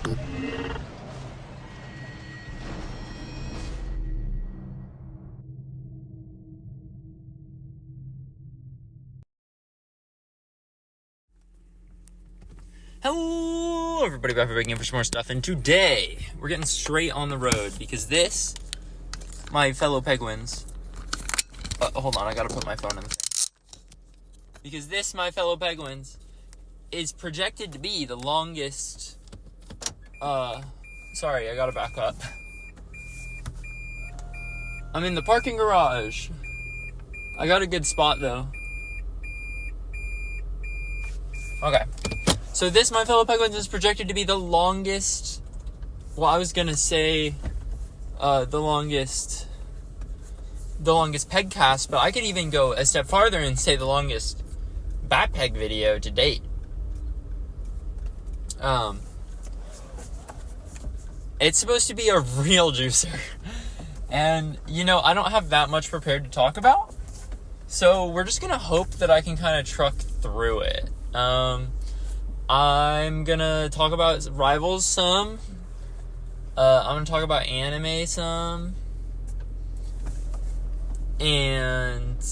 Hello everybody, back again for some more stuff, and today we're getting straight on the road because this, my fellow Penguins, hold on, I gotta put my phone in the thing. Because this, my fellow Penguins, is projected to be the longest, sorry, I gotta back up. I'm in the parking garage. I got a good spot though. Okay. So this, my fellow Penguins, is projected to be the longest, well, I was gonna say, the longest PEGCAST, but I could even go a step farther and say the longest Bat-Peg video to date. It's supposed to be a real juicer. And, I don't have that much prepared to talk about. So we're just gonna hope that I can kind of truck through it. I'm gonna talk about Rivals some. I'm gonna talk about anime some. And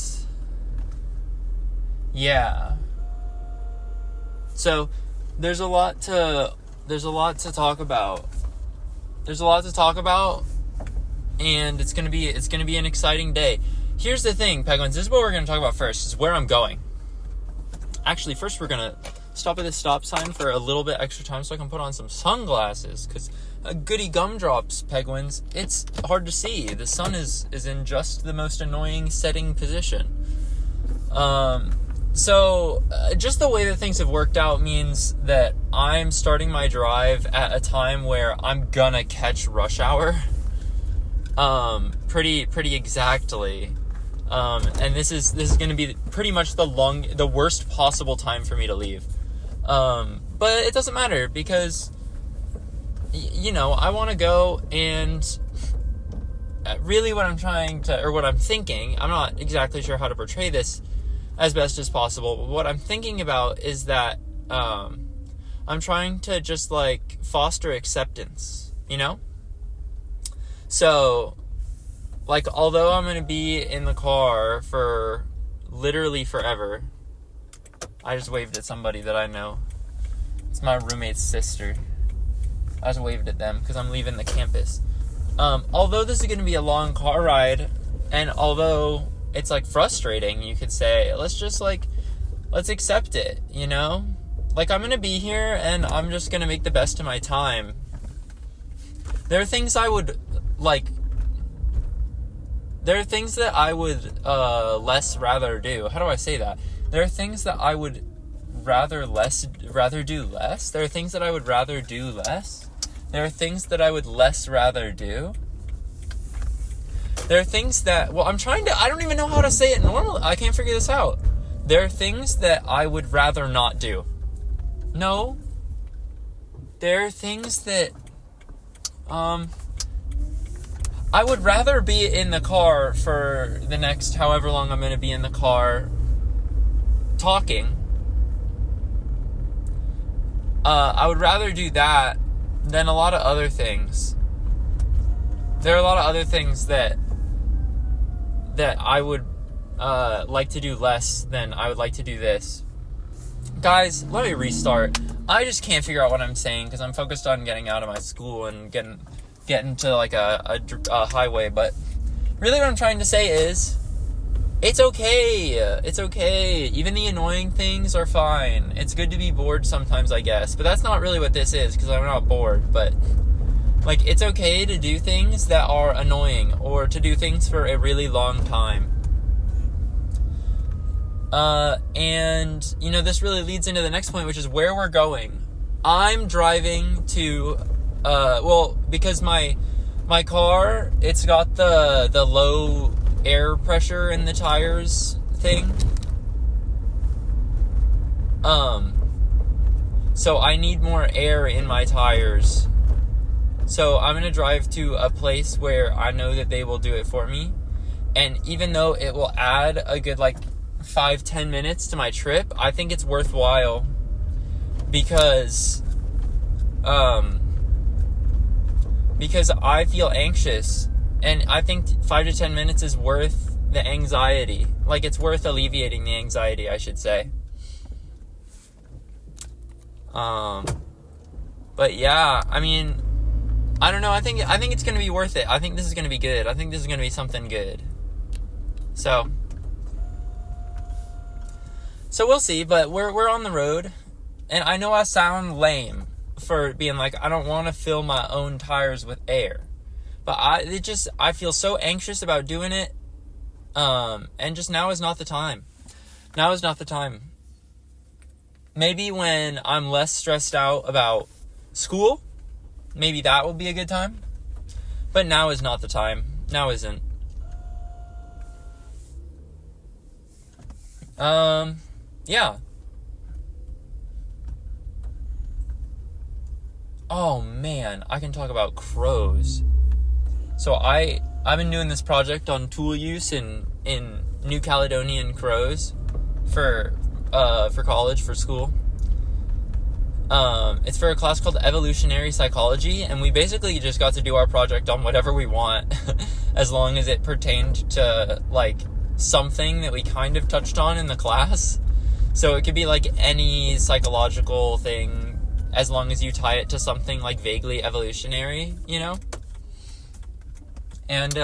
yeah. So there's a lot to talk about. And it's gonna be an exciting day. Here's the thing, Penguins, this is what we're gonna talk about first, is where I'm going. Actually, first we're gonna stop at this stop sign for a little bit extra time so I can put on some sunglasses, because goody gumdrops, Penguins, it's hard to see. The sun is in just the most annoying setting position. So just the way that things have worked out means that I'm starting my drive at a time where I'm gonna catch rush hour. Pretty exactly. And this is gonna be pretty much the worst possible time for me to leave. But it doesn't matter because, I want to go, and really what I'm thinking, I'm not exactly sure how to portray this as best as possible, but what I'm thinking about is that, I'm trying to just, foster acceptance, So, although I'm going to be in the car for literally forever, I just waved at somebody that I know. It's my roommate's sister. I just waved at them because I'm leaving the campus. Although this is going to be a long car ride, and although it's frustrating, you could say, let's accept it, I'm going to be here and I'm just going to make the best of my time. There are things I would less rather do. How do I say that? There are things that I would rather do less. There are things that I would rather do less. There are things that I would less rather do. There are things that, I don't even know how to say it normally. I can't figure this out. There are things that I would rather not do. No. There are things that, I would rather be in the car for the next however long I'm going to be in the car talking. I would rather do that than a lot of other things. There are a lot of other things that I would like to do less than I would like to do this. Guys, let me restart. I just can't figure out what I'm saying because I'm focused on getting out of my school and getting to a highway, but really what I'm trying to say is it's okay. It's okay. Even the annoying things are fine. It's good to be bored sometimes, I guess, but that's not really what this is because I'm not bored, but it's okay to do things that are annoying or to do things for a really long time. And this really leads into the next point, which is where we're going. I'm driving to because my car, it's got the low air pressure in the tires thing. So I need more air in my tires. So I'm going to drive to a place where I know that they will do it for me. And even though it will add a good 5-10 minutes to my trip, I think it's worthwhile because because I feel anxious, and I think 5 to 10 minutes is worth the anxiety. Like, it's worth alleviating the anxiety, I should say. But yeah, I mean, I don't know. I think it's gonna be worth it. I think this is gonna be good. I think this is gonna be something good. So we'll see. But we're on the road, and I know I sound lame for being like, I don't want to fill my own tires with air, but I feel so anxious about doing it. And just now is not the time. Now is not the time. Maybe when I'm less stressed out about school, maybe that will be a good time. But now is not the time. Now isn't. Yeah. Oh man, I can talk about crows. So I've been doing this project on tool use in New Caledonian crows for college, for school. It's for a class called Evolutionary Psychology, and we basically just got to do our project on whatever we want, as long as it pertained to, like, something that we kind of touched on in the class. So it could be, like, any psychological thing, as long as you tie it to something, like, vaguely evolutionary, you know? And,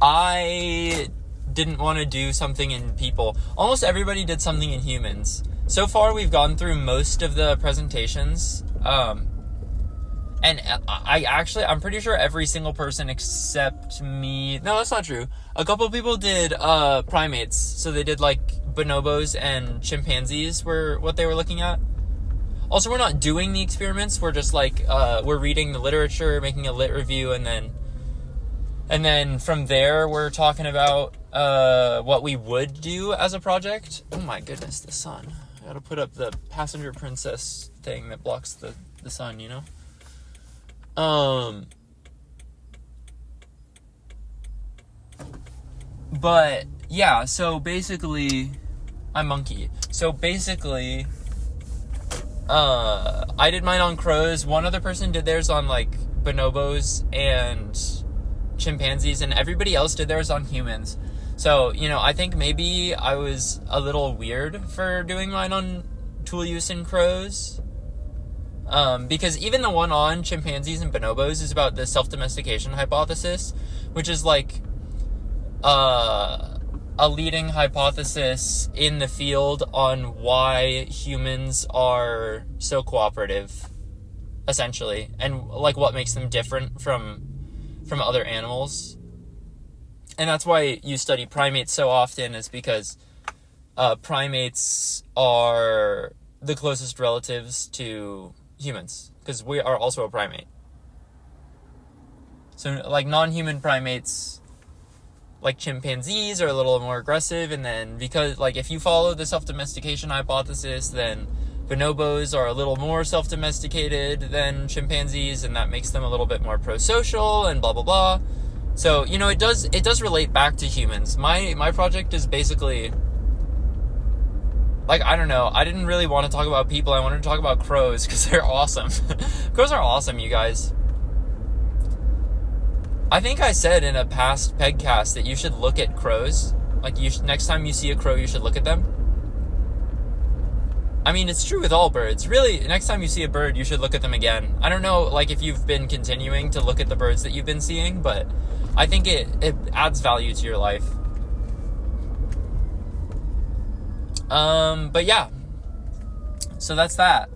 I didn't want to do something in people. Almost everybody did something in humans. So far, we've gone through most of the presentations, and I'm pretty sure every single person except me... No, that's not true. A couple of people did primates, so they did, like, bonobos and chimpanzees were what they were looking at. Also, we're not doing the experiments, we're just, like, we're reading the literature, making a lit review, and then from there, we're talking about what we would do as a project. Oh my goodness, the sun. I gotta put up the passenger princess thing that blocks the sun, you know? But, yeah, so basically, I'm monkey. So basically, I did mine on crows. One other person did theirs on, like, bonobos and chimpanzees, and everybody else did theirs on humans. So, you know, I think maybe I was a little weird for doing mine on tool use in crows. Because even the one on chimpanzees and bonobos is about the self-domestication hypothesis, which is like a leading hypothesis in the field on why humans are so cooperative, essentially, and like what makes them different from other animals. And that's why you study primates so often, is because primates are the closest relatives to humans, because we are also a primate. So, like, non-human primates, like chimpanzees, are a little more aggressive, and then because, like, if you follow the self-domestication hypothesis, then bonobos are a little more self-domesticated than chimpanzees, and that makes them a little bit more pro-social, and blah, blah, blah. So, you know, it does relate back to humans. My project is basically, like, I don't know, I didn't really want to talk about people, I wanted to talk about crows, because they're awesome. Crows are awesome, you guys. I think I said in a past PEGCAST that you should look at crows. Like, next time you see a crow, you should look at them. I mean, it's true with all birds. Really, next time you see a bird, you should look at them again. I don't know, like, if you've been continuing to look at the birds that you've been seeing, but I think it adds value to your life. But yeah. So that's that.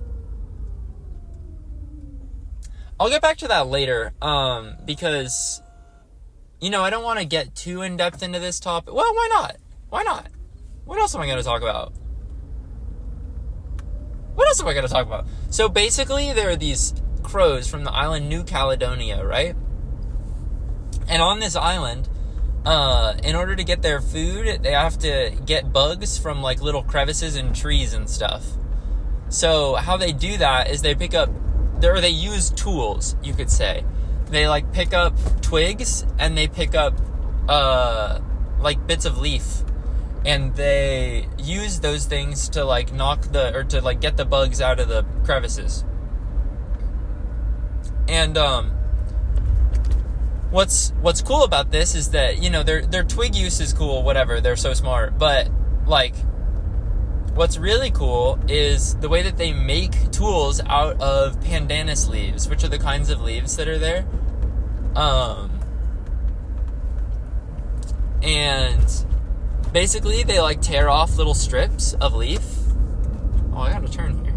I'll get back to that later, because, you know, I don't want to get too in-depth into this topic. Well, why not? Why not? What else am I going to talk about? What else am I going to talk about? So basically, there are these crows from the island New Caledonia, right? And on this island, in order to get their food, they have to get bugs from, like, little crevices in trees and stuff. So how they do that is they use tools, you could say. They, like, pick up twigs, and they pick up, like, bits of leaf. And they use those things to, like, get the bugs out of the crevices. And what's cool about this is that, you know, their twig use is cool, whatever, they're so smart, but like what's really cool is the way that they make tools out of pandanus leaves, which are the kinds of leaves that are there. And basically they like tear off little strips of leaf. Oh, I gotta turn here.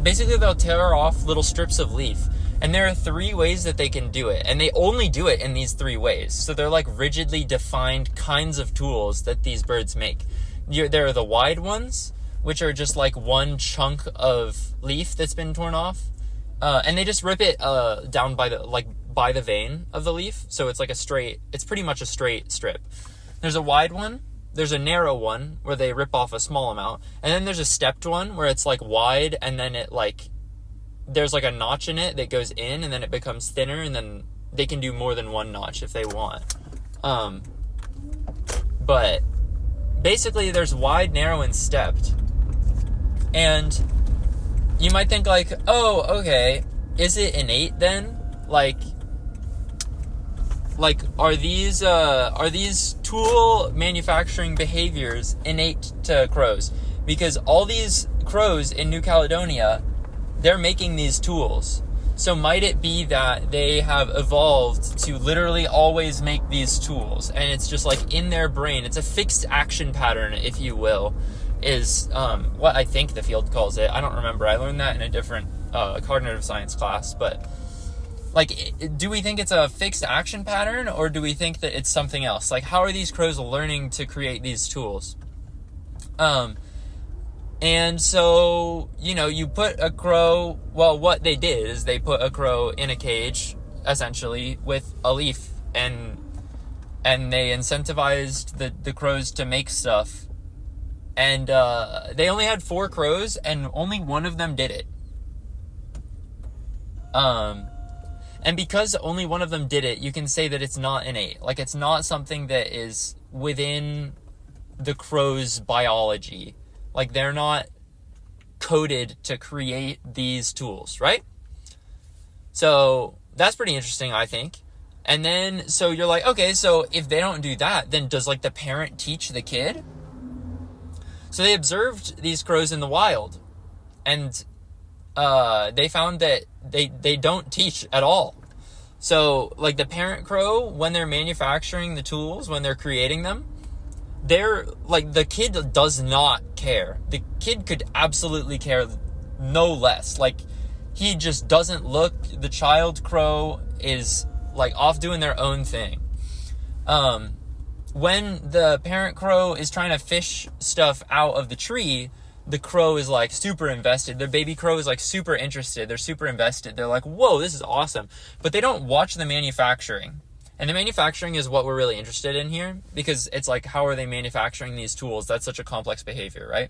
Basically they'll tear off little strips of leaf. And there are 3 ways that they can do it. And they only do it in these 3 ways. So they're like rigidly defined kinds of tools that these birds make. There are the wide ones, which are just like one chunk of leaf that's been torn off. And they just rip it down by the vein of the leaf. So it's like it's pretty much a straight strip. There's a wide one. There's a narrow one where they rip off a small amount. And then there's a stepped one where it's like wide and then it like, there's like a notch in it that goes in and then it becomes thinner, and then they can do more than one notch if they want. But basically there's wide, narrow, and stepped. And you might think like, oh, okay, is it innate then? Like are these tool manufacturing behaviors innate to crows? Because all these crows in New Caledonia, they're making these tools. So might it be that they have evolved to literally always make these tools, and it's just like in their brain, it's a fixed action pattern, if you will, is what I think the field calls it. I don't remember. I learned that in a different cognitive science class. But like, do we think it's a fixed action pattern, or do we think that it's something else? Like, how are these crows learning to create these tools? And so, you know, you put a crow, well, what they did is they put a crow in a cage, essentially, with a leaf, and they incentivized the crows to make stuff. And they only had 4 crows, and only one of them did it. And because only one of them did it, you can say that it's not innate. Like, it's not something that is within the crow's biology. Like, they're not coded to create these tools, right? So that's pretty interesting, I think. And then, so you're like, okay, so if they don't do that, then does like the parent teach the kid? So they observed these crows in the wild, and they found that they don't teach at all. So like the parent crow, when they're manufacturing the tools, when they're creating them, they're like, the kid does not care. The kid could absolutely care no less. Like, he just doesn't look. The child crow is like off doing their own thing. When the parent crow is trying to fish stuff out of the tree, the crow is like super invested. The baby crow is like super interested. They're super invested. They're like, whoa, this is awesome. But they don't watch the manufacturing. And the manufacturing is what we're really interested in here, because it's like, how are they manufacturing these tools? That's such a complex behavior, right?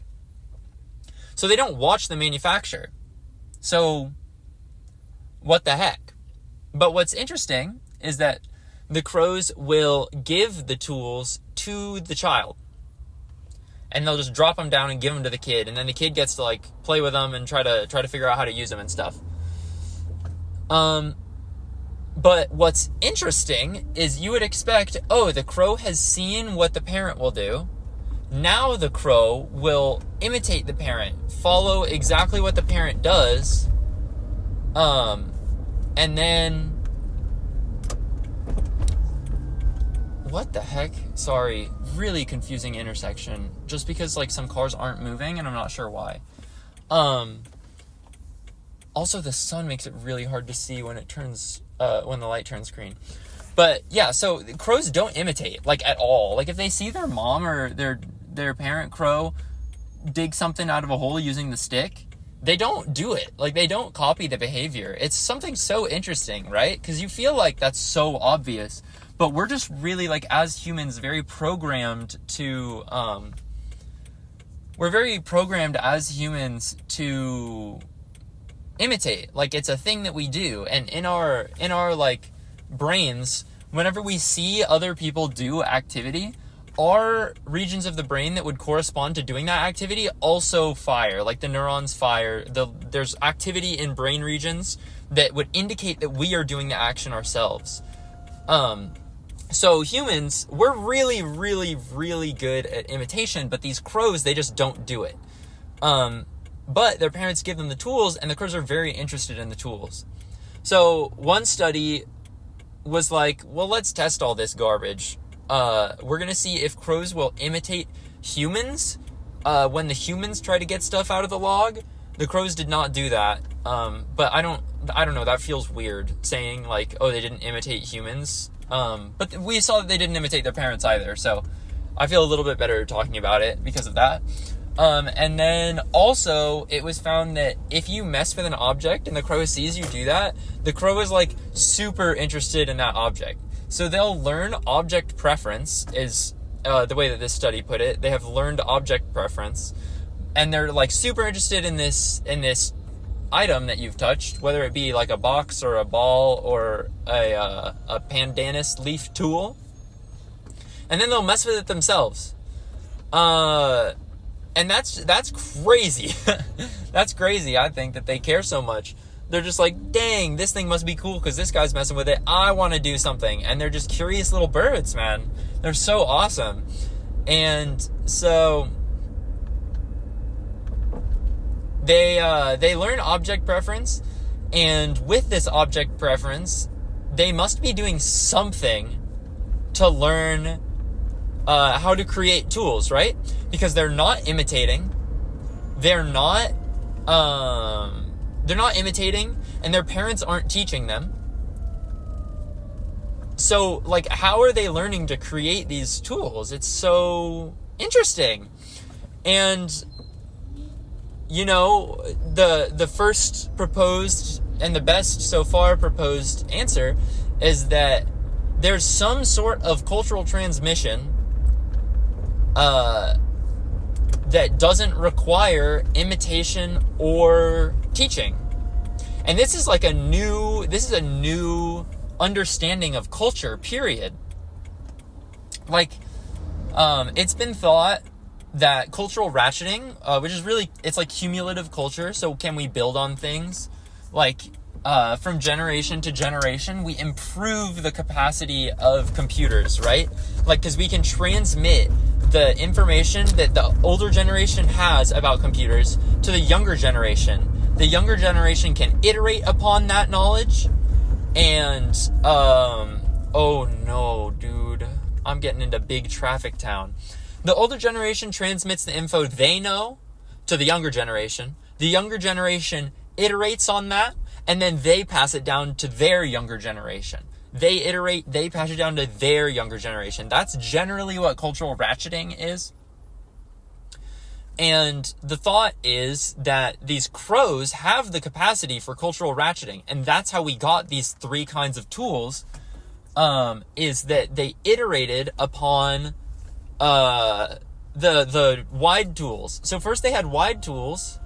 So they don't watch the manufacture. So what the heck? But what's interesting is that the crows will give the tools to the child. And they'll just drop them down and give them to the kid. And then the kid gets to like play with them and try to figure out how to use them and stuff. But what's interesting is you would expect, oh, the crow has seen what the parent will do. Now the crow will imitate the parent, follow exactly what the parent does. And then, what the heck? Sorry, really confusing intersection. Just because like some cars aren't moving and I'm not sure why. Also, the sun makes it really hard to see when it turns, when the light turns green. But yeah, so crows don't imitate, like, at all. Like, if they see their mom or their parent crow dig something out of a hole using the stick, they don't do it. Like, they don't copy the behavior. It's something so interesting, right? Because you feel like that's so obvious. But we're just really, like, as humans, very programmed to, we're very programmed as humans to imitate. Like, it's a thing that we do. And in our like brains, whenever we see other people do activity, our regions of the brain that would correspond to doing that activity also fire, like the neurons fire. There's activity in brain regions that would indicate that we are doing the action ourselves. So humans, we're really, really, really good at imitation, but these crows, they just don't do it. But their parents give them the tools, and the crows are very interested in the tools. So one study was like, well, let's test all this garbage. We're going to see if crows will imitate humans when the humans try to get stuff out of the log. The crows did not do that. But I don't know, that feels weird saying like, oh, they didn't imitate humans. But we saw that they didn't imitate their parents either. So I feel a little bit better talking about it because of that. And then also it was found that if you mess with an object and the crow sees you do that, the crow is like super interested in that object. So they'll learn object preference is the way that this study put it. They have learned object preference, and they're like super interested in this item that you've touched, whether it be like a box or a ball or a pandanus leaf tool, and then they'll mess with it themselves. And that's crazy. That's crazy. I think that they care so much. They're just like, dang, this thing must be cool because this guy's messing with it. I want to do something. And they're just curious little birds, man. They're so awesome. And so they learn object preference. And with this object preference, they must be doing something to learn how to create tools, right? Because they're not imitating. They're not imitating, and their parents aren't teaching them. So, like, how are they learning to create these tools? It's so interesting. And, you know, the first proposed and the best so far proposed answer is that there's some sort of cultural transmission that doesn't require imitation or teaching. And this is a new understanding of culture, period. Like, it's been thought that cultural ratcheting, which is really, it's like cumulative culture. So can we build on things? Like, from generation to generation, we improve the capacity of computers, right? Like, because we can transmit the information that the older generation has about computers to the younger generation. The younger generation can iterate upon that knowledge, and, oh no, dude, I'm getting into big traffic town. The older generation transmits the info they know to the younger generation. The younger generation iterates on that, and then they pass it down to their younger generation. They iterate, they pass it down to their younger generation. That's generally what cultural ratcheting is. And the thought is that these crows have the capacity for cultural ratcheting. And that's how we got these three kinds of tools, is that they iterated upon the wide tools. So first they had wide tools,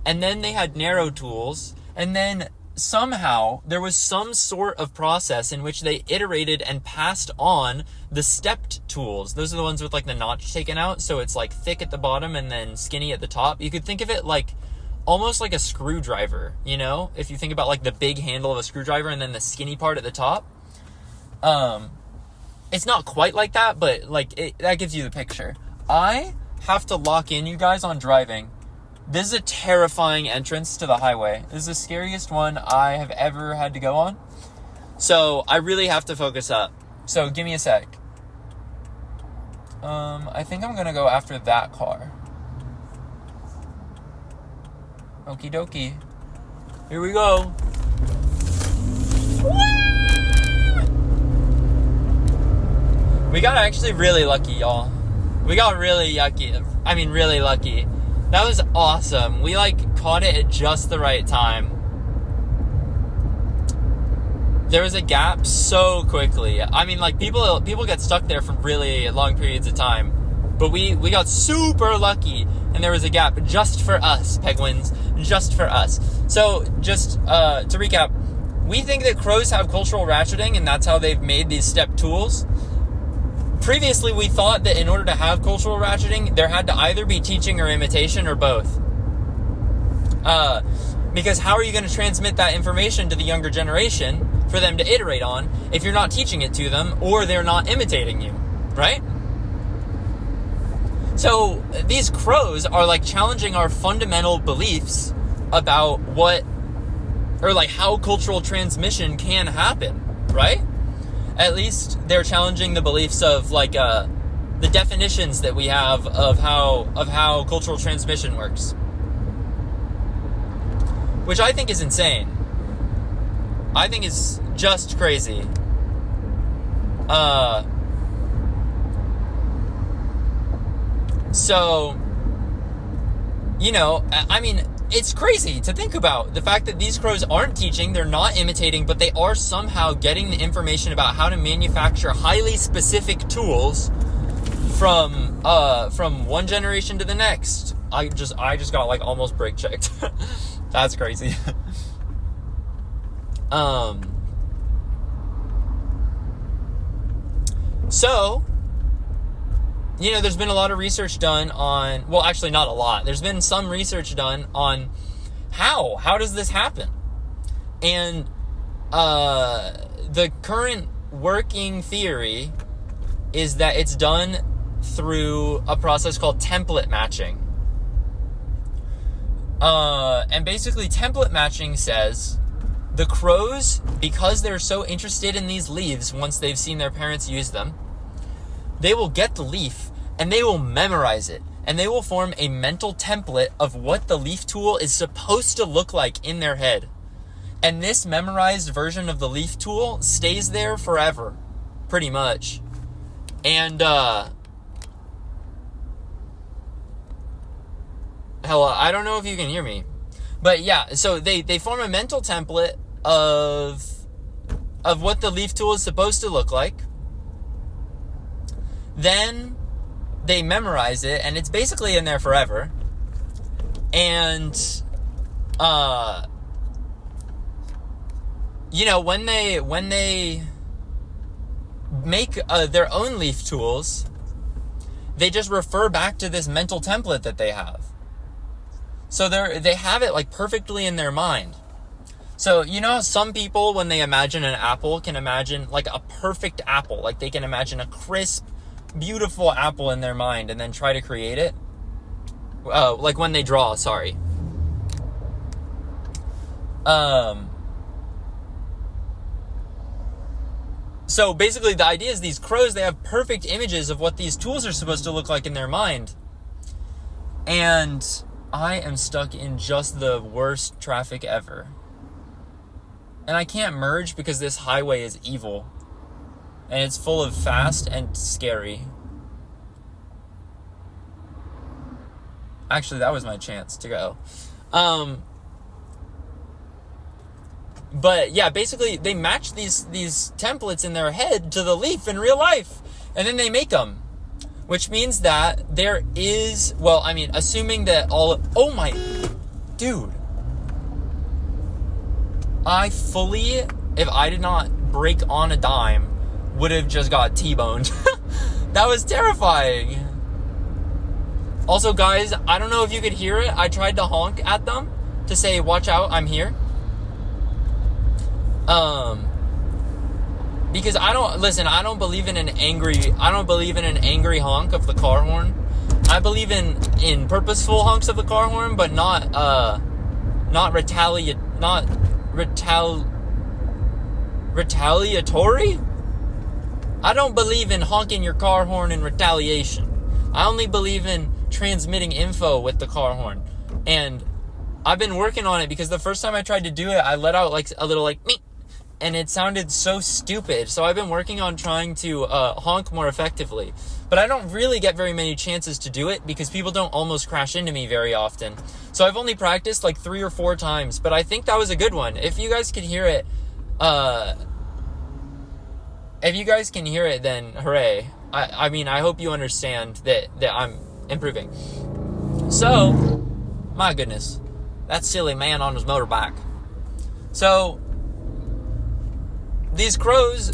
and then they had narrow tools, and then somehow there was some sort of process in which they iterated and passed on the stepped tools. Those are the ones with like the notch taken out, so it's like thick at the bottom and then skinny at the top. You could think of it like almost like a screwdriver, you know, if you think about like the big handle of a screwdriver and then the skinny part at the top. It's not quite like that, but like that gives you the picture. I have to lock in, you guys, on driving. This is a terrifying entrance to the highway. This is the scariest one I have ever had to go on. So I really have to focus up. So give me a sec. I think I'm going to go after that car. Okie dokie. Here we go. We got actually really lucky, y'all. We got really lucky. That was awesome. We like caught it at just the right time. There was a gap so quickly. I mean, like people get stuck there for really long periods of time. But we got super lucky, and there was a gap just for us, Penguins, just for us. So just to recap, we think that crows have cultural ratcheting, and that's how they've made these step tools. previously we thought that in order to have cultural ratcheting, there had to either be teaching or imitation or both. Because how are you going to transmit that information to the younger generation for them to iterate on if you're not teaching it to them or they're not imitating you, right? So these crows are like challenging our fundamental beliefs about how cultural transmission can happen, right? At least they're challenging the beliefs of the definitions that we have of how cultural transmission works, which I think is insane. I think is just crazy. So, I mean, it's crazy to think about the fact that these crows aren't teaching, they're not imitating, but they are somehow getting the information about how to manufacture highly specific tools from one generation to the next. I just got almost brake checked. That's crazy. So, there's been a lot of research done on, well, actually not a lot. There's been some research done on how does this happen? And the current working theory is that it's done through a process called template matching. And basically template matching says the crows, because they're so interested in these leaves once they've seen their parents use them, they will get the leaf and they will memorize it. And they will form a mental template of what the leaf tool is supposed to look like in their head. And this memorized version of the leaf tool stays there forever, pretty much. And, hello, I don't know if you can hear me. But yeah, so they form a mental template of what the leaf tool is supposed to look like. Then they memorize it, and it's basically in there forever. And, when they make their own leaf tools, they just refer back to this mental template that they have. So they have it perfectly in their mind. So, some people, when they imagine an apple, can imagine a perfect apple. They can imagine a crisp, beautiful apple in their mind and then try to create it. When they draw, sorry. So basically the idea is these crows, they have perfect images of what these tools are supposed to look like in their mind. And I am stuck in just the worst traffic ever. And I can't merge because this highway is evil. And it's full of fast and scary. Actually, that was my chance to go. But yeah, basically they match these templates in their head to the leaf in real life. And then they make them. Which means that there is, assuming that oh my, dude. If I did not brake on a dime, would have just got T-boned. That was terrifying. Also, guys, I don't know if you could hear it. I tried to honk at them to say, watch out, I'm here. Because I don't believe in an angry honk of the car horn. I believe in purposeful honks of the car horn, but not retaliatory? I don't believe in honking your car horn in retaliation. I only believe in transmitting info with the car horn. And I've been working on it because the first time I tried to do it, I let out a little meep, and it sounded so stupid. So I've been working on trying to honk more effectively. But I don't really get very many chances to do it because people don't almost crash into me very often. So I've only practiced 3 or 4 times, but I think that was a good one. If you guys can hear it, then hooray. I hope you understand that I'm improving. So, my goodness, that silly man on his motorbike. So, these crows,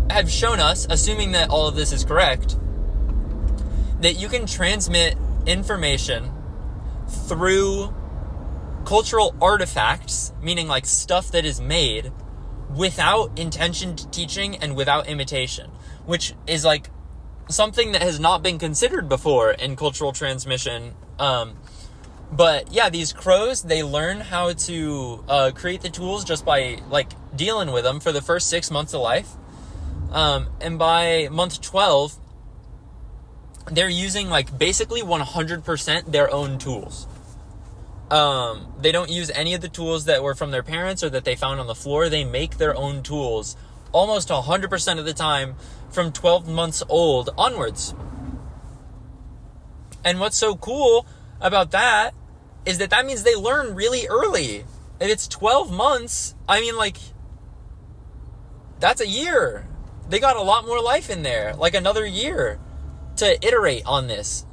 have shown us, assuming that all of this is correct, that you can transmit information through cultural artifacts, meaning like stuff that is made, without intentioned teaching and without imitation, which is like something that has not been considered before in cultural transmission. But yeah, these crows, they learn how to create the tools just by like dealing with them for the first 6 months of life. And by month 12, they're using like basically 100% their own tools. They don't use any of the tools that were from their parents or that they found on the floor. They make their own tools almost 100% of the time from 12 months old onwards. And what's so cool about that is that means they learn really early. If it's 12 months, I mean, like, that's a year. They got a lot more life in there, like another year to iterate on this.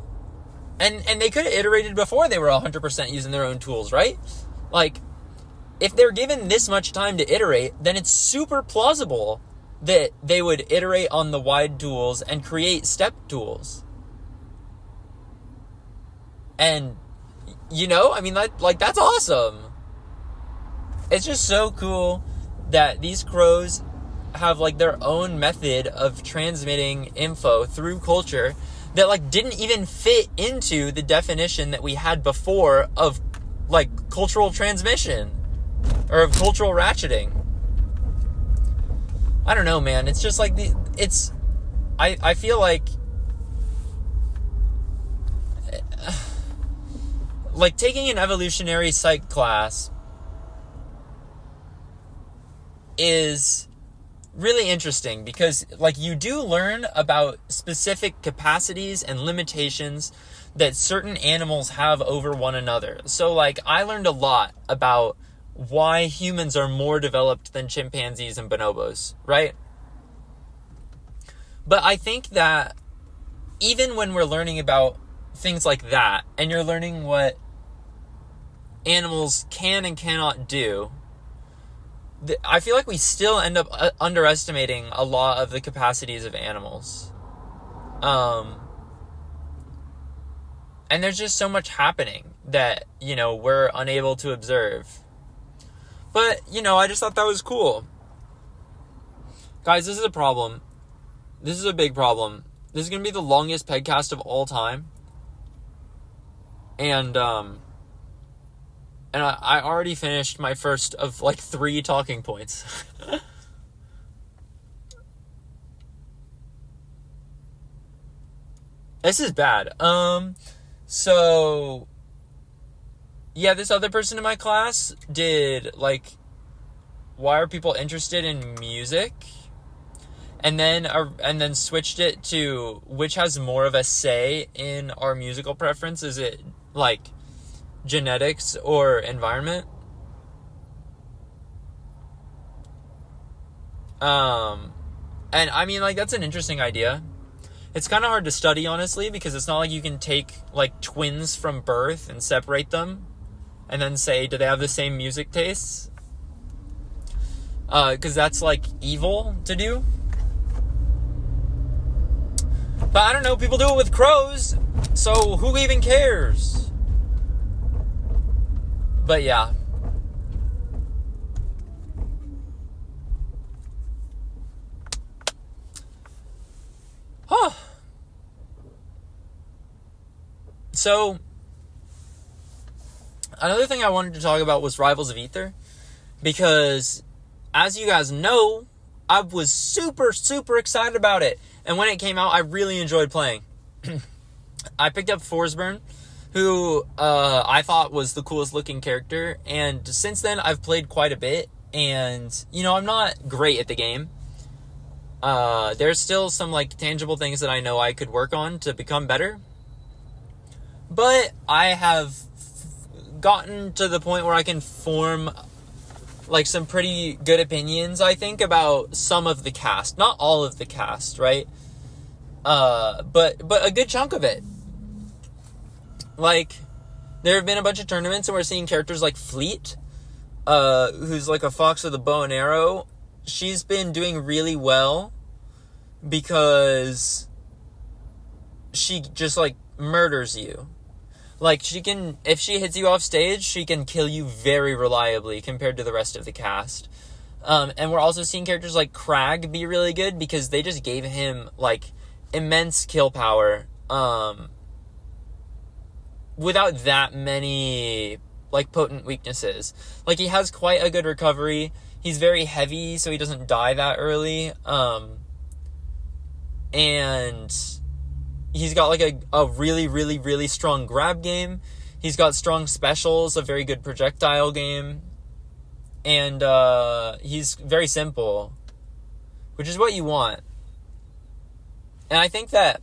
And they could have iterated before they were 100% using their own tools, right? Like, if they're given this much time to iterate, then it's super plausible that they would iterate on the wide tools and create step tools. And, you know, I mean, that's awesome. It's just so cool that these crows have like their own method of transmitting info through culture that like didn't even fit into the definition that we had before of like cultural transmission or of cultural ratcheting. I don't know, man. It's just like I feel like taking an evolutionary psych class is really interesting because like you do learn about specific capacities and limitations that certain animals have over one another. So like I learned a lot about why humans are more developed than chimpanzees and bonobos, right? But I think that even when we're learning about things like that and you're learning what animals can and cannot do, I feel like we still end up underestimating a lot of the capacities of animals. And there's just so much happening that, you know, we're unable to observe. But, you know, I just thought that was cool. Guys, this is a problem. This is a big problem. This is going to be the longest PEGCAST of all time. And I already finished my first of like 3 talking points. This is bad. So yeah, this other person in my class did like, why are people interested in music? And then switched it to which has more of a say in our musical preference. Is it like genetics or environment? And I mean, like, that's an interesting idea. It's kind of hard to study, honestly, because it's not like you can take like twins from birth and separate them and then say, do they have the same music tastes? Because that's like evil to do. But I don't know, people do it with crows, so who even cares? But yeah. Huh. So, another thing I wanted to talk about was Rivals of Ether, because as you guys know, I was super, super excited about it. And when it came out, I really enjoyed playing. I picked up Forsburn, who I thought was the coolest looking character. And since then, I've played quite a bit. And, you know, I'm not great at the game. There's still some, like, tangible things that I know I could work on to become better. But I have gotten to the point where I can form, like, some pretty good opinions, I think, about some of the cast. Not all of the cast, right? But a good chunk of it. Like, there have been a bunch of tournaments and we're seeing characters like Fleet, who's like a fox with a bow and arrow. She's been doing really well. because she just, like, murders you. Like, if she hits you off stage, she can kill you very reliably compared to the rest of the cast. And we're also seeing characters like Crag be really good because they just gave him, like, immense kill power, without that many, like, potent weaknesses. Like, he has quite a good recovery. He's very heavy, so he doesn't die that early. And he's got, like, a really, really, really strong grab game. He's got strong specials, a very good projectile game. And he's very simple, which is what you want. And I think that,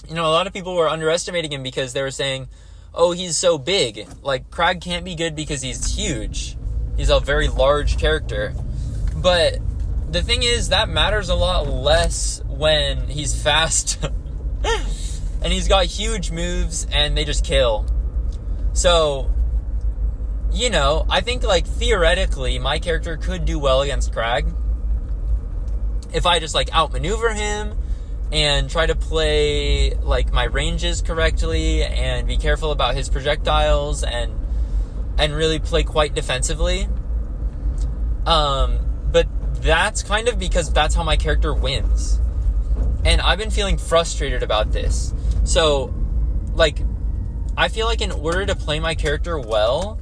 a lot of people were underestimating him because they were saying, oh, he's so big. Like, Crag can't be good because he's huge. He's a very large character. But the thing is, that matters a lot less when he's fast. And he's got huge moves, and they just kill. So, I think, like, theoretically, my character could do well against Crag if I just, like, outmaneuver him and try to play, like, my ranges correctly and be careful about his projectiles and really play quite defensively. But that's kind of because that's how my character wins. And I've been feeling frustrated about this. So, like, I feel like in order to play my character well,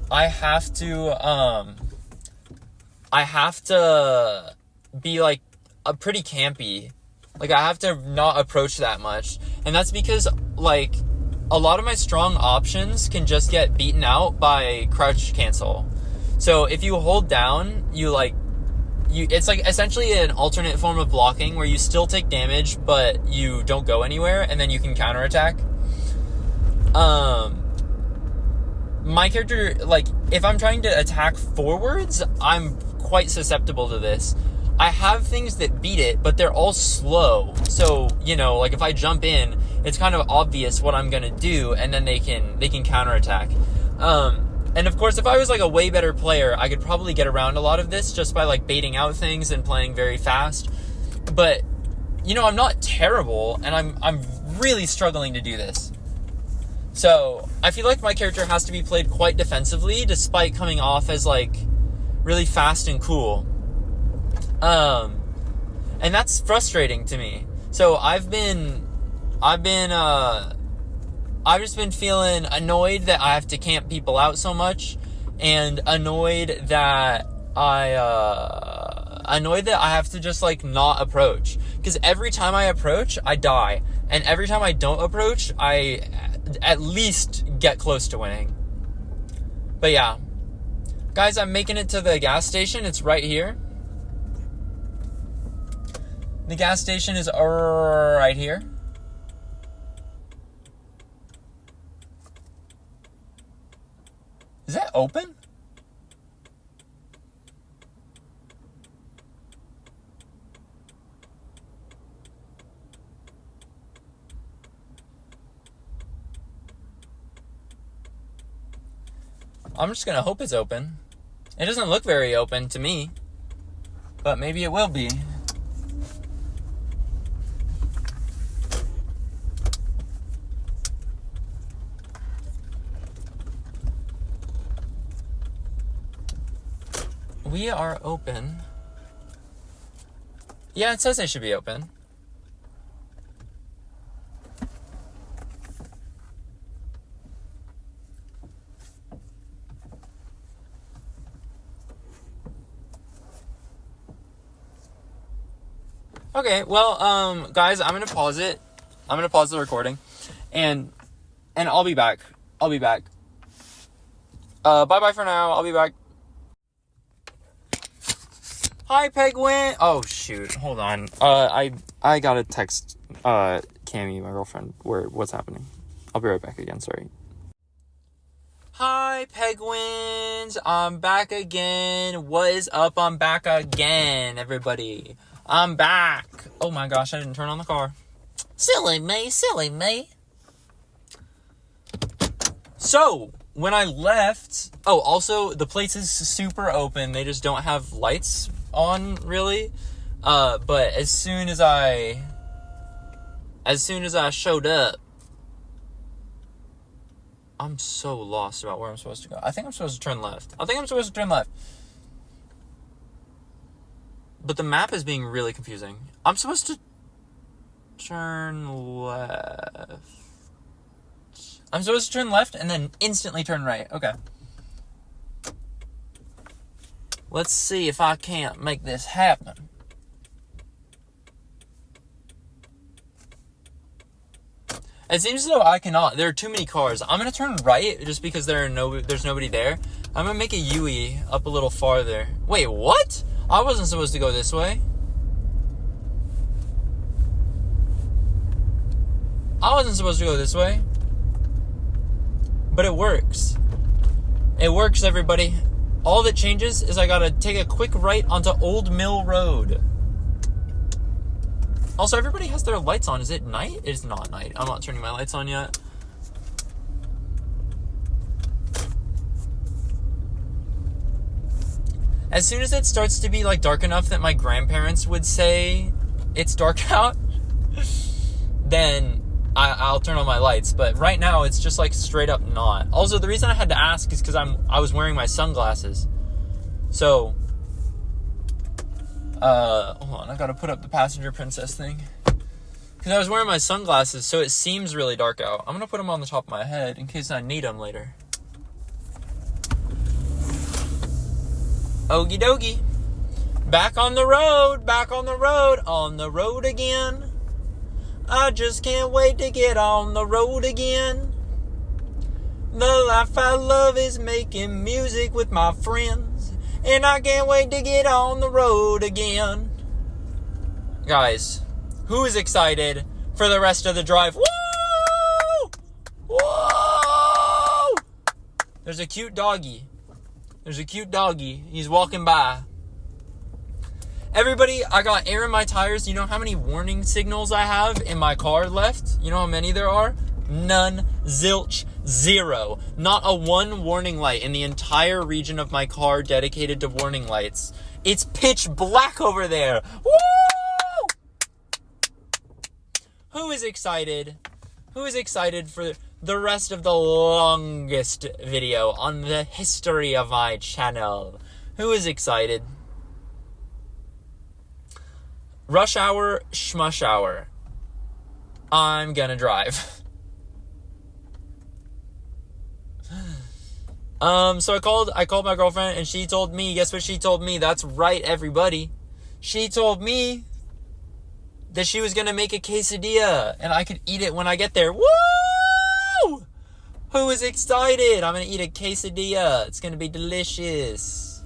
I have to be, like, a pretty campy. Like, I have to not approach that much. And that's because, like, a lot of my strong options can just get beaten out by crouch cancel. So if you hold down, it's like essentially an alternate form of blocking where you still take damage, but you don't go anywhere, and then you can counterattack. My character, like, if I'm trying to attack forwards, I'm quite susceptible to this. I have things that beat it, but they're all slow. So, like, if I jump in, it's kind of obvious what I'm gonna do, and then they can counterattack. And of course, if I was, like, a way better player, I could probably get around a lot of this just by, like, baiting out things and playing very fast. But, I'm not terrible, and I'm really struggling to do this. So, I feel like my character has to be played quite defensively, despite coming off as, like, really fast and cool. And that's frustrating to me. So I've just been feeling annoyed that I have to camp people out so much, and annoyed that I have to just, like, not approach. Because every time I approach, I die. And every time I don't approach, I at least get close to winning. But yeah. Guys, I'm making it to the gas station. It's right here. The gas station is right here. Is that open? I'm just gonna hope it's open. It doesn't look very open to me, but maybe it will be. We are open. Yeah, it says they should be open. Okay, well, guys, I'm gonna pause it. I'm gonna pause the recording, and I'll be back. Bye-bye for now. I'll be back. Hi, Pegwin. Oh, shoot. Hold on. I gotta text, Cammy, my girlfriend, what's happening. I'll be right back again, sorry. Hi, Pegwins. I'm back again. What is up? I'm back again, everybody. I'm back. Oh my gosh, I didn't turn on the car. Silly me. So, when I left... Oh, also, the place is super open. They just don't have lights on, really. But as soon as I showed up, I'm so lost about where I'm supposed to go. I think I'm supposed to turn left. But the map is being really confusing. I'm supposed to turn left. I'm supposed to turn left and then instantly turn right. Okay. Let's see if I can't make this happen. It seems as though I cannot. There are too many cars. I'm going to turn right just because there's nobody there. I'm going to make a U-E up a little farther. Wait, what? I wasn't supposed to go this way. But it works. It works, everybody. All that changes is I got to take a quick right onto Old Mill Road. Also, everybody has their lights on. Is it night? It's not night. I'm not turning my lights on yet. As soon as it starts to be like dark enough that my grandparents would say it's dark out, then I'll turn on my lights. But right now, it's just like straight up not. Also, the reason I had to ask is because I was wearing my sunglasses. So... hold on, I gotta put up the passenger princess thing. Because I was wearing my sunglasses, so it seems really dark out. I'm gonna put them on the top of my head in case I need them later. Okie dokie. Back on the road again. I just can't wait to get on the road again. The life I love is making music with my friends. And I can't wait to get on the road again. Guys, who is excited for the rest of the drive? Woo! Whoa! There's a cute doggy. He's walking by. Everybody, I got air in my tires. You know how many warning signals I have in my car left? You know how many there are? None. Zilch. Zero. Not a one warning light in the entire region of my car dedicated to warning lights. It's pitch black over there. Woo! Who is excited? Who is excited for the rest of the longest video on the history of my channel? Who is excited? Rush hour, schmush hour. I'm gonna drive. So I called my girlfriend and she told me, guess what she told me? That's right, everybody. She told me that she was going to make a quesadilla and I could eat it when I get there. Woo! Who is excited? I'm going to eat a quesadilla. It's going to be delicious.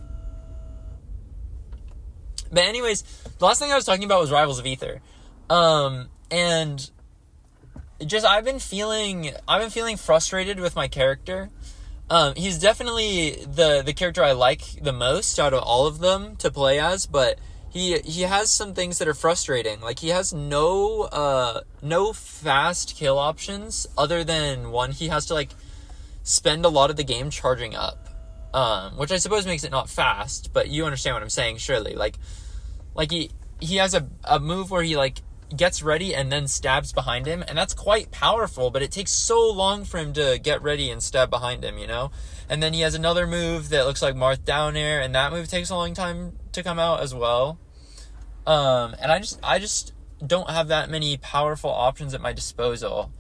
But anyways, the last thing I was talking about was Rivals of Ether. And just, I've been feeling frustrated with my character. He's definitely the character I like the most out of all of them to play as, but he has some things that are frustrating. Like, he has no fast kill options other than one. He has to, like, spend a lot of the game charging up, which I suppose makes it not fast, but you understand what I'm saying, surely. Like he has a move where he, like, gets ready and then stabs behind him, and that's quite powerful, but it takes so long for him to get ready and stab behind him, you know? And then he has another move that looks like Marth down air, and that move takes a long time to come out as well. And I just don't have that many powerful options at my disposal.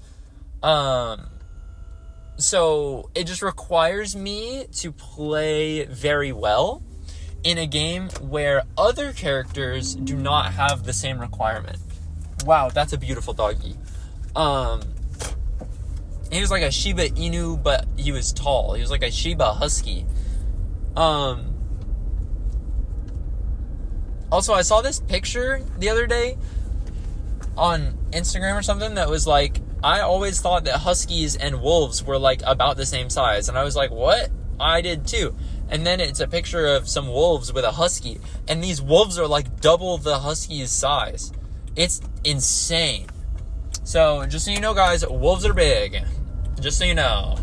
So it just requires me to play very well in a game where other characters do not have the same requirement. Wow, that's a beautiful doggy. He was like a Shiba Inu, but he was tall. He was like a Shiba Husky. Also, I saw this picture the other day on Instagram or something that was like, I always thought that Huskies and wolves were like about the same size. And I was like, what? I did too. And then it's a picture of some wolves with a husky. And these wolves are like double the husky's size. It's insane. So, just so you know, guys, wolves are big. Just so you know.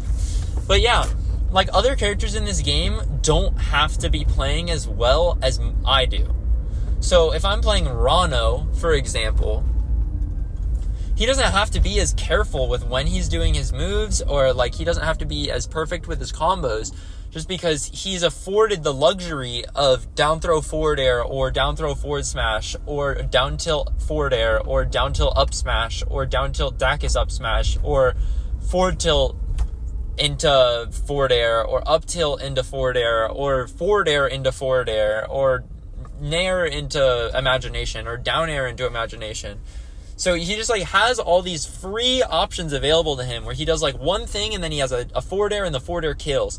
But yeah, like, other characters in this game don't have to be playing as well as I do. So if I'm playing Rano, for example, he doesn't have to be as careful with when he's doing his moves, or like he doesn't have to be as perfect with his combos, just because he's afforded the luxury of down throw forward air, or down throw forward smash, or down tilt forward air, or down tilt up smash, or down tilt Dacus up smash, or forward tilt into forward air, or up tilt into forward air, or forward air into forward air, or nair into imagination, or down air into imagination. So he just like has all these free options available to him where he does like one thing and then he has a forward air and the forward air kills.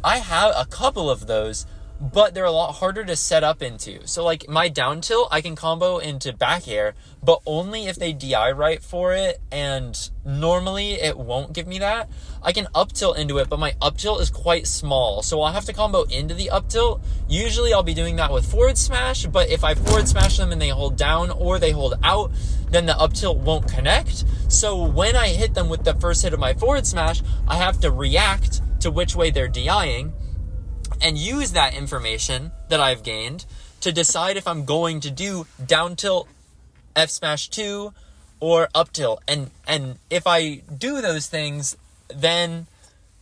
I have a couple of those, but they're a lot harder to set up into. So like my down tilt, I can combo into back air, but only if they DI right for it, and normally it won't give me that. I can up tilt into it, but my up tilt is quite small, so I'll have to combo into the up tilt. Usually I'll be doing that with forward smash, but if I forward smash them and they hold down or they hold out, then the up tilt won't connect. So when I hit them with the first hit of my forward smash, I have to react to which way they're DIing and use that information that I've gained to decide if I'm going to do down tilt F smash 2 or up tilt. And if I do those things, then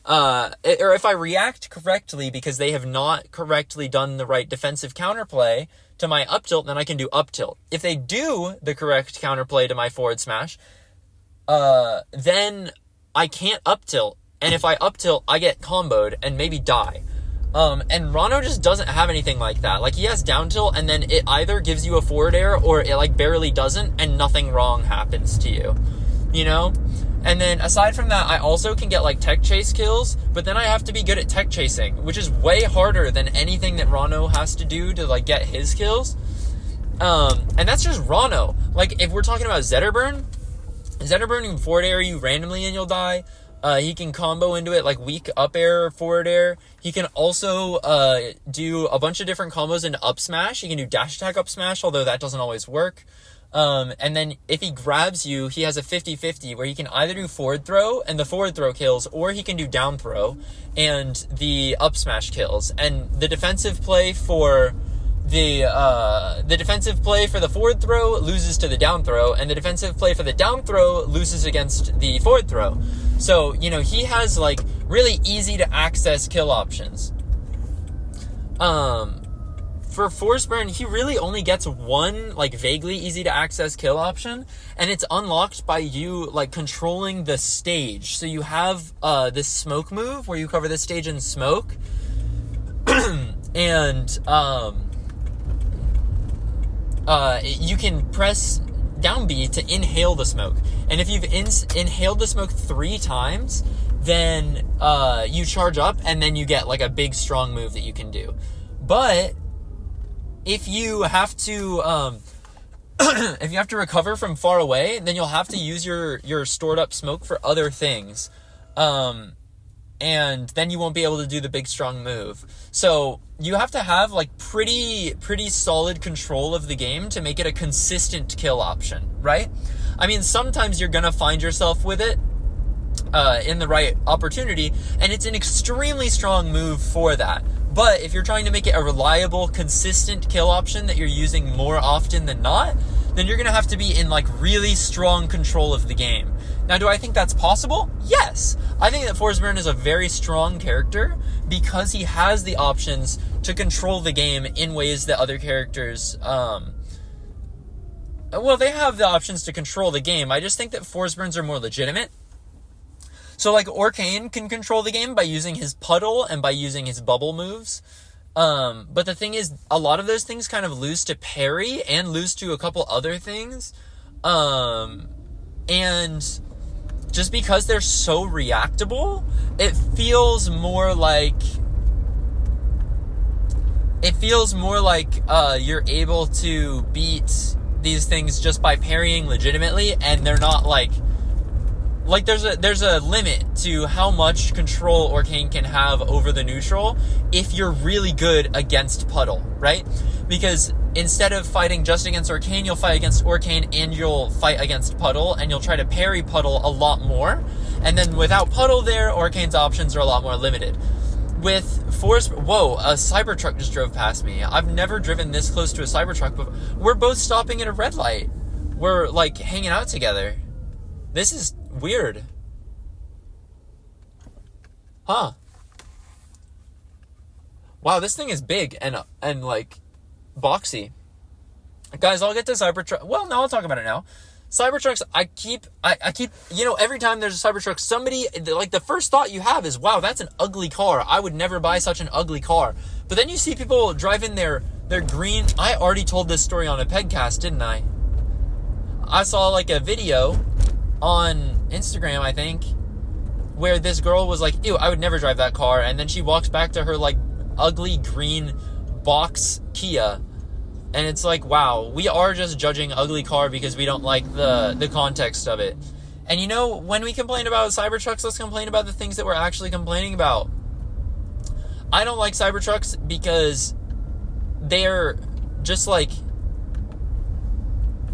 or if I react correctly because they have not correctly done the right defensive counterplay to my up tilt, then I can do up tilt. If they do the correct counterplay to my forward smash, then I can't up tilt. And if I up tilt, I get comboed and maybe die. And Rano just doesn't have anything like that. Like, he has down tilt, and then it either gives you a forward air, or it, like, barely doesn't, and nothing wrong happens to you. You know? And then, aside from that, I also can get, like, tech chase kills, but then I have to be good at tech chasing, which is way harder than anything that Rano has to do to, like, get his kills. And that's just Rano. Like, if we're talking about Zetterburn can forward air you randomly and you'll die. He can combo into it like weak up air or forward air. He can also do a bunch of different combos into up smash. He can do dash attack up smash, although that doesn't always work. And then if he grabs you, he has a 50-50 where he can either do forward throw and the forward throw kills, or he can do down throw and the up smash kills. And the defensive play for the forward throw loses to the down throw, and the defensive play for the down throw loses against the forward throw. So, you know, he has, like, really easy to access kill options. For Force Burn, he really only gets one, like, vaguely easy to access kill option, and it's unlocked by you, like, controlling the stage. So you have this smoke move where you cover the stage in smoke, and you can press down B to inhale the smoke. And if you've inhaled the smoke 3 times, then you charge up, and then you get like a big strong move that you can do. But if you have to recover from far away, then you'll have to use your stored up smoke for other things. And then you won't be able to do the big strong move. So you have to have like pretty solid control of the game to make it a consistent kill option, right? I mean, sometimes you're gonna find yourself with it in the right opportunity, and it's an extremely strong move for that. But if you're trying to make it a reliable, consistent kill option that you're using more often than not, then you're gonna have to be in like really strong control of the game. Now, do I think that's possible? Yes. I think that Forsburn is a very strong character because he has the options to control the game in ways that other characters, they have the options to control the game. I just think that Forsburns are more legitimate. So, like, Orcane can control the game by using his puddle and by using his bubble moves. But the thing is, a lot of those things kind of lose to parry and lose to a couple other things. And just because they're so reactable, it feels more like you're able to beat these things just by parrying legitimately, and they're not like there's a limit to how much control Orcane can have over the neutral if you're really good against Puddle, right? Because instead of fighting just against Orcane, you'll fight against Orcane and you'll fight against Puddle, and you'll try to parry Puddle a lot more. And then without Puddle there, Orcane's options are a lot more limited. with Force... Whoa, a Cybertruck just drove past me. I've never driven this close to a Cybertruck, but we're both stopping at a red light. We're, like, hanging out together. This is weird. Huh. Wow, this thing is big and like, boxy. Guys, I'll get to Cybertruck. Well, no, I'll talk about it now. Cybertrucks, I keep, every time there's a Cybertruck, somebody, like, the first thought you have is, wow, that's an ugly car. I would never buy such an ugly car. But then you see people driving their green... I already told this story on a PEGCAST, didn't I? I saw, like, a video on Instagram, I think, where this girl was like, ew, I would never drive that car. And then she walks back to her, like, ugly green box Kia. And it's like, wow, we are just judging ugly car because we don't like the context of it. And you know, when we complain about Cybertrucks, let's complain about the things that we're actually complaining about. I don't like Cybertrucks because they're just like,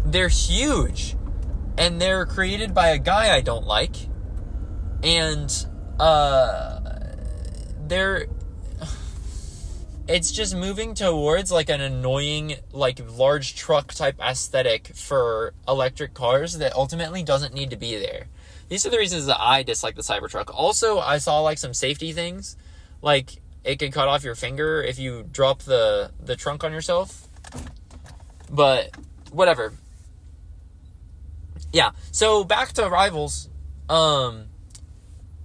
they're huge. And they're created by a guy I don't like. And, it's just moving towards, like, an annoying, like, large truck type aesthetic for electric cars that ultimately doesn't need to be there. These are the reasons that I dislike the Cybertruck. Also, I saw, like, some safety things. Like, it could cut off your finger if you drop the trunk on yourself. But, whatever. Yeah, so back to Rivals. I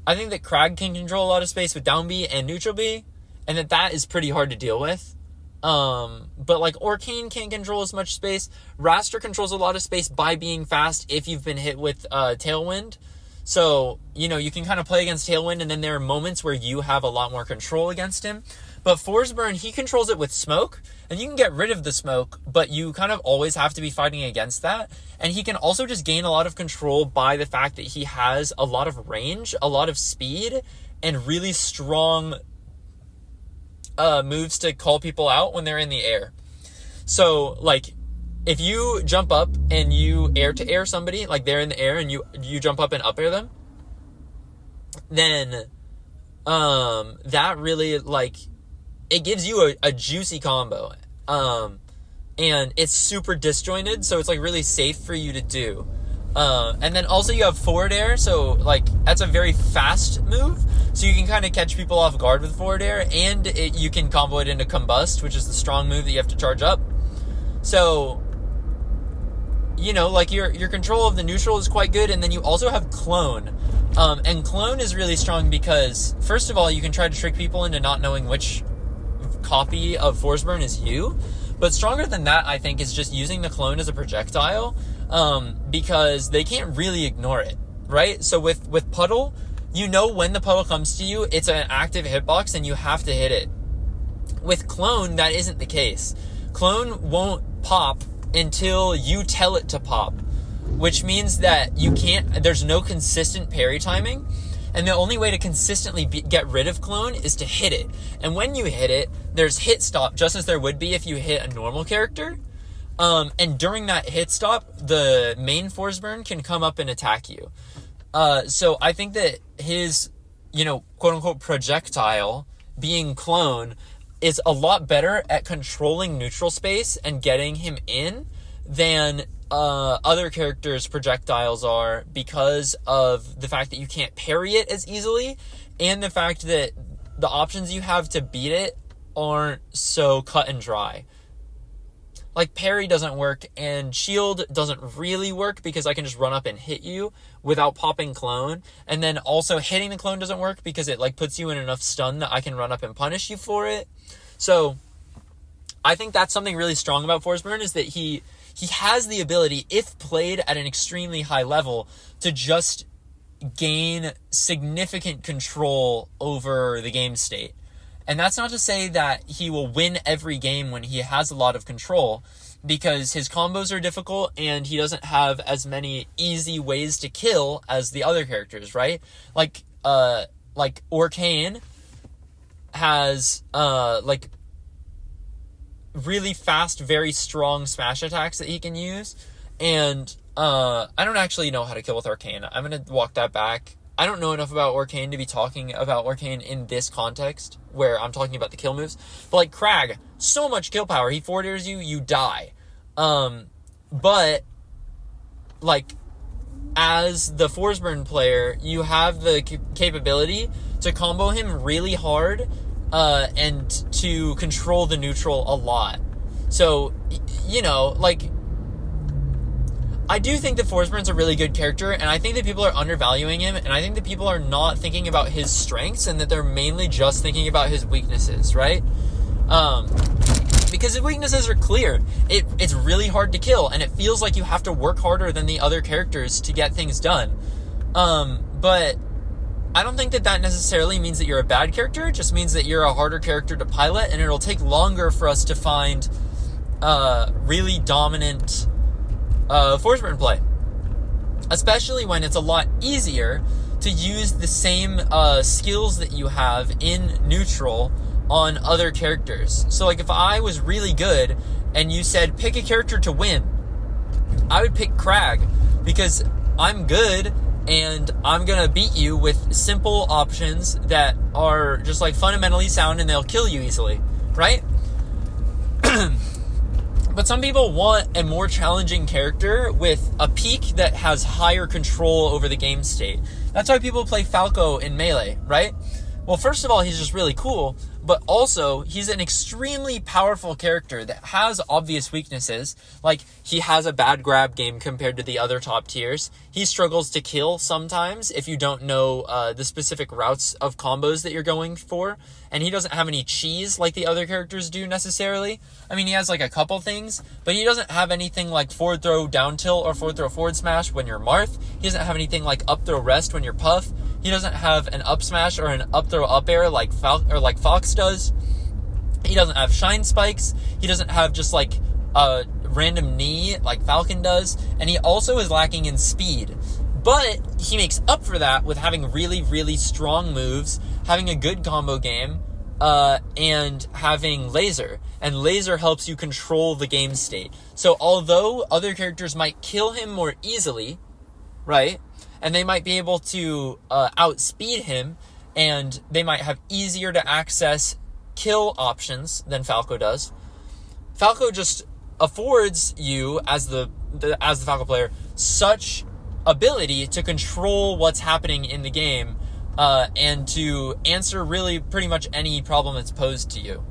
think that Crag can control a lot of space with down B and neutral B. And that is pretty hard to deal with. But, like, Orcane can't control as much space. Raster controls a lot of space by being fast if you've been hit with Tailwind. So, you know, you can kind of play against Tailwind, and then there are moments where you have a lot more control against him. But Forsburn, he controls it with smoke, and you can get rid of the smoke, but you kind of always have to be fighting against that. And he can also just gain a lot of control by the fact that he has a lot of range, a lot of speed, and really strong... moves to call people out when they're in the air. So, like, if you jump up and you air-to-air somebody, like they're in the air and you jump up and up-air them, then that really, like, it gives you a juicy combo. And it's super disjointed, so it's, like, really safe for you to do. And then also you have forward air, so, like, that's a very fast move, so you can kind of catch people off guard with forward air, and you can combo it into combust, which is the strong move that you have to charge up. So, you know, like, your control of the neutral is quite good, and then you also have clone. And clone is really strong because, first of all, you can try to trick people into not knowing which copy of Forsburn is you, but stronger than that, I think, is just using the clone as a projectile. Because they can't really ignore it, right? So with Puddle, you know when the Puddle comes to you, it's an active hitbox and you have to hit it. With Clone, that isn't the case. Clone won't pop until you tell it to pop, which means that there's no consistent parry timing, and the only way to consistently get rid of Clone is to hit it. And when you hit it, there's hit stop, just as there would be if you hit a normal character. And during that hit stop, the main Forsburn can come up and attack you. So I think that his, you know, quote-unquote projectile, being Clone, is a lot better at controlling neutral space and getting him in than other characters' projectiles are, because of the fact that you can't parry it as easily, and the fact that the options you have to beat it aren't so cut and dry. Like, parry doesn't work, and shield doesn't really work because I can just run up and hit you without popping clone. And then also hitting the clone doesn't work because it, like, puts you in enough stun that I can run up and punish you for it. So I think that's something really strong about Forsburn, is that he has the ability, if played at an extremely high level, to just gain significant control over the game state. And that's not to say that he will win every game when he has a lot of control, because his combos are difficult and he doesn't have as many easy ways to kill as the other characters, right? Like Orcane has, like, really fast, very strong smash attacks that he can use. And, I don't actually know how to kill with Arcane. I'm gonna walk that back I don't know enough about Orcane to be talking about Orcane in this context, where I'm talking about the kill moves. But, like, Crag, so much kill power. He forward airs you, you die. But, like, as the Forsburn player, you have the capability to combo him really hard, and to control the neutral a lot. So, you know, like, I do think that Forsburn's a really good character, and I think that people are undervaluing him, and I think that people are not thinking about his strengths, and that they're mainly just thinking about his weaknesses, right? Because his weaknesses are clear. It's really hard to kill, and it feels like you have to work harder than the other characters to get things done. But I don't think that that necessarily means that you're a bad character. It just means that you're a harder character to pilot, and it'll take longer for us to find really dominant Forsburn play. Especially when it's a lot easier to use the same skills that you have in neutral on other characters. So, like, if I was really good and you said pick a character to win, I would pick Crag, because I'm good and I'm gonna beat you with simple options that are just, like, fundamentally sound, and they'll kill you easily, right? But some people want a more challenging character with a peak that has higher control over the game state. That's why people play Falco in Melee, right? Well, first of all, he's just really cool, but also he's an extremely powerful character that has obvious weaknesses. Like, he has a bad grab game compared to the other top tiers. He struggles to kill sometimes if you don't know the specific routes of combos that you're going for. And he doesn't have any cheese like the other characters do necessarily. I mean, he has, like, a couple things, but he doesn't have anything like forward throw down tilt or forward throw forward smash when you're Marth. He doesn't have anything like up throw rest when you're Puff. He doesn't have an up smash or an up throw up air like Fox does. He doesn't have shine spikes. He doesn't have just, like, a random knee like Falcon does. And he also is lacking in speed. But he makes up for that with having really, really strong moves, having a good combo game, and having laser. And laser helps you control the game state. So although other characters might kill him more easily, right? And they might be able to outspeed him, and they might have easier to access kill options than Falco does. Falco just affords you, as the Falco player, such ability to control what's happening in the game, and to answer really pretty much any problem that's posed to you.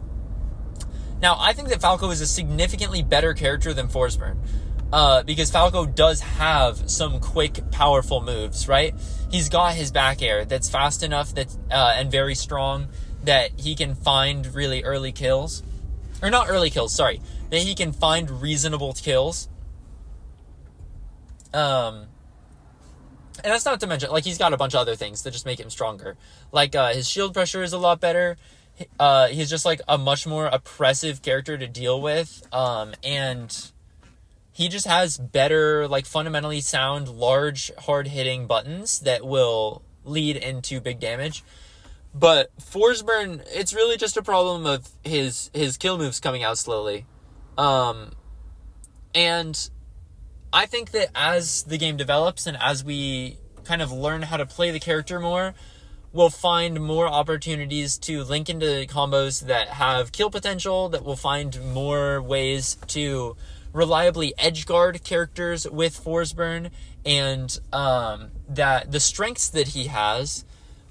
Now, I think that Falco is a significantly better character than Forsburn. Because Falco does have some quick, powerful moves, right? He's got his back air that's fast enough and very strong that he can find really early kills. Or not early kills, sorry. That he can find reasonable kills. And that's not to mention, like, he's got a bunch of other things that just make him stronger. Like, his shield pressure is a lot better. He's just, like, a much more oppressive character to deal with. And he just has better, like, fundamentally sound, large, hard-hitting buttons that will lead into big damage. But Forsburn, it's really just a problem of his kill moves coming out slowly. And I think that as the game develops and as we kind of learn how to play the character more, we'll find more opportunities to link into combos that have kill potential, that will find more ways to reliably edgeguard characters with Forsburn, and that the strengths that he has,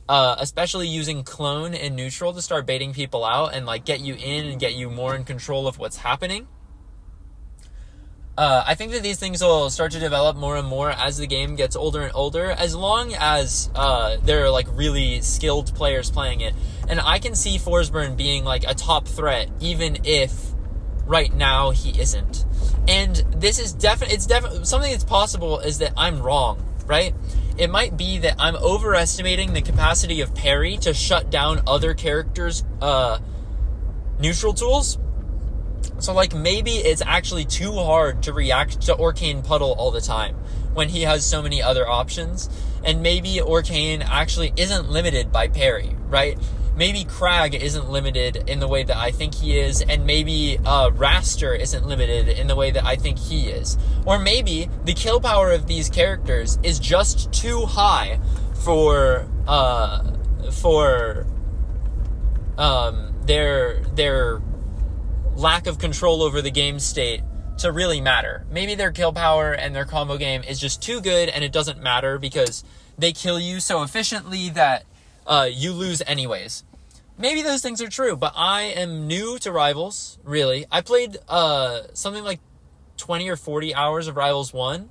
especially using clone and neutral to start baiting people out and, like, get you in and get you more in control of what's happening. I think that these things will start to develop more and more as the game gets older and older, as long as there are, like, really skilled players playing it. And I can see Forsburn being, like, a top threat, even if right now he isn't. And this is definitely something that's possible is that I'm wrong, right? It might be that I'm overestimating the capacity of parry to shut down other characters' neutral tools. So, like, maybe it's actually too hard to react to Orcane Puddle all the time when he has so many other options. And maybe Orcane actually isn't limited by parry, right? Maybe Crag isn't limited in the way that I think he is, and maybe Raster isn't limited in the way that I think he is. Or maybe the kill power of these characters is just too high for their lack of control over the game state to really matter. Maybe their kill power and their combo game is just too good and it doesn't matter because they kill you so efficiently that you lose anyways. Maybe those things are true, but I am new to Rivals, really. I played something like 20 or 40 hours of Rivals 1,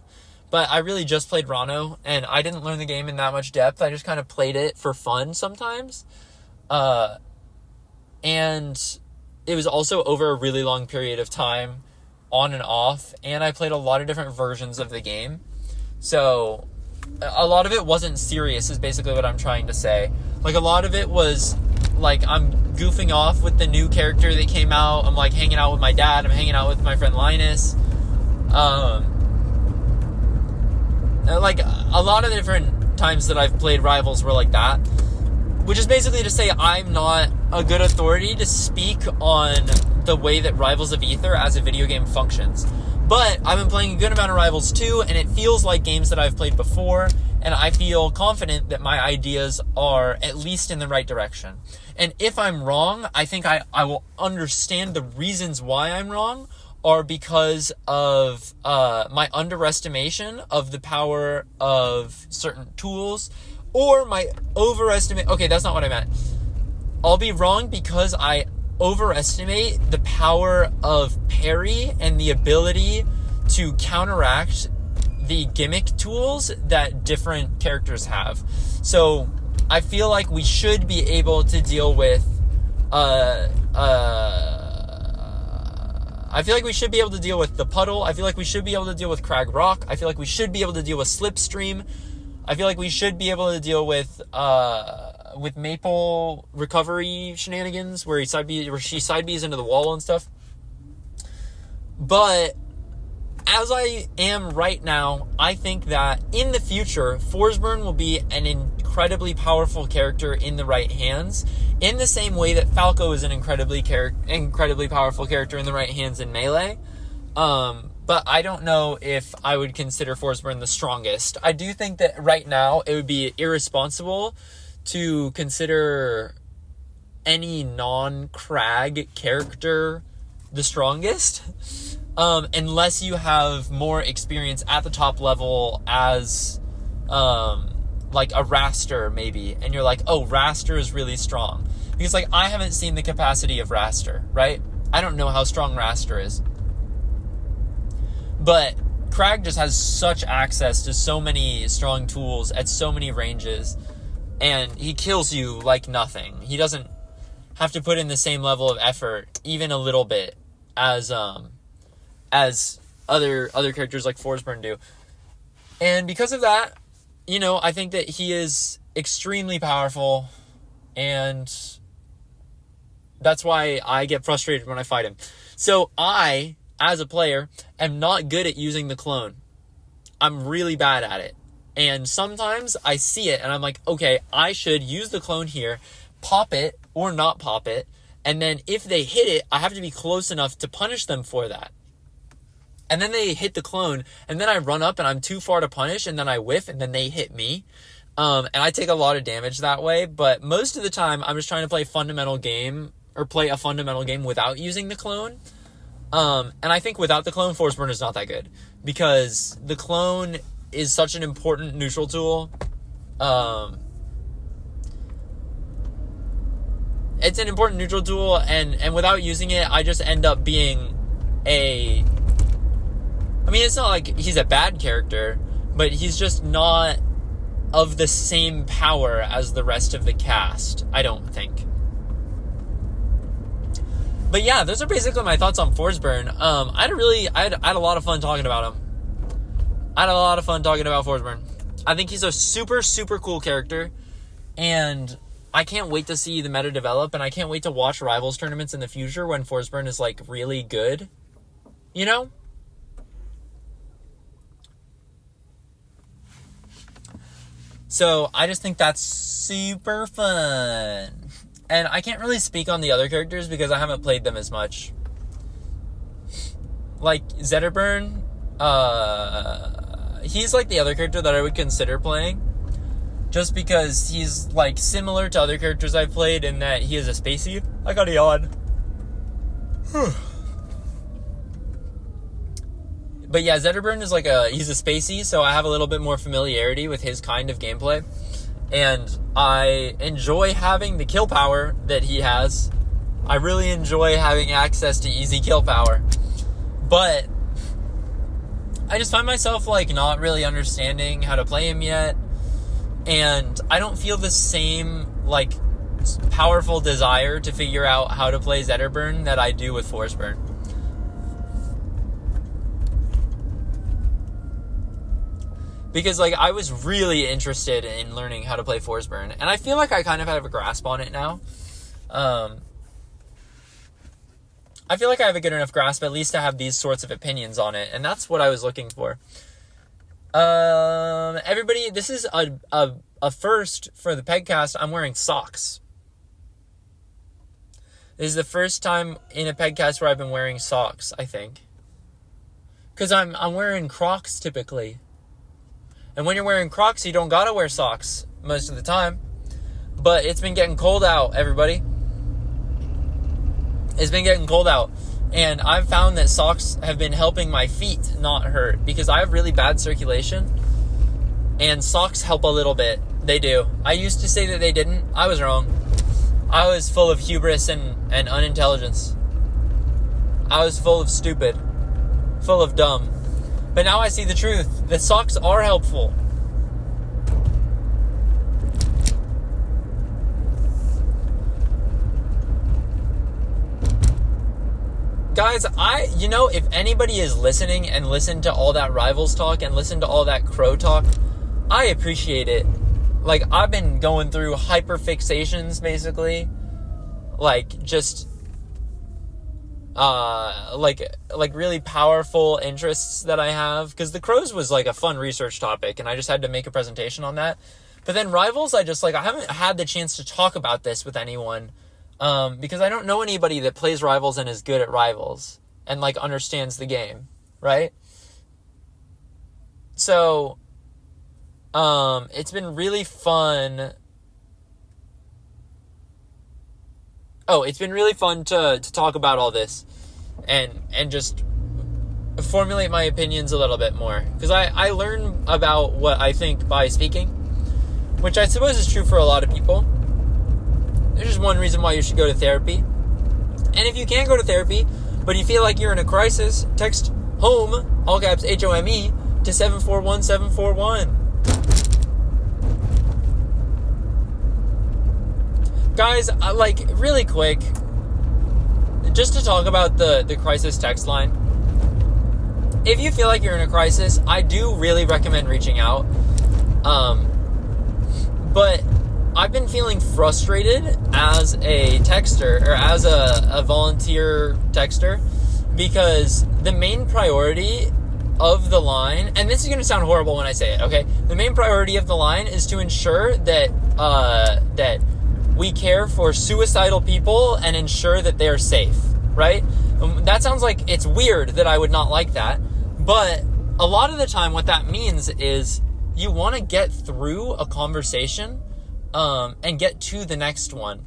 but I really just played Rano, and I didn't learn the game in that much depth. I just kind of played it for fun sometimes. And it was also over a really long period of time, on and off, and I played a lot of different versions of the game. So a lot of it wasn't serious, is basically what I'm trying to say. Like, a lot of it was, like, I'm goofing off with the new character that came out. I'm, like, hanging out with my dad. I'm hanging out with my friend Linus. Like, a lot of the different times that I've played Rivals were like that. Which is basically to say I'm not a good authority to speak on the way that Rivals of Aether as a video game functions. But I've been playing a good amount of Rivals 2, and it feels like games that I've played before, and I feel confident that my ideas are at least in the right direction. And if I'm wrong, I think I will understand the reasons why I'm wrong are because of my underestimation of the power of certain tools, or my overestimate... Okay, that's not what I meant. I'll be wrong because I overestimate the power of parry and the ability to counteract the gimmick tools that different characters have. So I feel like we should be able to deal with I feel like we should be able to deal with the puddle. I feel like we should be able to deal with Crag Rock. I feel like we should be able to deal with Slipstream. I feel like we should be able to deal with Maple recovery shenanigans where she side Bs into the wall and stuff. But as I am right now, I think that in the future, Forsburn will be an incredibly powerful character in the right hands, in the same way that Falco is an incredibly powerful character in the right hands in Melee. But I don't know if I would consider Forsburn the strongest. I do think that right now it would be irresponsible to consider any non-Crag character the strongest, unless you have more experience at the top level as like a Raster maybe, and you're like, oh, Raster is really strong. Because like I haven't seen the capacity of Raster, right? I don't know how strong Raster is. But Crag just has such access to so many strong tools at so many ranges, and he kills you like nothing. He doesn't have to put in the same level of effort, even a little bit, as other characters like Forsburn do. And because of that, you know, I think that he is extremely powerful, and that's why I get frustrated when I fight him. So I, as a player, am not good at using the clone. I'm really bad at it. And sometimes I see it and I'm like, okay, I should use the clone here, pop it or not pop it, and then if they hit it, I have to be close enough to punish them for that. And then they hit the clone, and then I run up and I'm too far to punish, and then I whiff, and then they hit me. And I take a lot of damage that way, but most of the time I'm just trying to play a fundamental game without using the clone. And I think without the clone, Forsburn is not that good, because the clone is such an important neutral tool. It's an important neutral tool, and without using it, I just end up being I mean, it's not like he's a bad character, but he's just not of the same power as the rest of the cast, I don't think. But yeah, those are basically my thoughts on Forsburn. I had a lot of fun talking about him. I had a lot of fun talking about Forsburn. I think he's a super, super cool character, and I can't wait to see the meta develop, and I can't wait to watch Rivals tournaments in the future when Forsburn is, like, really good. You know? So, I just think that's super fun. And I can't really speak on the other characters because I haven't played them as much. Like, Zetterburn, he's like the other character that I would consider playing. just because he's, like, similar to other characters I've played in that he is a spacey. I got a yawn. But yeah, Zetterburn is he's a spacey, so I have a little bit more familiarity with his kind of gameplay. And I enjoy having the kill power that he has. I really enjoy having access to easy kill power. But I just find myself, like, not really understanding how to play him yet. And I don't feel the same, like, powerful desire to figure out how to play Zetterburn that I do with Forceburn. Because, like, I was really interested in learning how to play Forceburn. And I feel like I kind of have a grasp on it now. I feel like I have a good enough grasp, at least to have these sorts of opinions on it. And that's what I was looking for. Everybody, this is a first for the PEGCAST. I'm wearing socks. This is the first time in a PEGCAST where I've been wearing socks, I think. Because I'm wearing Crocs typically. And when you're wearing Crocs, you don't gotta wear socks most of the time. But it's been getting cold out, everybody. It's been getting cold out. And I've found that socks have been helping my feet not hurt. Because I have really bad circulation. And socks help a little bit. They do. I used to say that they didn't. I was wrong. I was full of hubris and unintelligence. I was full of stupid. Full of dumb. But now I see the truth. The socks are helpful. Guys, if anybody is listening and listen to all that Rivals talk and listen to all that Crow talk, I appreciate it. Like, I've been going through hyperfixations, basically. Like, just... like really powerful interests that I have, because the Crows was like a fun research topic and I just had to make a presentation on that. But then Rivals, I haven't had the chance to talk about this with anyone, because I don't know anybody that plays Rivals and is good at Rivals and like understands the game, right? So it's been really fun. It's been really fun to talk about all this and just formulate my opinions a little bit more. Because I learn about what I think by speaking, which I suppose is true for a lot of people. There's just one reason why you should go to therapy. And if you can't go to therapy, but you feel like you're in a crisis, text HOME, all caps HOME, to 741-741. Guys, really quick, just to talk about the crisis text line. If you feel like you're in a crisis, I do really recommend reaching out. But I've been feeling frustrated as a texter, or as a volunteer texter, because the main priority of the line, and this is going to sound horrible when I say it, okay? The main priority of the line is to ensure that that we care for suicidal people and ensure that they're safe, right? That sounds like it's weird that I would not like that, but a lot of the time what that means is you want to get through a conversation and get to the next one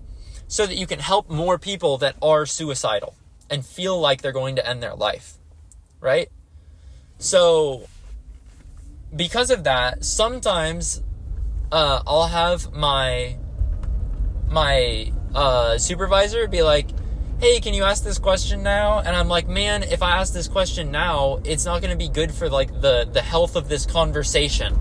so that you can help more people that are suicidal and feel like they're going to end their life, right? So because of that, sometimes I'll have my supervisor be like, hey, can you ask this question now? And I'm like, man, if I ask this question now, it's not going to be good for like the health of this conversation.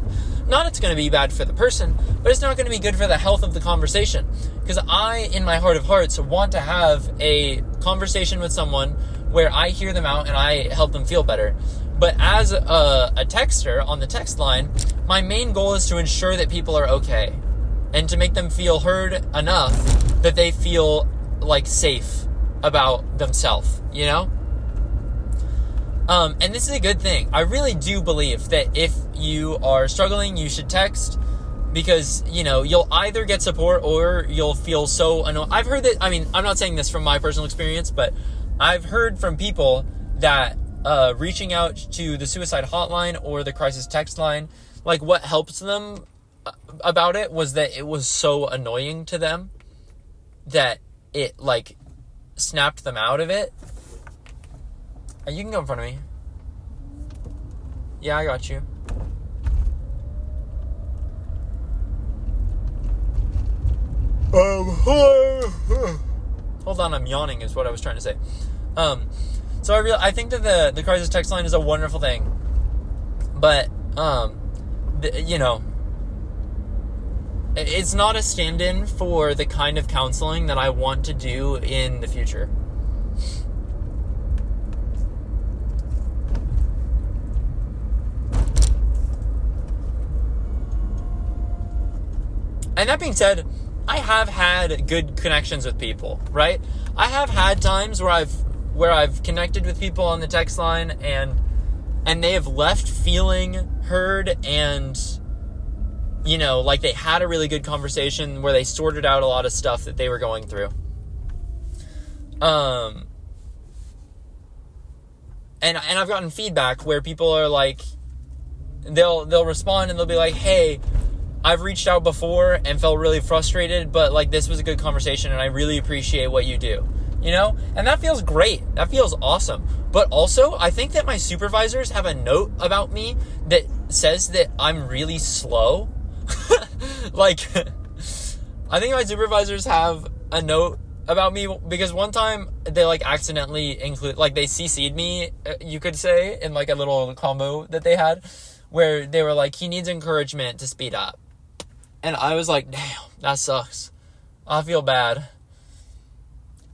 Not it's going to be bad for the person, but it's not going to be good for the health of the conversation. Because I, in my heart of hearts, want to have a conversation with someone where I hear them out and I help them feel better. But as a texter on the text line, my main goal is to ensure that people are okay. And to make them feel heard enough that they feel like safe about themselves, you know? And this is a good thing. I really do believe that if you are struggling, you should text, because, you know, you'll either get support or you'll feel so annoyed. I've heard that, I mean, I'm not saying this from my personal experience, but I've heard from people that reaching out to the suicide hotline or the crisis text line, like what helps them about it was that it was so annoying to them that it, like, snapped them out of it. You can go in front of me. Yeah, I got you. Hold on, I'm yawning is what I was trying to say. So I think that the crisis text line is a wonderful thing. But, you know, it's not a stand-in for the kind of counseling that I want to do in the future. And that being said, I have had good connections with people, right? I have had times where I've connected with people on the text line and they have left feeling heard and, you know, like they had a really good conversation where they sorted out a lot of stuff that they were going through. And I've gotten feedback where people are like, they'll respond and they'll be like, hey, I've reached out before and felt really frustrated, but like this was a good conversation and I really appreciate what you do, you know? And that feels great. That feels awesome. But also, I think that my supervisors have a note about me that says that I'm really slow. Like, I think my supervisors have a note about me because one time they like accidentally they CC'd me, you could say, in like a little combo that they had where they were like, he needs encouragement to speed up. And I was like, damn, that sucks. I feel bad.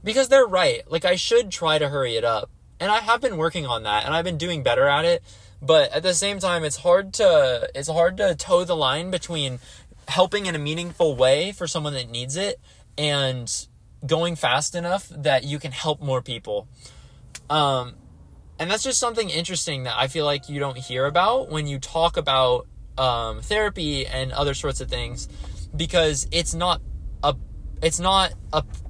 Because they're right. Like, I should try to hurry it up. And I have been working on that, and I've been doing better at it. But at the same time, it's hard to toe the line between helping in a meaningful way for someone that needs it and going fast enough that you can help more people. And that's just something interesting that I feel like you don't hear about when you talk about therapy and other sorts of things, because it's not a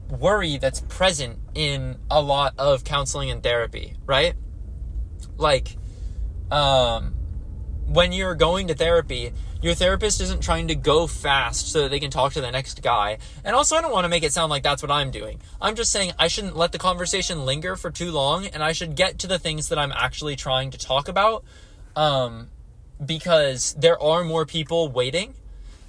worry that's present in a lot of counseling and therapy, right? Like, when you're going to therapy, your therapist isn't trying to go fast so that they can talk to the next guy. And also, I don't want to make it sound like that's what I'm doing. I'm just saying I shouldn't let the conversation linger for too long, and I should get to the things that I'm actually trying to talk about, because there are more people waiting.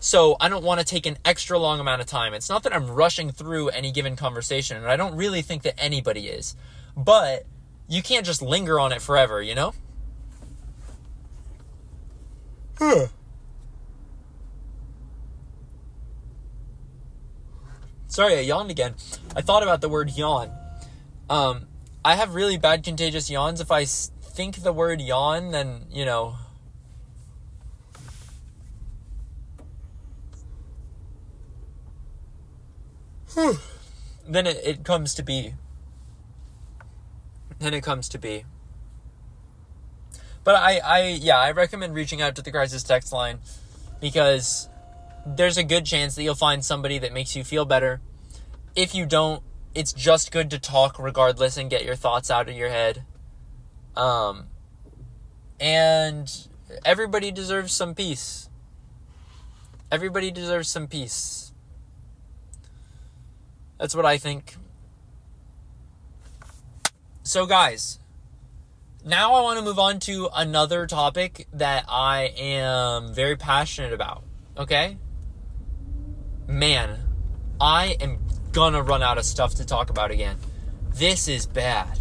So I don't want to take an extra long amount of time. It's not that I'm rushing through any given conversation, and I don't really think that anybody is. But you can't just linger on it forever, you know? Sorry, I yawned again. I thought about the word yawn. I have really bad contagious yawns. If I think the word yawn, then, you know... then it comes to be. Then it comes to be. But I recommend reaching out to the crisis text line because there's a good chance that you'll find somebody that makes you feel better. If you don't, it's just good to talk regardless and get your thoughts out of your head. And everybody deserves some peace. Everybody deserves some peace. That's what I think. So guys, now I want to move on to another topic that I am very passionate about, okay? Man, I am gonna run out of stuff to talk about again. This is bad.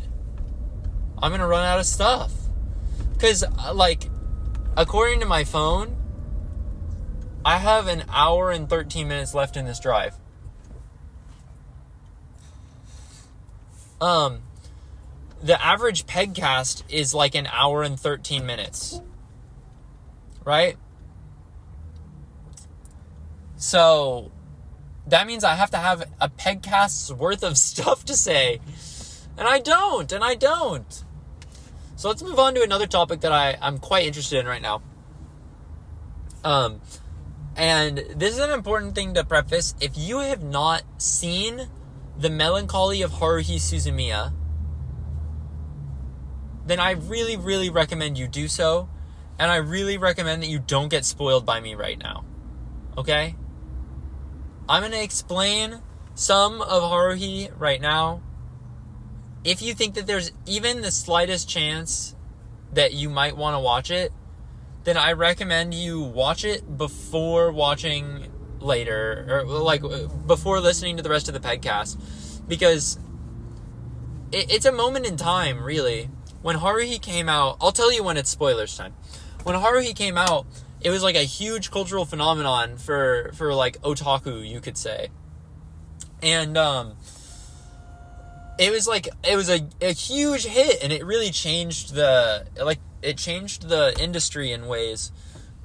I'm gonna run out of stuff. Because, like, according to my phone, I have an hour and 13 minutes left in this drive. The average PEGCAST is like an hour and 13 minutes. Right? So, that means I have to have a PEGCAST's worth of stuff to say. And I don't. So let's move on to another topic that I'm quite interested in right now. And this is an important thing to preface. If you have not seen The Melancholy of Haruhi Suzumiya, then I really, really recommend you do so. And I really recommend that you don't get spoiled by me right now. okay? I'm going to explain some of Haruhi right now. If you think that there's even the slightest chance that you might want to watch it, then I recommend you watch it before watching later, or like before listening to the rest of the PEGCAST, because it's a moment in time, really. When Haruhi came out, I'll tell you when it's spoilers time. When Haruhi came out, it was like a huge cultural phenomenon for like otaku, you could say. And it was a huge hit, and it really changed the industry in ways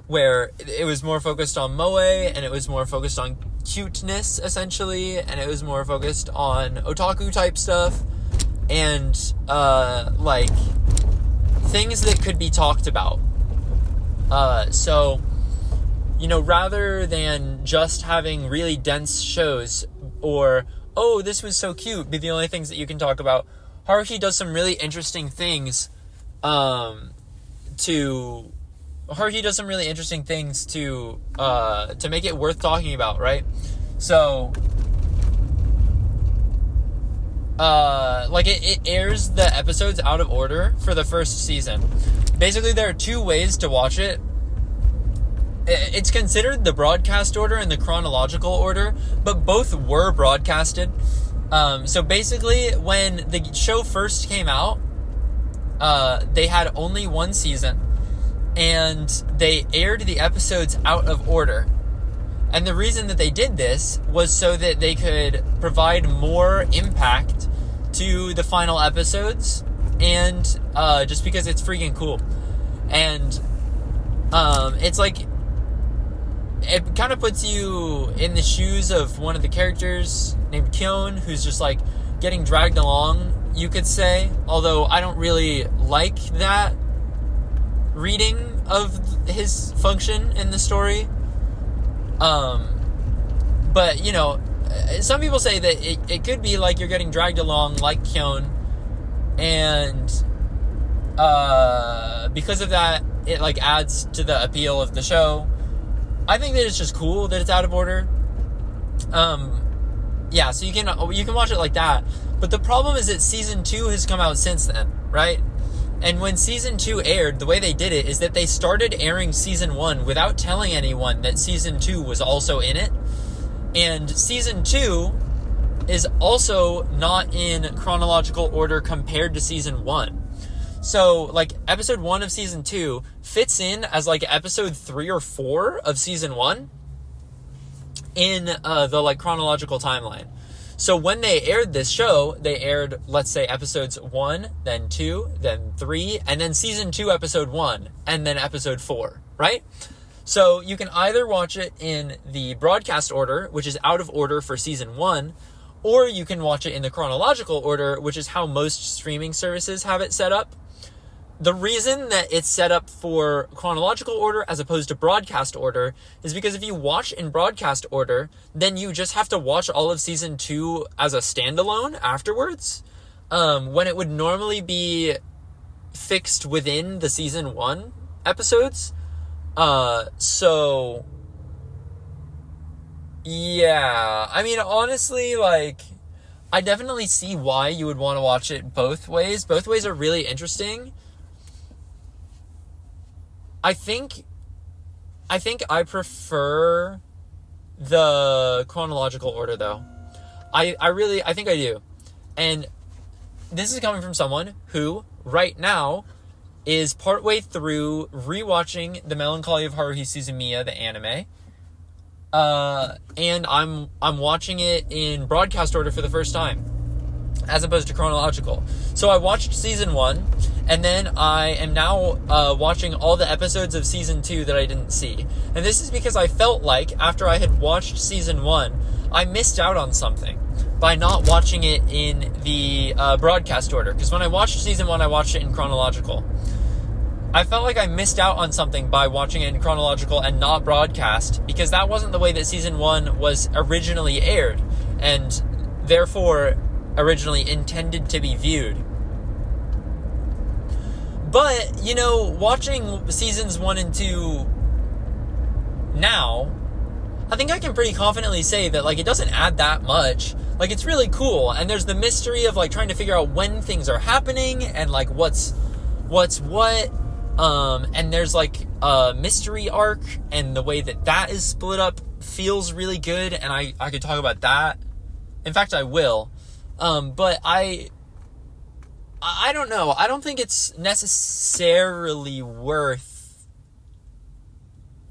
where it was more focused on moe, and it was more focused on cuteness, essentially, and it was more focused on otaku type stuff, and like things that could be talked about. So, you know, rather than just having really dense shows or, oh, this was so cute, be the only things that you can talk about, Haruhi does some really interesting things to make it worth talking about, right? So, like it airs the episodes out of order for the first season. Basically, there are two ways to watch it. It's considered the broadcast order and the chronological order, but both were broadcasted. So basically, when the show first came out, they had only one season, and they aired the episodes out of order. And the reason that they did this was so that they could provide more impact to the final episodes, and just because it's freaking cool. And it's like, it kind of puts you in the shoes of one of the characters named Kyon, who's just like getting dragged along, you could say. Although I don't really like that reading of his function in the story. But, you know, some people say that it could be like you're getting dragged along like Kyon, and because of that, it like adds to the appeal of the show. I think that it's just cool that it's out of order. Yeah, so you can watch it like that. But the problem is that season 2 has come out since then, right? And when season 2 aired, the way they did it is that they started airing season 1 without telling anyone that season 2 was also in it. And season 2 is also not in chronological order compared to season 1. So, like, episode 1 of season 2 fits in as, like, episode 3 or 4 of season 1 in the, like, chronological timeline. So when they aired this show, they aired, let's say, episodes 1, then 2, then 3, and then season 2, episode 1, and then episode 4, right? So you can either watch it in the broadcast order, which is out of order for season 1, or you can watch it in the chronological order, which is how most streaming services have it set up. The reason that it's set up for chronological order as opposed to broadcast order is because if you watch in broadcast order, then you just have to watch all of season 2 as a standalone afterwards, when it would normally be fixed within the season 1 episodes. So, yeah, I mean, honestly, like, I definitely see why you would want to watch it both ways. Both ways are really interesting. I think I prefer the chronological order, though. I think I do. And this is coming from someone who, right now, is partway through rewatching The Melancholy of Haruhi Suzumiya, the anime. And I'm watching it in broadcast order for the first time, as opposed to chronological. So I watched season 1, and then I am now watching all the episodes of season 2 that I didn't see. And this is because I felt like, after I had watched season 1, I missed out on something by not watching it in the broadcast order. Because when I watched season 1, I watched it in chronological. I felt like I missed out on something by watching it in chronological and not broadcast, because that wasn't the way that season 1 was originally aired, and therefore originally intended to be viewed. But, you know, watching seasons 1 and 2 now, I think I can pretty confidently say that, like, it doesn't add that much. Like, it's really cool, and there's the mystery of, like, trying to figure out when things are happening, and, like, what's what, and there's, like, a mystery arc, and the way that is split up feels really good, and I could talk about that. In fact, I will. But I don't know. I don't think it's necessarily worth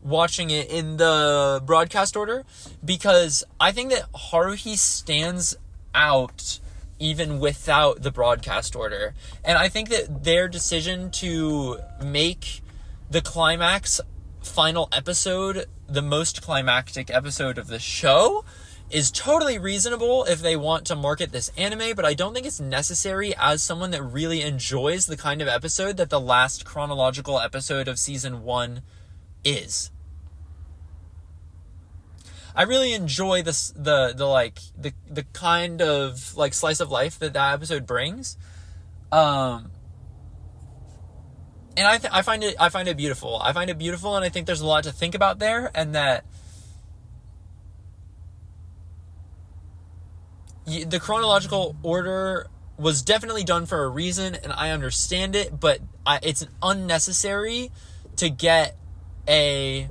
watching it in the broadcast order, because I think that Haruhi stands out even without the broadcast order. And I think that their decision to make the climax final episode the most climactic episode of the show is totally reasonable if they want to market this anime, but I don't think it's necessary as someone that really enjoys the kind of episode that the last chronological episode of season 1 is. I really enjoy the kind of, like, slice of life that episode brings, and I find it beautiful. I find it beautiful, and I think there's a lot to think about there, and that the chronological order was definitely done for a reason, and I understand it, but it's unnecessary to get a...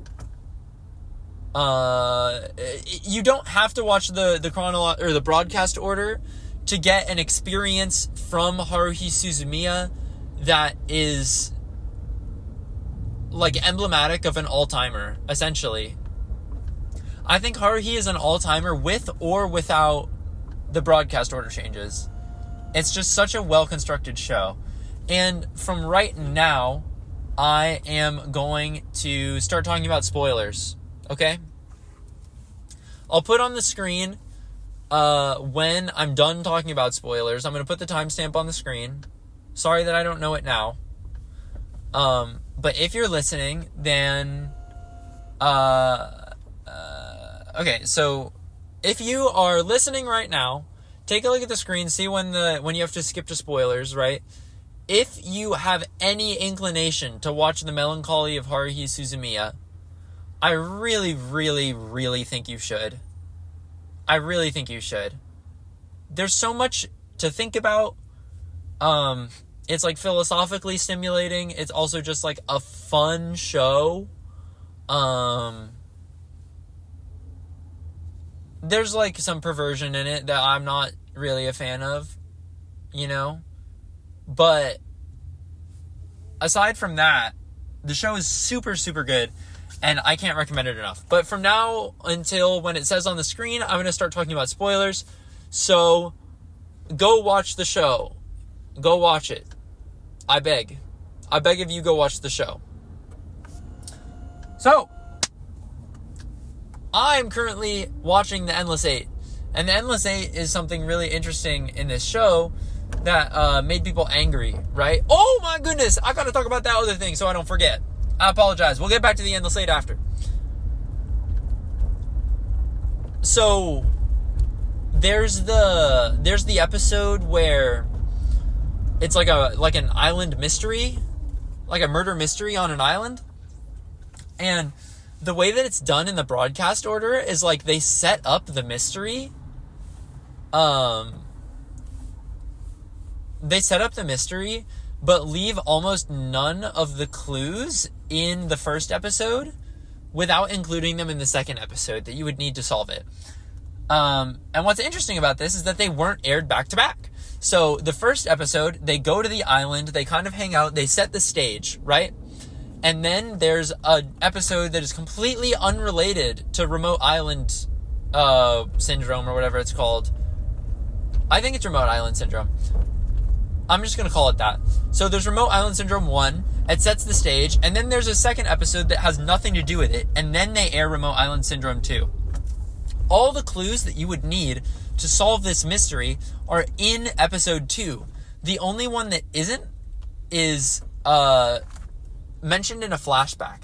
you don't have to watch the broadcast order to get an experience from Haruhi Suzumiya that is, like, emblematic of an all-timer, essentially. I think Haruhi is an all-timer with or without the broadcast order changes. It's just such a well-constructed show. And from right now, I am going to start talking about spoilers. Okay? I'll put on the screen when I'm done talking about spoilers. I'm going to put the timestamp on the screen. Sorry that I don't know it now. But if you're listening, then... okay, so if you are listening right now, take a look at the screen, see when you have to skip to spoilers, right? If you have any inclination to watch The Melancholy of Haruhi Suzumiya, I really, really, really think you should. I really think you should. There's so much to think about. It's, like, philosophically stimulating. It's also just, like, a fun show. There's, like, some perversion in it that I'm not really a fan of, you know? But aside from that, the show is super, super good. And I can't recommend it enough. But from now until when it says on the screen, I'm going to start talking about spoilers. So, go watch the show. Go watch it. I beg. I beg of you, go watch the show. So, I'm currently watching The Endless Eight. And The Endless Eight is something really interesting in this show that made people angry, right? Oh my goodness! I got to talk about that other thing so I don't forget. I apologize. We'll get back to The Endless Eight after. So, there's the episode where it's like an island mystery, like a murder mystery on an island. And the way that it's done in the broadcast order is, like, they set up the mystery. They set up the mystery, but leave almost none of the clues in the first episode without including them in the second episode that you would need to solve it. And what's interesting about this is that they weren't aired back to back. So the first episode, they go to the island, they kind of hang out, they set the stage, right? And then there's an episode that is completely unrelated to Remote Island Syndrome or whatever it's called. I think it's Remote Island Syndrome. I'm just going to call it that. So there's Remote Island Syndrome 1, it sets the stage, and then there's a second episode that has nothing to do with it, and then they air Remote Island Syndrome 2. All the clues that you would need to solve this mystery are in episode 2. The only one that isn't is mentioned in a flashback.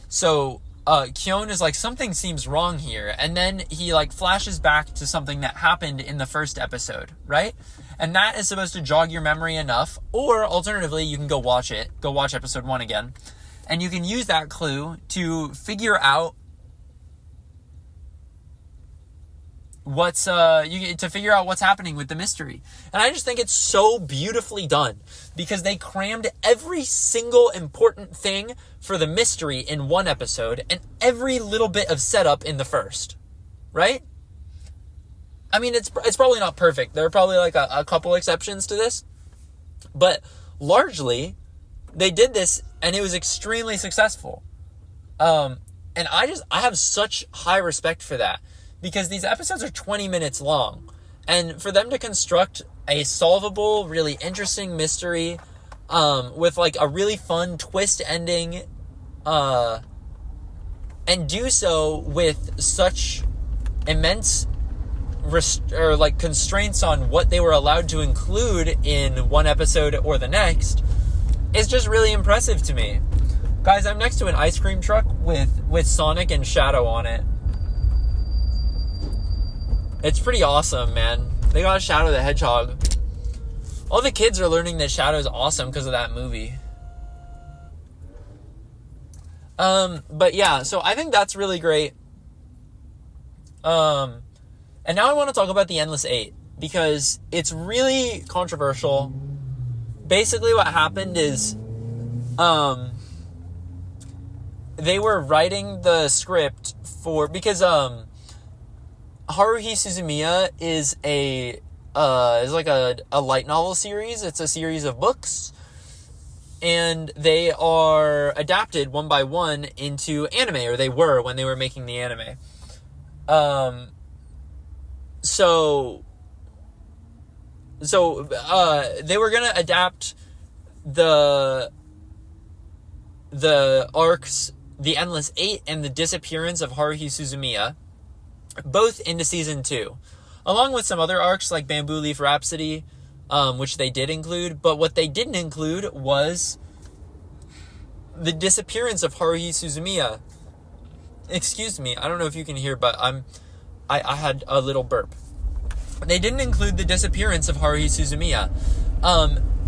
So Kyon is like, something seems wrong here, and then he, like, flashes back to something that happened in the first episode, right? And that is supposed to jog your memory enough, or alternatively, you can go watch episode 1 again, and you can use that clue to figure out to figure out what's happening with the mystery. And I just think it's so beautifully done because they crammed every single important thing for the mystery in one episode and every little bit of setup in the first, right? I mean, it's probably not perfect. There are probably like a couple exceptions to this, but largely they did this and it was extremely successful. And I have such high respect for that because these episodes are 20 minutes long, and for them to construct a solvable, really interesting mystery, with like a really fun twist ending, and do so with such immense constraints on what they were allowed to include in one episode or the next is just really impressive to me. Guys, I'm next to an ice cream truck with Sonic and Shadow on it. It's pretty awesome, man. They got Shadow the Hedgehog. All the kids are learning that Shadow's awesome because of that movie. But yeah, so I think that's really great. And now I want to talk about the Endless Eight because it's really controversial. Basically what happened is, they were writing the script because Haruhi Suzumiya is like a light novel series. It's a series of books, and they are adapted one by one into anime, or they were when they were making the anime. So they were gonna adapt the arcs, The Endless Eight and The Disappearance of Haruhi Suzumiya, both into season 2, along with some other arcs like Bamboo Leaf Rhapsody, which they did include. But what they didn't include was the disappearance of Haruhi Suzumiya. Excuse me, I don't know if you can hear, but I had a little burp. They didn't include the disappearance of Haruhi Suzumiya.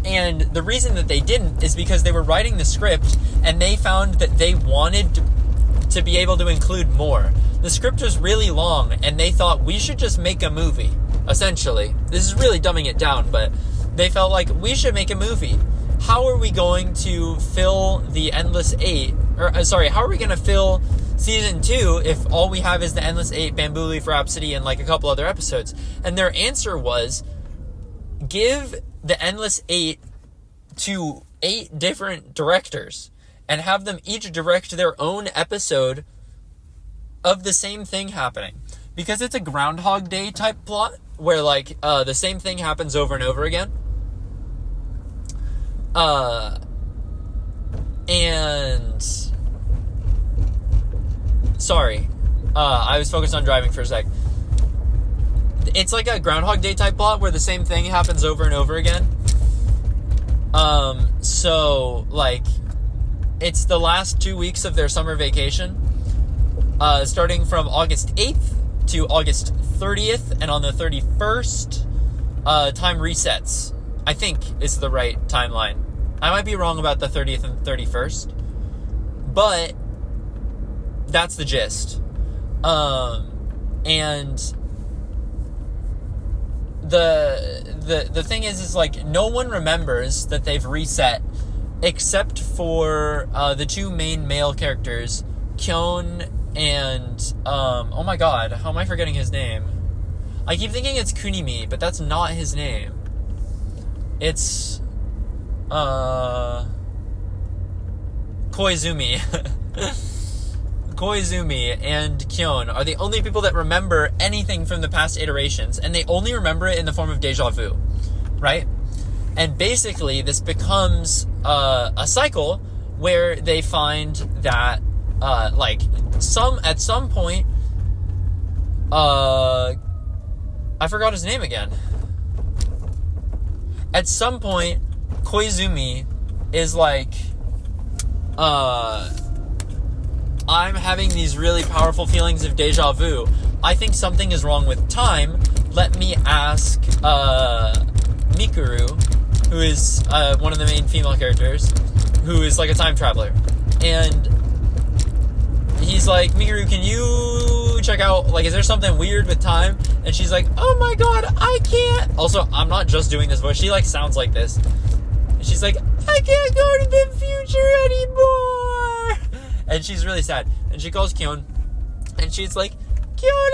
And the reason that they didn't is because they were writing the script and they found that they wanted to be able to include more. The script was really long and they thought we should just make a movie, essentially. This is really dumbing it down, but they felt like we should make a movie. How are we going to fill the Endless Eight? How are we going to fill season 2 if all we have is the Endless Eight, Bamboo Leaf Rhapsody, and like a couple other episodes? And their answer was, give the Endless Eight to 8 different directors and have them each direct their own episode of the same thing happening. Because it's a Groundhog Day type plot where like the same thing happens over and over again. I was focused on driving for a sec. It's like a Groundhog Day type plot where the same thing happens over and over again. So like it's the last 2 weeks of their summer vacation, starting from August 8th to August 30th, and on the 31st, time resets. I think is the right timeline. I might be wrong about the 30th and 31st, but that's the gist. And the thing is like no one remembers that they've reset except for the 2 main male characters, Kyon and oh my god, how am I forgetting his name? I keep thinking it's Kunimi, but that's not his name. It's Koizumi. Koizumi and Kyon are the only people that remember anything from the past iterations, and they only remember it in the form of deja vu, right? And basically this becomes a cycle where they find that at some point I forgot his name again. At some point Koizumi is like, I'm having these really powerful feelings of deja vu. I think something is wrong with time. Let me ask Mikuru, who is one of the main female characters, who is like a time traveler. And he's like, Mikuru, can you we check out? Like, is there something weird with time? And she's like, oh my god, I can't. Also, I'm not just doing this voice. She, like, sounds like this. And she's like, I can't go to the future anymore. And she's really sad. And she calls Kyon. And she's like, Kyon,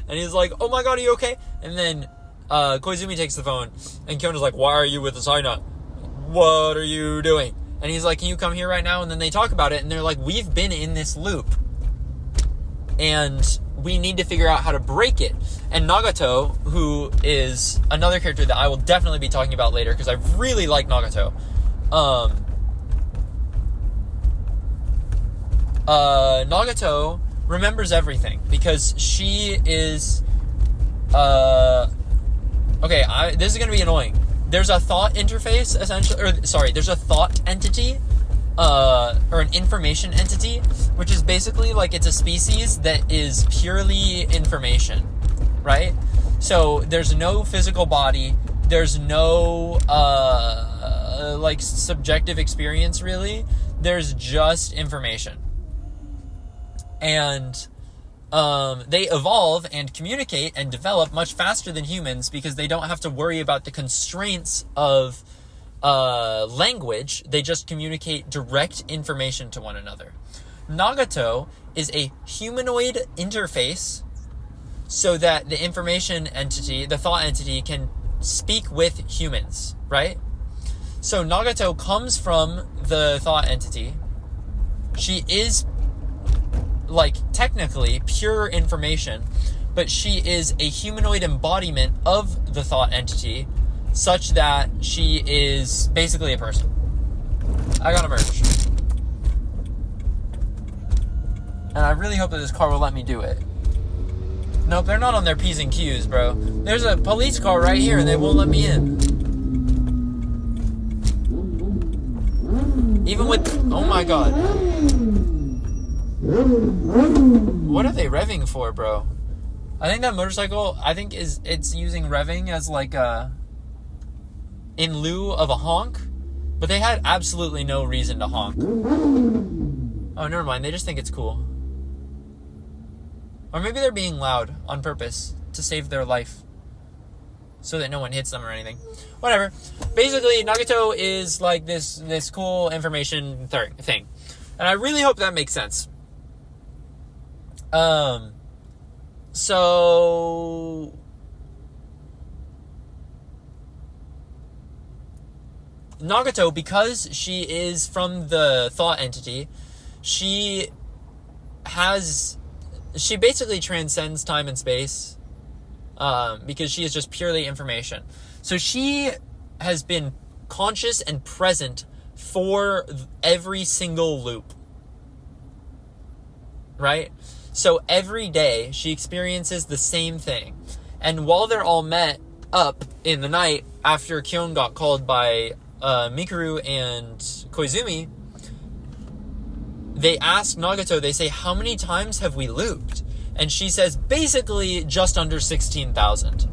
and he's like, oh my god, are you okay? And then Koizumi takes the phone. And Kyon is like, why are you with the Saina? What are you doing? And he's like, can you come here right now? And then they talk about it. And they're like, we've been in this loop. And we need to figure out how to break it. And Nagato, who is another character that I will definitely be talking about later, because I really like Nagato. Nagato remembers everything, because she is... okay, this is going to be annoying. There's a thought interface, essentially, there's a thought entity, or an information entity, which is basically like it's a species that is purely information, right? So there's no physical body, there's no, like, subjective experience, really. There's just information. And they evolve and communicate and develop much faster than humans because they don't have to worry about the constraints of language. They just communicate direct information to one another. Nagato is a humanoid interface so that the information entity, the thought entity, can speak with humans, right? So Nagato comes from the thought entity. She is, like, technically pure information, but she is a humanoid embodiment of the thought entity, such that she is basically a person. I got a merge. And I really hope that this car will let me do it. Nope, they're not on their P's and Q's, bro. There's a police car right here and they won't let me in. Even with... oh my god. What are they revving for, bro? I think that motorcycle, it's using revving as like a... in lieu of a honk. But they had absolutely no reason to honk. Oh, never mind. They just think it's cool. Or maybe they're being loud on purpose to save their life, so that no one hits them or anything. Whatever. Basically, Nagato is like this cool information thing. And I really hope that makes sense. So... Nagato, because she is from the thought entity, she basically transcends time and space, because she is just purely information. So she has been conscious and present for every single loop, right? So every day she experiences the same thing. And while they're all met up in the night after Kyon got called by Mikuru and Koizumi, they ask Nagato, they say, how many times have we looped? And she says, basically, just under 16,000.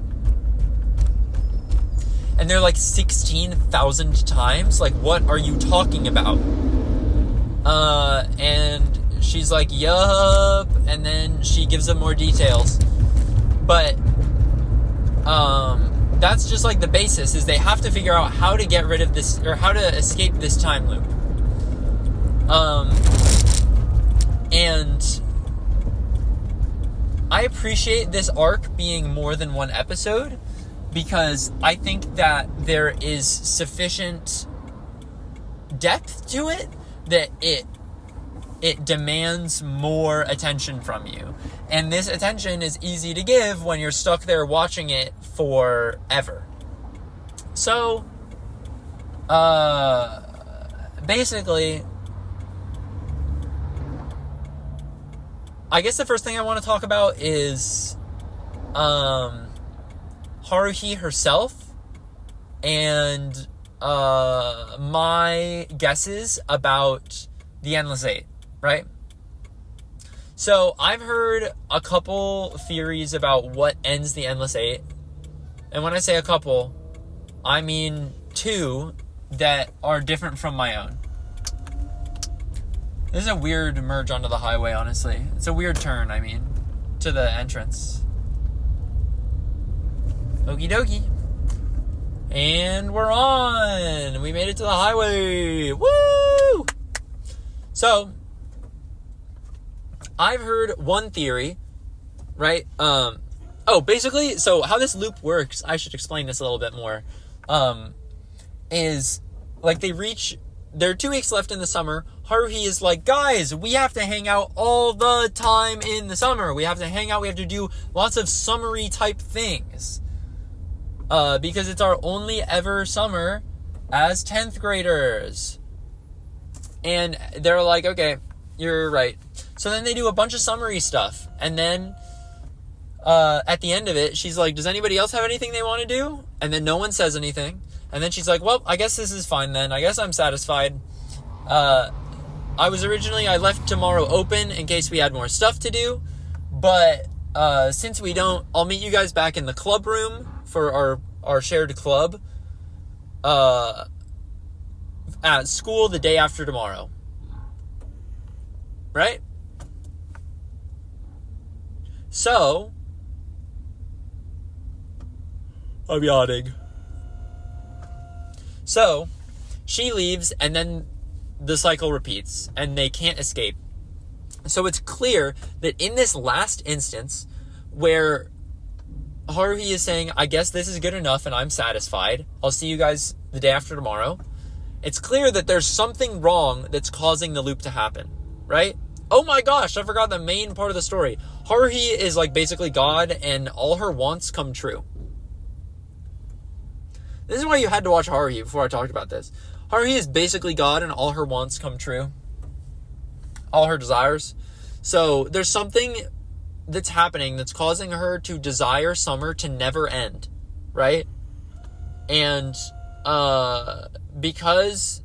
And they're like, 16,000 times? Like, what are you talking about? And she's like, yup. And then she gives them more details. But, that's just like the basis, is they have to figure out how to get rid of this, or how to escape this time loop. And I appreciate this arc being more than one episode, because I think that there is sufficient depth to it that it demands more attention from you. And this attention is easy to give when you're stuck there watching it forever. So, basically, I guess the first thing I want to talk about is Haruhi herself and my guesses about the Endless Eight, right? So I've heard a couple theories about what ends the Endless Eight. And when I say a couple, I mean two that are different from my own. This is a weird merge onto the highway, honestly. It's a weird turn, I mean, to the entrance. Okie dokie. And we're on! We made it to the highway! Woo! So, I've heard one theory, right? Basically, so how this loop works, I should explain this a little bit more, is, like, there are 2 weeks left in the summer. Haruhi is like, guys, we have to hang out all the time in the summer. We have to hang out. We have to do lots of summery type things. Because it's our only ever summer as 10th graders. And they're like, okay, you're right. So then they do a bunch of summery stuff. And then, at the end of it, she's like, does anybody else have anything they want to do? And then no one says anything. And then she's like, well, I guess this is fine then. I guess I'm satisfied. I left tomorrow open in case we had more stuff to do. But since we don't, I'll meet you guys back in the club room for our shared club at school the day after tomorrow. Right? So, I'm yawning. So, she leaves, and then the cycle repeats, and they can't escape. So it's clear that in this last instance, where Haruhi is saying, I guess this is good enough, and I'm satisfied, I'll see you guys the day after tomorrow, it's clear that there's something wrong that's causing the loop to happen, right? Oh my gosh, I forgot the main part of the story. Haruhi is like basically God, and all her wants come true. This is why you had to watch Haruhi before I talked about this. Haruhi is basically God, and all her wants come true. All her desires. So there's something that's happening that's causing her to desire summer to never end, right? And because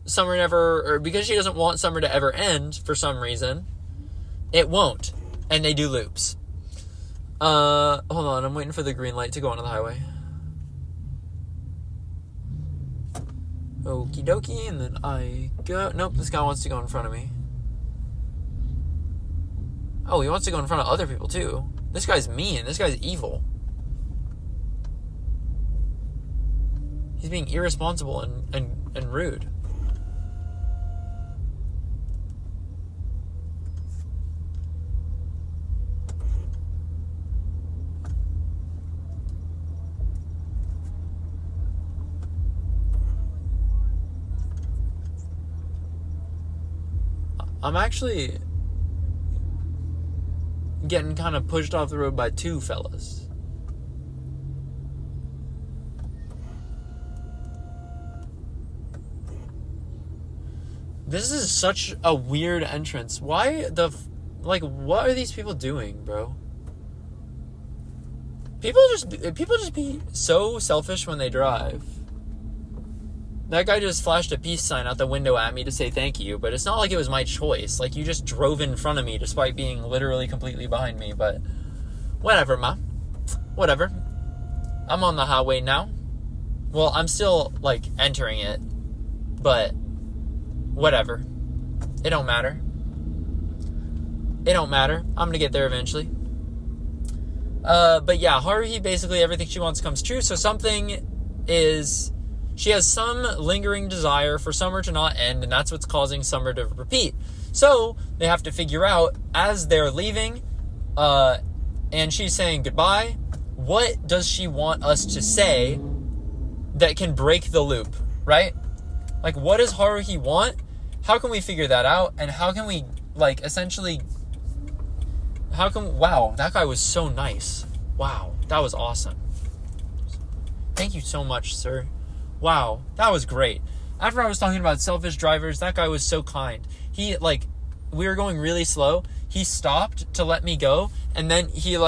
she doesn't want summer to ever end for some reason, it won't. And they do loops. Hold on, I'm waiting for the green light to go onto the highway. Okie dokie, and then I go... Nope, this guy wants to go in front of me. Oh, he wants to go in front of other people, too. This guy's mean. This guy's evil. He's being irresponsible and rude. I'm actually getting kind of pushed off the road by 2 fellas. This is such a weird entrance. Why what are these people doing, bro? People just be so selfish when they drive. That guy just flashed a peace sign out the window at me to say thank you, but it's not like it was my choice. Like, you just drove in front of me despite being literally completely behind me, but whatever, ma. Whatever. I'm on the highway now. Well, I'm still, entering it, but whatever. It don't matter. It don't matter. I'm gonna get there eventually. But yeah, Haruhi, basically everything she wants comes true, so she has some lingering desire for summer to not end, and that's what's causing summer to repeat. So they have to figure out, as they're leaving, and she's saying goodbye, what does she want us to say that can break the loop, right? Like, what does Haruhi want? How can we figure that out? And how can we, wow, that guy was so nice. Wow, that was awesome. Thank you so much, sir. Wow, that was great. After I was talking about selfish drivers, that guy was so kind. He, we were going really slow. He stopped to let me go, and then he,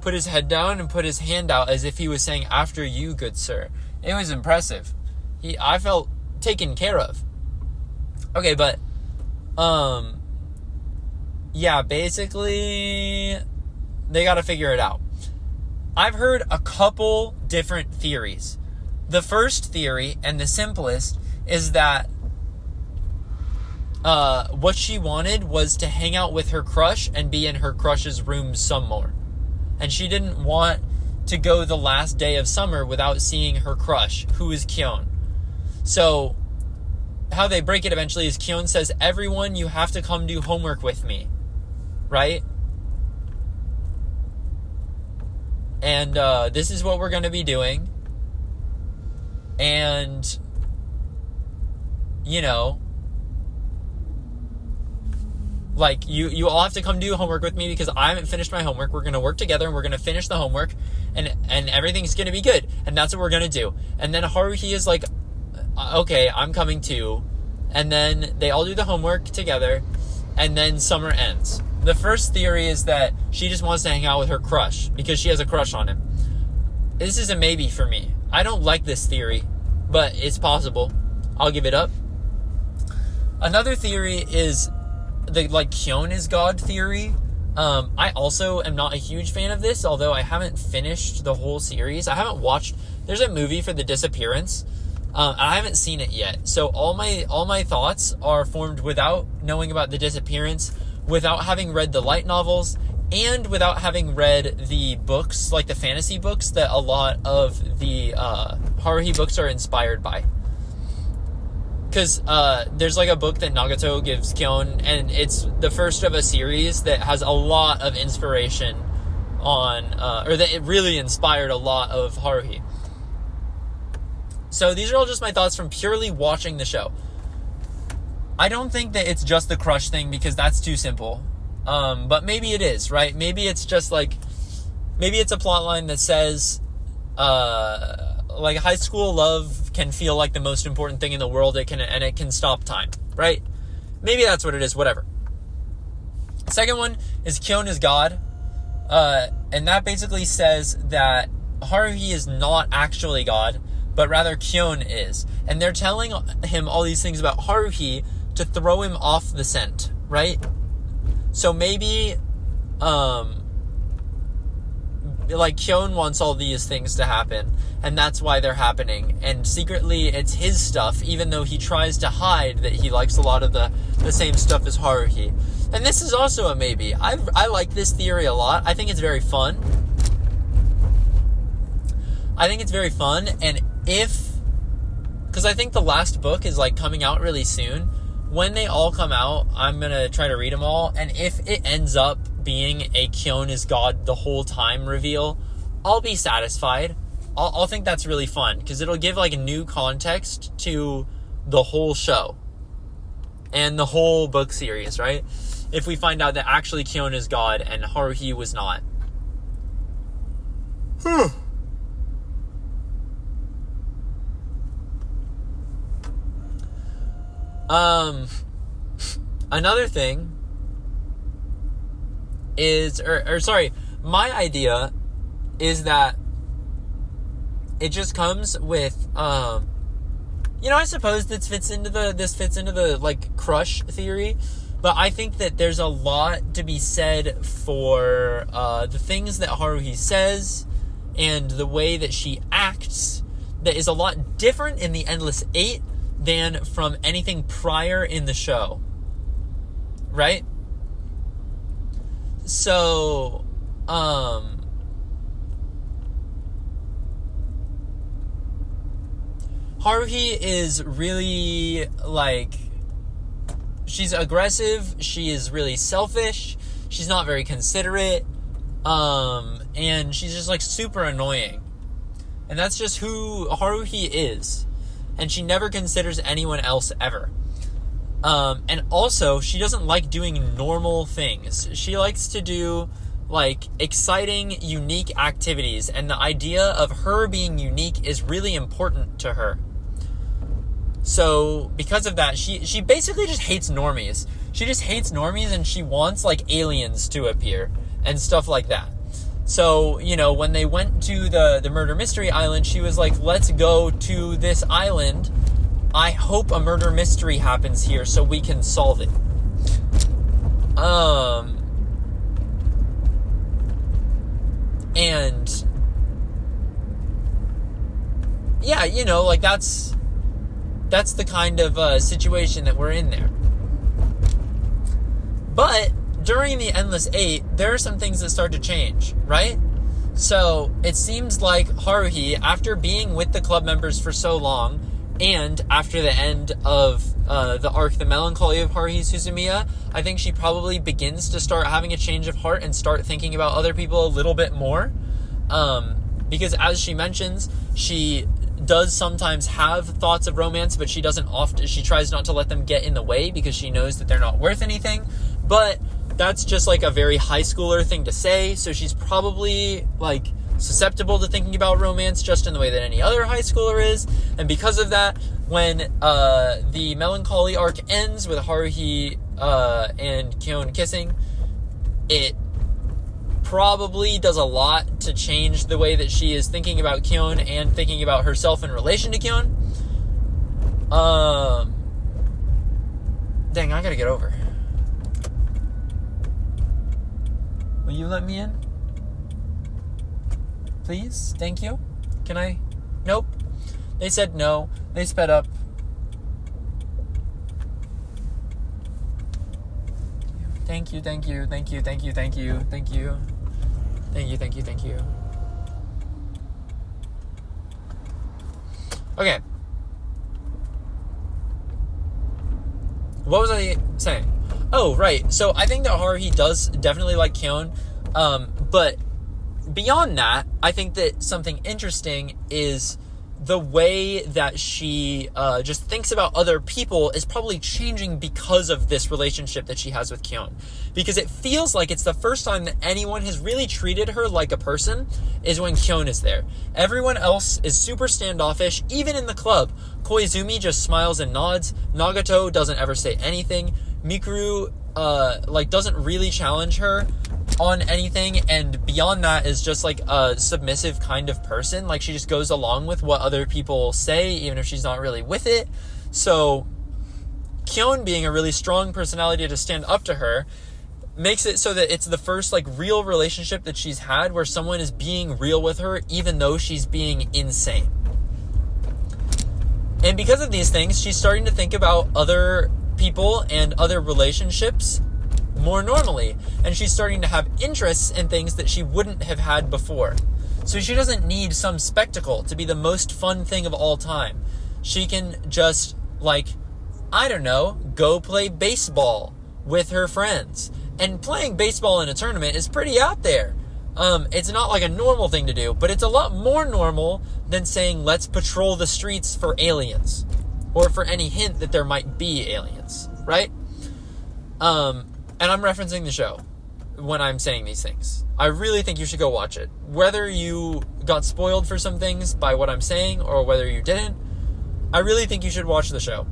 put his head down and put his hand out as if he was saying, after you, good sir. It was impressive. I felt taken care of. Okay, but, yeah, basically, they gotta figure it out. I've heard a couple different theories. The first theory, and the simplest, is that what she wanted was to hang out with her crush and be in her crush's room some more. And she didn't want to go the last day of summer without seeing her crush, who is Kyon. So, how they break it eventually is Kyon says, everyone, you have to come do homework with me. Right? And this is what we're going to be doing. And, you know, like, you all have to come do homework with me because I haven't finished my homework. We're going to work together and we're going to finish the homework and everything's going to be good. And that's what we're going to do. And then Haruhi is like, okay, I'm coming too. And then they all do the homework together and then summer ends. The first theory is that she just wants to hang out with her crush because she has a crush on him. This is a maybe for me. I don't like this theory, but it's possible. I'll give it up. Another theory is the Kyon is God theory. I also am not a huge fan of this, although I haven't finished the whole series. I haven't watched. There's a movie for The Disappearance. I haven't seen it yet, so all my thoughts are formed without knowing about The Disappearance, without having read the light novels, and without having read the books, like the fantasy books that a lot of the Haruhi books are inspired by. Because there's like a book that Nagato gives Kyon, and it's the first of a series that has a lot of inspiration on, or that it really inspired a lot of Haruhi. So these are all just my thoughts from purely watching the show. I don't think that it's just the crush thing because that's too simple. But maybe it is, right? Maybe it's just like, maybe it's a plotline that says, like high school love can feel like the most important thing in the world. It can stop time, right? Maybe that's what it is, whatever. Second one is Kyon is God. And that basically says that Haruhi is not actually God, but rather Kyon is. And they're telling him all these things about Haruhi to throw him off the scent, right? So maybe, like, Kyon wants all these things to happen, and that's why they're happening. And secretly, it's his stuff, even though he tries to hide that he likes a lot of the same stuff as Haruhi. And this is also a maybe. I like this theory a lot. I think it's very fun. And because I think the last book is, like, coming out really soon. When they all come out, I'm going to try to read them all. And if it ends up being a Kyon is God the whole time reveal, I'll be satisfied. I'll think that's really fun. Because it'll give, like, a new context to the whole show. And the whole book series, right? If we find out that actually Kyon is God and Haruhi was not. Another thing is, my idea is that it just comes with, I suppose this fits into the like crush theory, but I think that there's a lot to be said for the things that Haruhi says and the way that she acts that is a lot different in the Endless Eight than from anything prior in the show. Right? So, Haruhi is really, like, she's aggressive, she is really selfish, she's not very considerate, and she's just, like, super annoying. And that's just who Haruhi is. And she never considers anyone else ever. And also, she doesn't like doing normal things. She likes to do, like, exciting, unique activities. And the idea of her being unique is really important to her. So, because of that, she basically just hates normies. She just hates normies and she wants, like, aliens to appear and stuff like that. So, when they went to the murder mystery island, she was like, let's go to this island. I hope a murder mystery happens here so we can solve it. And yeah, like that's the kind of situation that we're in there. But during the Endless 8, there are some things that start to change, right? So it seems like Haruhi, after being with the club members for so long, and after the end of the arc, The Melancholy of Haruhi Suzumiya, I think she probably begins to start having a change of heart and start thinking about other people a little bit more. Because as she mentions, she does sometimes have thoughts of romance, but she tries not to let them get in the way because she knows that they're not worth anything. But that's just like a very high schooler thing to say, so she's probably like susceptible to thinking about romance just in the way that any other high schooler is. And because of that, when the Melancholy arc ends with Haruhi and Kyon kissing, it probably does a lot to change the way that she is thinking about Kyon and thinking about herself in relation to Kyon. Dang, I gotta get over. Will you let me in? Please? Thank you? Can I? Nope. They said no. They sped up. Thank you, thank you, thank you, thank you, thank you, thank you. Thank you, thank you, thank you. Okay. What was I saying? Oh, right. So I think that Haruhi does definitely like Kyon. But beyond that, I think that something interesting is the way that she just thinks about other people is probably changing because of this relationship that she has with Kyon. Because it feels like it's the first time that anyone has really treated her like a person is when Kyon is there. Everyone else is super standoffish, even in the club. Koizumi just smiles and nods. Nagato doesn't ever say anything. Mikuru doesn't really challenge her on anything, and beyond that is just like a submissive kind of person. Like, she just goes along with what other people say, even if she's not really with it. So Kyon being a really strong personality to stand up to her makes it so that it's the first like real relationship that she's had where someone is being real with her even though she's being insane. And because of these things, she's starting to think about other people and other relationships more normally, and she's starting to have interests in things that she wouldn't have had before. So she doesn't need some spectacle to be the most fun thing of all time. She can just, like, I don't know, go play baseball with her friends. And playing baseball in a tournament is pretty out there. It's not like a normal thing to do, but it's a lot more normal than saying, let's patrol the streets for aliens, or for any hint that there might be aliens, right? And I'm referencing the show when I'm saying these things. I really think you should go watch it. Whether you got spoiled for some things by what I'm saying or whether you didn't, I really think you should watch the show.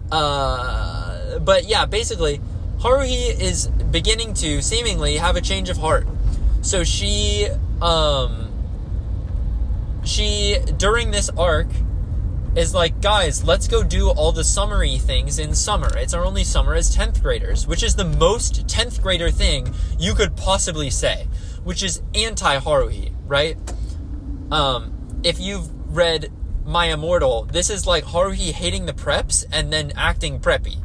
But yeah, basically, Haruhi is beginning to seemingly have a change of heart. So she during this arc, is like, guys, let's go do all the summery things in summer. It's our only summer as 10th graders, which is the most 10th grader thing you could possibly say, which is anti-Haruhi, right? If you've read My Immortal, this is like Haruhi hating the preps and then acting preppy.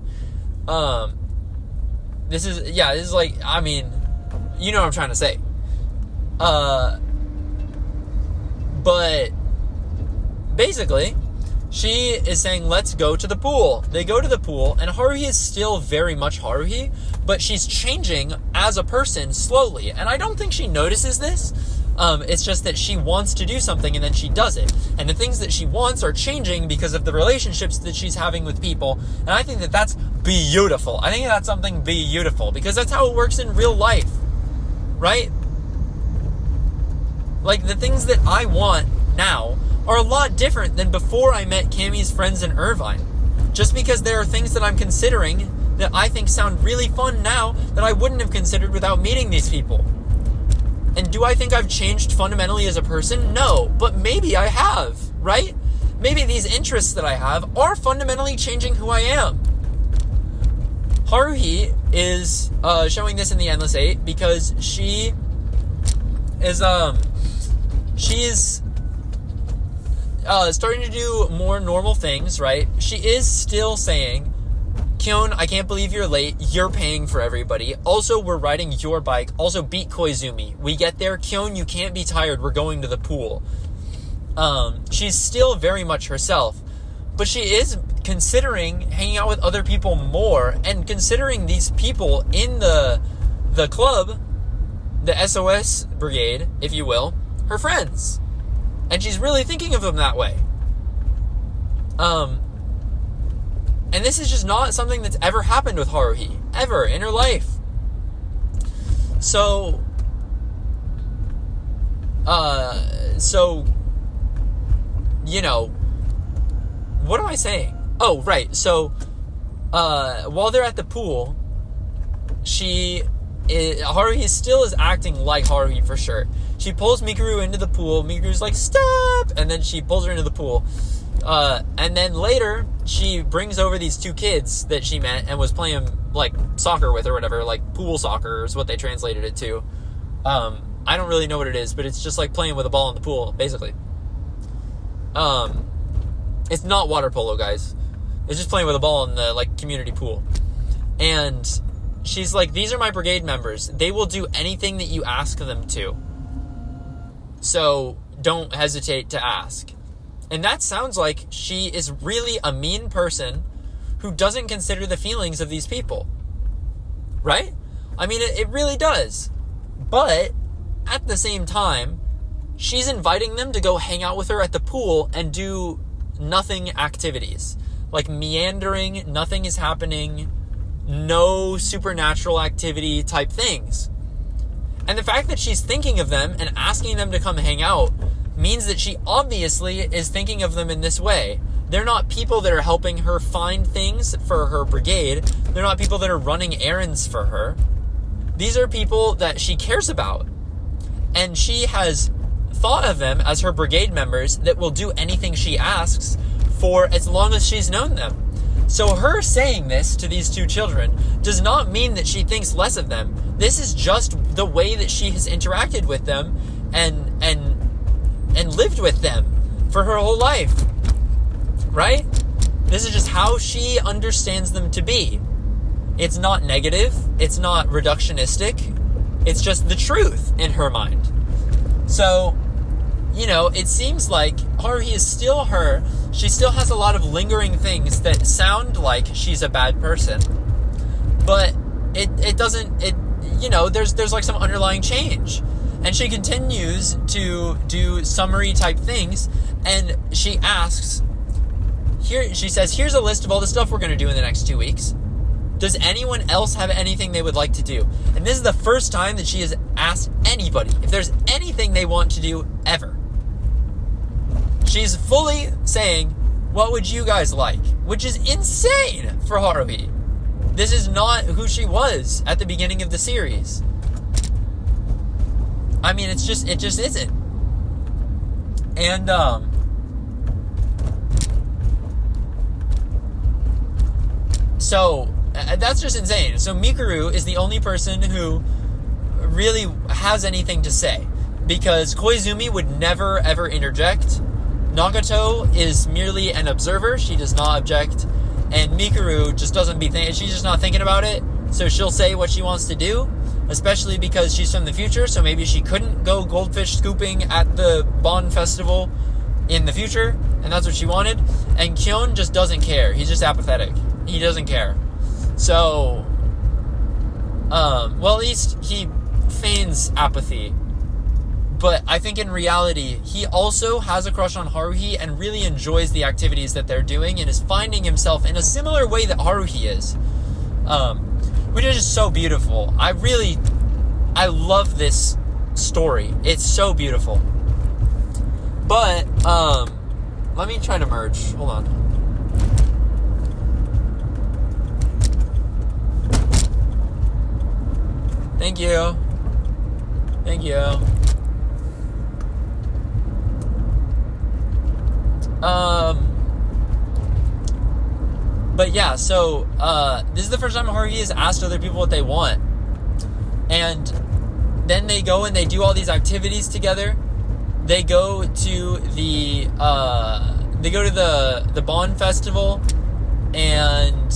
This is like, I mean, you know what I'm trying to say. But basically, she is saying, let's go to the pool. They go to the pool, and Haruhi is still very much Haruhi, but she's changing as a person slowly. And I don't think she notices this. It's just that she wants to do something, and then she does it. And the things that she wants are changing because of the relationships that she's having with people. And I think that that's beautiful. I think that's something beautiful, because that's how it works in real life, right? Like, the things that I want now are a lot different than before I met Cammie's friends in Irvine. Just because there are things that I'm considering that I think sound really fun now that I wouldn't have considered without meeting these people. And do I think I've changed fundamentally as a person? No, but maybe I have, right? Maybe these interests that I have are fundamentally changing who I am. Haruhi is showing this in the Endless 8 because she is starting to do more normal things, right? She is still saying, Kyon, I can't believe you're late. You're paying for everybody. Also, we're riding your bike. Also, beat Koizumi. We get there. Kyon, you can't be tired. We're going to the pool. She's still very much herself. But she is considering hanging out with other people more and considering these people in the club, the SOS brigade, if you will, her friends. And she's really thinking of them that way. And this is just not something that's ever happened with Haruhi. Ever in her life. So, you know, what am I saying? Oh, right. So, while they're at the pool, Haruhi still is acting like Haruhi for sure. She pulls Mikuru into the pool. Mikuru's like, stop! And then she pulls her into the pool. And then later, she brings over these two kids that she met and was playing, like, soccer with or whatever. Like, pool soccer is what they translated it to. I don't really know what it is, but it's just like playing with a ball in the pool, basically. It's not water polo, guys. It's just playing with a ball in the, like, community pool. And she's like, these are my brigade members. They will do anything that you ask them to. So, don't hesitate to ask. And that sounds like she is really a mean person who doesn't consider the feelings of these people. Right? I mean, it really does. But, at the same time, she's inviting them to go hang out with her at the pool and do nothing activities. Like meandering, nothing is happening, no supernatural activity type things. And the fact that she's thinking of them and asking them to come hang out means that she obviously is thinking of them in this way. They're not people that are helping her find things for her brigade. They're not people that are running errands for her. These are people that she cares about. And she has thought of them as her brigade members that will do anything she asks for as long as she's known them. So her saying this to these two children does not mean that she thinks less of them. This is just the way that she has interacted with them and lived with them for her whole life. Right? This is just how she understands them to be. It's not negative. It's not reductionistic. It's just the truth in her mind. So, you know, it seems like Haruhi is still her. She still has a lot of lingering things that sound like she's a bad person. But it doesn't, you know, there's like some underlying change. And she continues to do summary type things. And she asks, she says, here's a list of all the stuff we're going to do in the next 2 weeks. Does anyone else have anything they would like to do? And this is the first time that she has asked anybody if there's anything they want to do ever. She's fully saying, what would you guys like? Which is insane for Haruhi. This is not who she was at the beginning of the series. I mean, it just isn't. And, so, that's just insane. So Mikuru is the only person who really has anything to say. Because Koizumi would never, ever interject. Nagato is merely an observer. She does not object. And Mikuru just doesn't she's just not thinking about it. So she'll say what she wants to do. Especially because she's from the future. So maybe she couldn't go goldfish scooping at the Bon Festival in the future. And that's what she wanted. And Kyon just doesn't care. He's just apathetic. He doesn't care. So, well, at least he feigns apathy. But I think in reality, he also has a crush on Haruhi and really enjoys the activities that they're doing and is finding himself in a similar way that Haruhi is. Which is just so beautiful. I love this story. It's so beautiful. But, let me try to merge. Hold on. Thank you. Thank you. But yeah, so, this is the first time Haruhi has asked other people what they want. And then they go and they do all these activities together. they go to the Bond Festival, and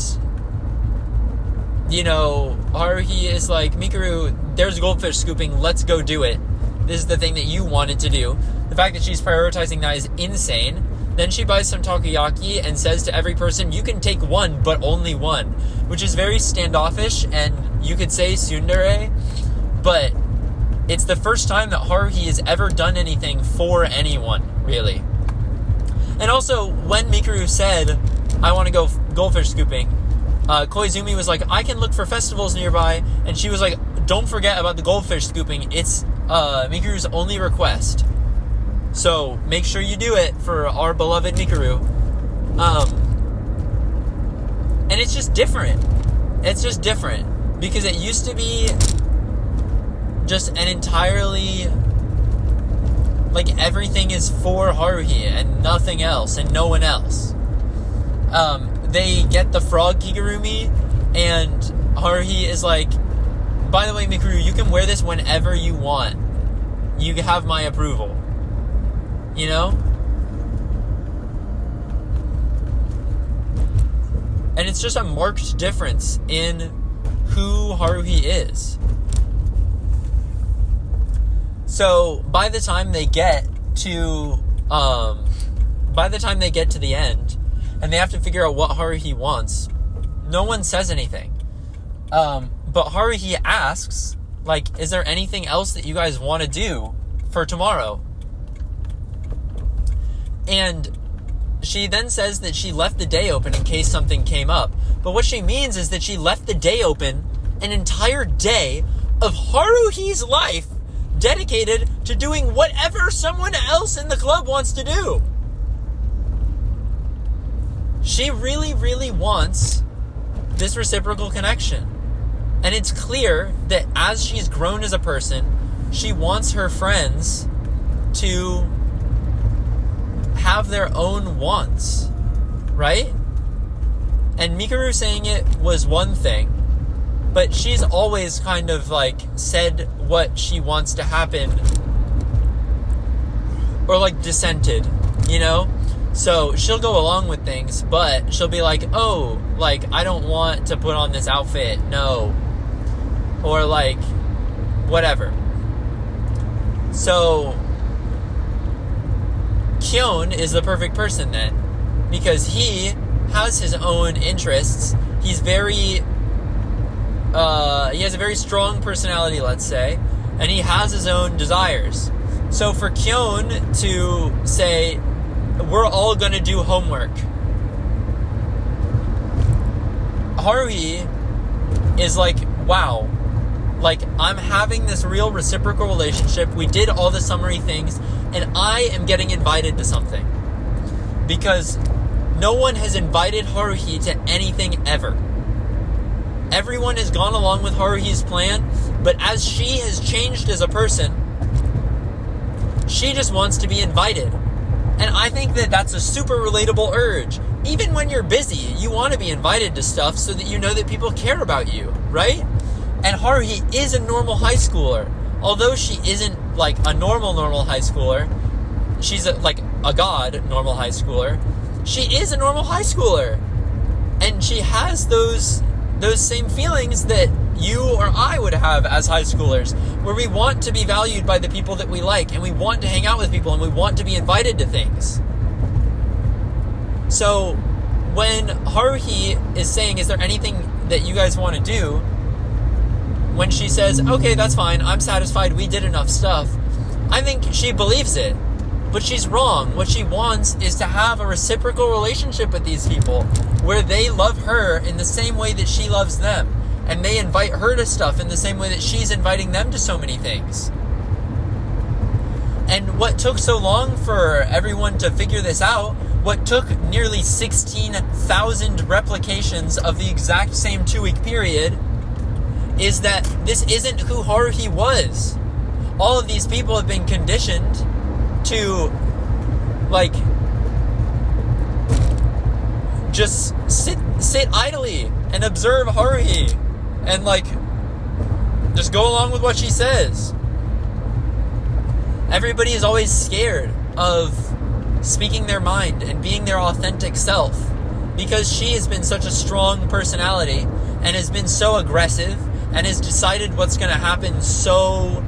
Haruhi is like, Mikuru, there's goldfish scooping, let's go do it. This is the thing that you wanted to do. The fact that she's prioritizing that is insane. Then she buys some takoyaki and says to every person, you can take one, but only one, which is very standoffish, and you could say tsundere, but it's the first time that Haruhi has ever done anything for anyone, really. And also, when Mikuru said, I want to go goldfish scooping, Koizumi was like, I can look for festivals nearby, and she was like, don't forget about the goldfish scooping. It's Mikuru's only request. So, make sure you do it for our beloved Mikuru. And it's just different. It's just different. Because it used to be just an entirely, like, everything is for Haruhi and nothing else and no one else. They get the frog kigurumi, and Haruhi is like, by the way, Mikuru, you can wear this whenever you want. You have my approval. You know? And it's just a marked difference in who Haruhi is. So, by the time they get to the end, and they have to figure out what Haruhi wants, no one says anything. But Haruhi asks, like, is there anything else that you guys want to do for tomorrow? And she then says that she left the day open in case something came up. But what she means is that she left the day open, an entire day of Haruhi's life dedicated to doing whatever someone else in the club wants to do. She really, really wants this reciprocal connection. And it's clear that as she's grown as a person, she wants her friends to have their own wants, right? And Mikuru saying it was one thing, but she's always kind of like said what she wants to happen, or like dissented, you know? So she'll go along with things, but she'll be like, oh, like, I don't want to put on this outfit, no. Or like, whatever. So Kyon is the perfect person then, because he has his own interests. He's very, he has a very strong personality, let's say, and he has his own desires. So for Kyon to say, we're all gonna do homework, Haruhi is like, wow, like, I'm having this real reciprocal relationship. We did all the summary things, and I am getting invited to something. Because no one has invited Haruhi to anything ever. Everyone has gone along with Haruhi's plan, but as she has changed as a person, she just wants to be invited. And I think that that's a super relatable urge. Even when you're busy, you want to be invited to stuff so that you know that people care about you, right? And Haruhi is a normal high schooler. Although she isn't like a normal high schooler, she's like a god normal high schooler. She is a normal high schooler. And she has those same feelings that you or I would have as high schoolers, where we want to be valued by the people that we like, and we want to hang out with people, and we want to be invited to things. So when Haruhi is saying, is there anything that you guys want to do? When she says, okay, that's fine, I'm satisfied, we did enough stuff, I think she believes it. But she's wrong. What she wants is to have a reciprocal relationship with these people, where they love her in the same way that she loves them. And they invite her to stuff in the same way that she's inviting them to so many things. And what took so long for everyone to figure this out, what took nearly 16,000 replications of the exact same 2-week period, is that this isn't who Haruhi was. All of these people have been conditioned to, like, just sit idly and observe Haruhi and, like, just go along with what she says. Everybody is always scared of speaking their mind and being their authentic self because she has been such a strong personality and has been so aggressive and has decided what's going to happen so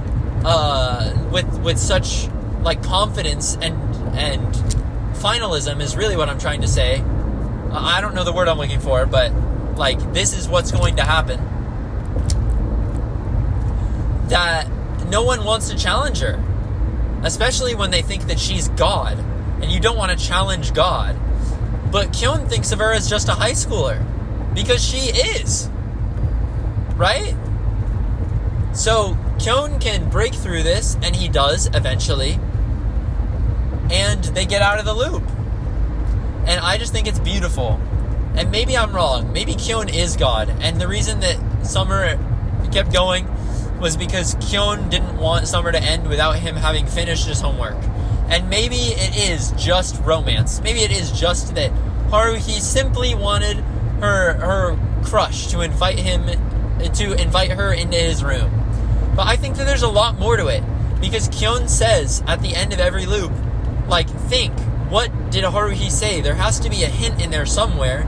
with such like confidence and finalism is really what I'm trying to say. I don't know the word I'm looking for, but like this is what's going to happen. That no one wants to challenge her, especially when they think that she's God, and you don't want to challenge God. But Kyon thinks of her as just a high schooler, because she is, right? So Kyon can break through this, and he does eventually, and they get out of the loop. And I just think it's beautiful. And maybe I'm wrong. Maybe Kyon is God, and the reason that Summer kept going was because Kyon didn't want summer to end without him having finished his homework. And maybe it is just romance. Maybe it is just that Haruhi simply wanted her crush to invite her into his room. But I think that there's a lot more to it, because Kyon says at the end of every loop, like, think, what did Haruhi say? There has to be a hint in there somewhere.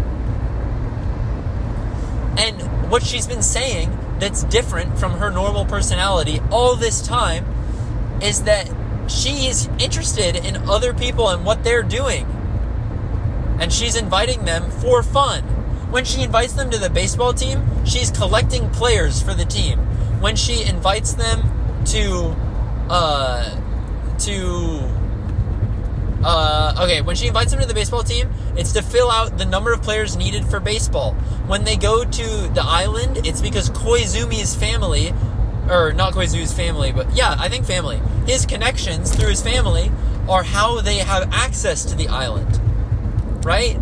And what she's been saying that's different from her normal personality all this time is that she is interested in other people and what they're doing. And she's inviting them for fun. When she invites them to the baseball team, she's collecting players for the team. When she invites them when she invites them to the baseball team, it's to fill out the number of players needed for baseball. When they go to the island, it's because Koizumi's family, or not Koizumi's family, but yeah, I think family, his connections through his family are how they have access to the island, right?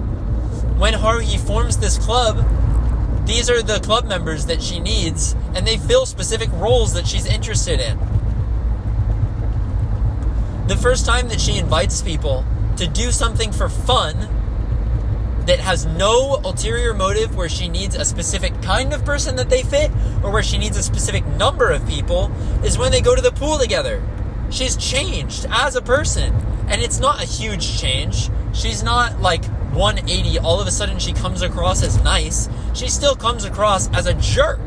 When Haruhi forms this club, these are the club members that she needs, and they fill specific roles that she's interested in. The first time that she invites people to do something for fun that has no ulterior motive, where she needs a specific kind of person that they fit, or where she needs a specific number of people, is when they go to the pool together. She's changed as a person, and it's not a huge change. She's not like 180, all of a sudden she comes across as nice. She still comes across as a jerk,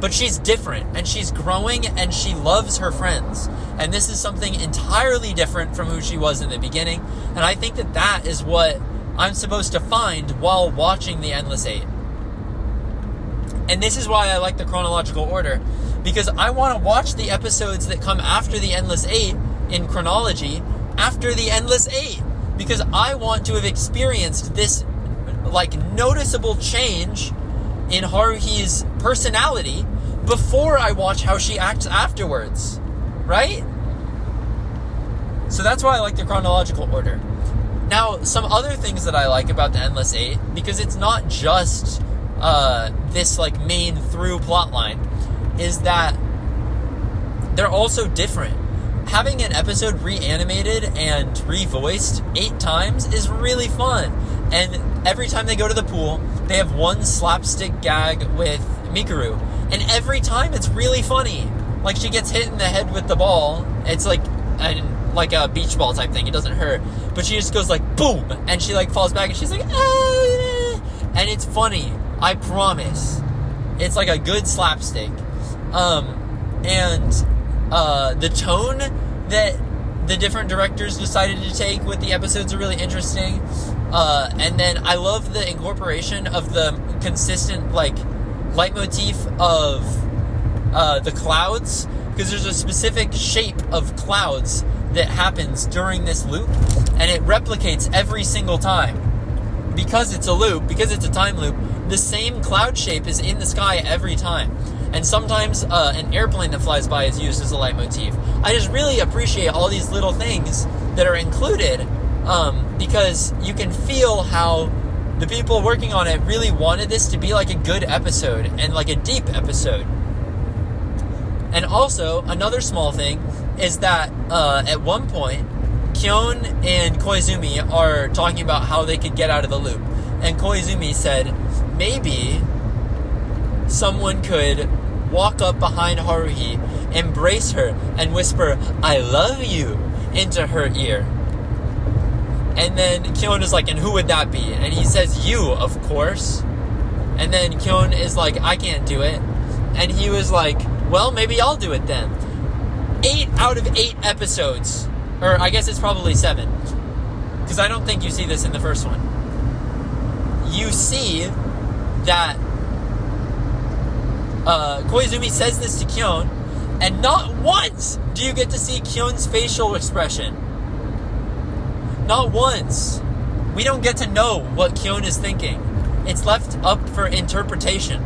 but she's different, and she's growing, and she loves her friends. And this is something entirely different from who she was in the beginning, and I think that that is what I'm supposed to find while watching the Endless Eight. And this is why I like the chronological order, because I want to watch the episodes that come after the Endless Eight in chronology after the Endless Eight, because I want to have experienced this like noticeable change in Haruhi's personality before I watch how she acts afterwards, right? So that's why I like the chronological order. Now, some other things that I like about the Endless Eight, because it's not just this like main through plot line, is that they're also different. Having an episode reanimated and revoiced 8 times is really fun. And every time they go to the pool, they have one slapstick gag with Mikuru. And every time it's really funny. Like, she gets hit in the head with the ball. It's like a beach ball type thing. It doesn't hurt. But she just goes like, boom! And she like falls back and she's like, ah! And it's funny. I promise. It's like a good slapstick. The tone that the different directors decided to take with the episodes are really interesting. And then I love the incorporation of the consistent like leitmotif of the clouds, because there's a specific shape of clouds that happens during this loop, and it replicates every single time. Because it's a loop, because it's a time loop, the same cloud shape is in the sky every time. And sometimes an airplane that flies by is used as a leitmotif. I just really appreciate all these little things that are included, because you can feel how the people working on it really wanted this to be like a good episode and like a deep episode. And also, another small thing is that at one point, Kyon and Koizumi are talking about how they could get out of the loop. And Koizumi said, maybe someone could walk up behind Haruhi embrace her and whisper, "I love you," into her ear. And then Kyon is like, "And who would that be?" And he says, "You, of course." And then Kyon is like, "I can't do it." And he was like, "Well, maybe I'll do it then." 8 out of 8 episodes, or I guess it's probably 7, because I don't think you see this in the first one. You see that Koizumi says this to Kyon, and not once do you get to see Kyon's facial expression. Not once. We don't get to know what Kyon is thinking. It's left up for interpretation,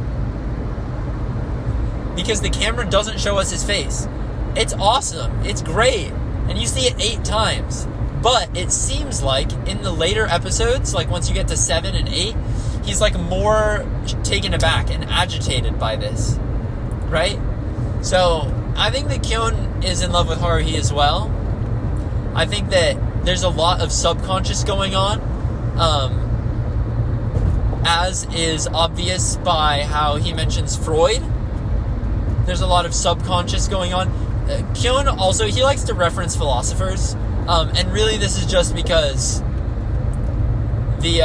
because the camera doesn't show us his face. It's awesome. It's great. And you see it 8 times. But it seems like in the later episodes, like once you get to 7 and 8, he's like more taken aback and agitated by this. Right? So I think that Kyon is in love with Haruhi as well. I think that there's a lot of subconscious going on, as is obvious by how he mentions Freud. There's a lot of subconscious going on. Kyon also, he likes to reference philosophers, and really this is just because the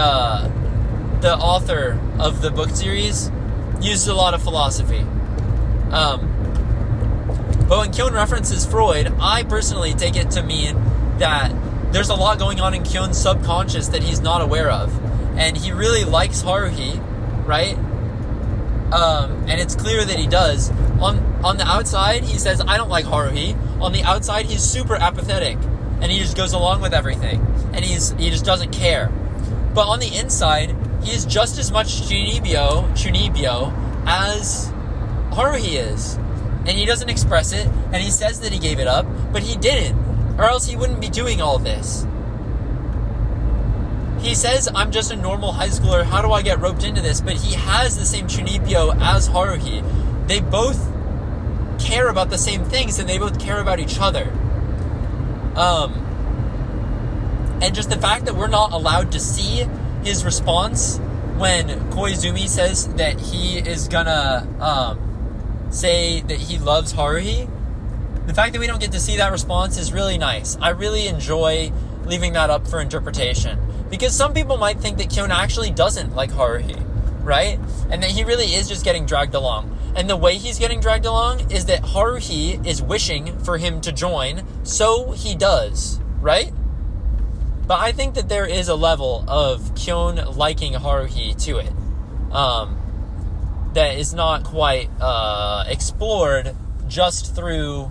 author of the book series used a lot of philosophy. But when Kyon references Freud, I personally take it to mean that there's a lot going on in Kyon's subconscious that he's not aware of. And he really likes Haruhi, right? And it's clear that he does. On the outside, he says, "I don't like Haruhi." On the outside, he's super apathetic, and he just goes along with everything, and he just doesn't care. But on the inside, he is just as much Chunibyo as Haruhi is, and he doesn't express it, and he says that he gave it up, but he didn't, or else he wouldn't be doing all this. He says, "I'm just a normal high schooler, how do I get roped into this?" But he has the same Chunibyo as Haruhi. They both care about the same things, and they both care about each other. And just the fact that we're not allowed to see his response when Koizumi says that he is gonna say that he loves Haruhi, the fact that we don't get to see that response is really nice. I really enjoy leaving that up for interpretation, because some people might think that Kyon actually doesn't like Haruhi, right? And that he really is just getting dragged along. And the way he's getting dragged along is that Haruhi is wishing for him to join, so he does, right? But I think that there is a level of Kyon liking Haruhi to it, that is not quite explored just through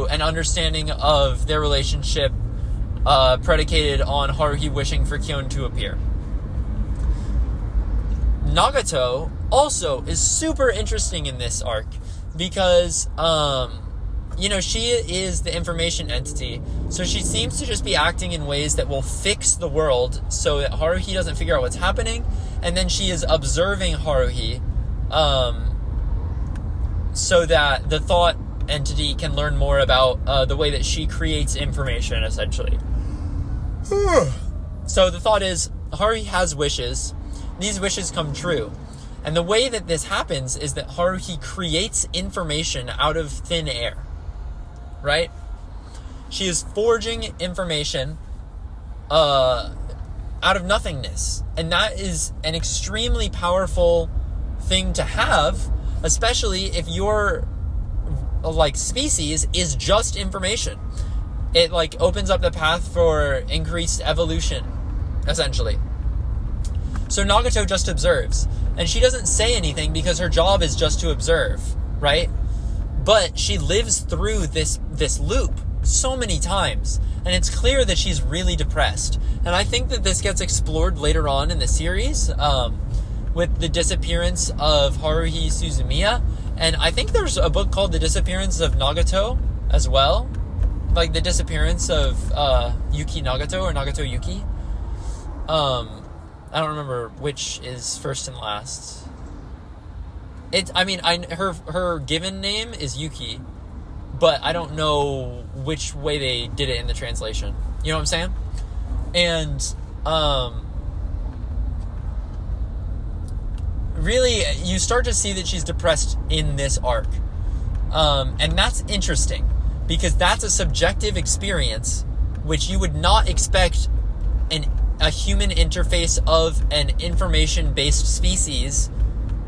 an understanding of their relationship predicated on Haruhi wishing for Kyon to appear. Nagato also is super interesting in this arc because, she is the information entity, so she seems to just be acting in ways that will fix the world so that Haruhi doesn't figure out what's happening, and then she is observing Haruhi, so that the thought entity can learn more about the way that she creates information, essentially. So the thought is, Haruhi has wishes. These wishes come true. And the way that this happens is that Haruhi creates information out of thin air. Right? She is forging information out of nothingness. And that is an extremely powerful thing to have, especially if your species is just information. It opens up the path for increased evolution, essentially. So Nagato just observes, and she doesn't say anything because her job is just to observe, right? But she lives through this loop so many times, and it's clear that she's really depressed. And I think that this gets explored later on in the series, with the disappearance of Haruhi Suzumiya, and I think there's a book called The Disappearance of Nagato as well, like the disappearance of Yuki Nagato or Nagato Yuki. I don't remember which is first and last. Her given name is Yuki, but I don't know which way they did it in the translation. You know what I'm saying? And really, you start to see that she's depressed in this arc. And that's interesting, because that's a subjective experience which you would not expect a human interface of an information-based species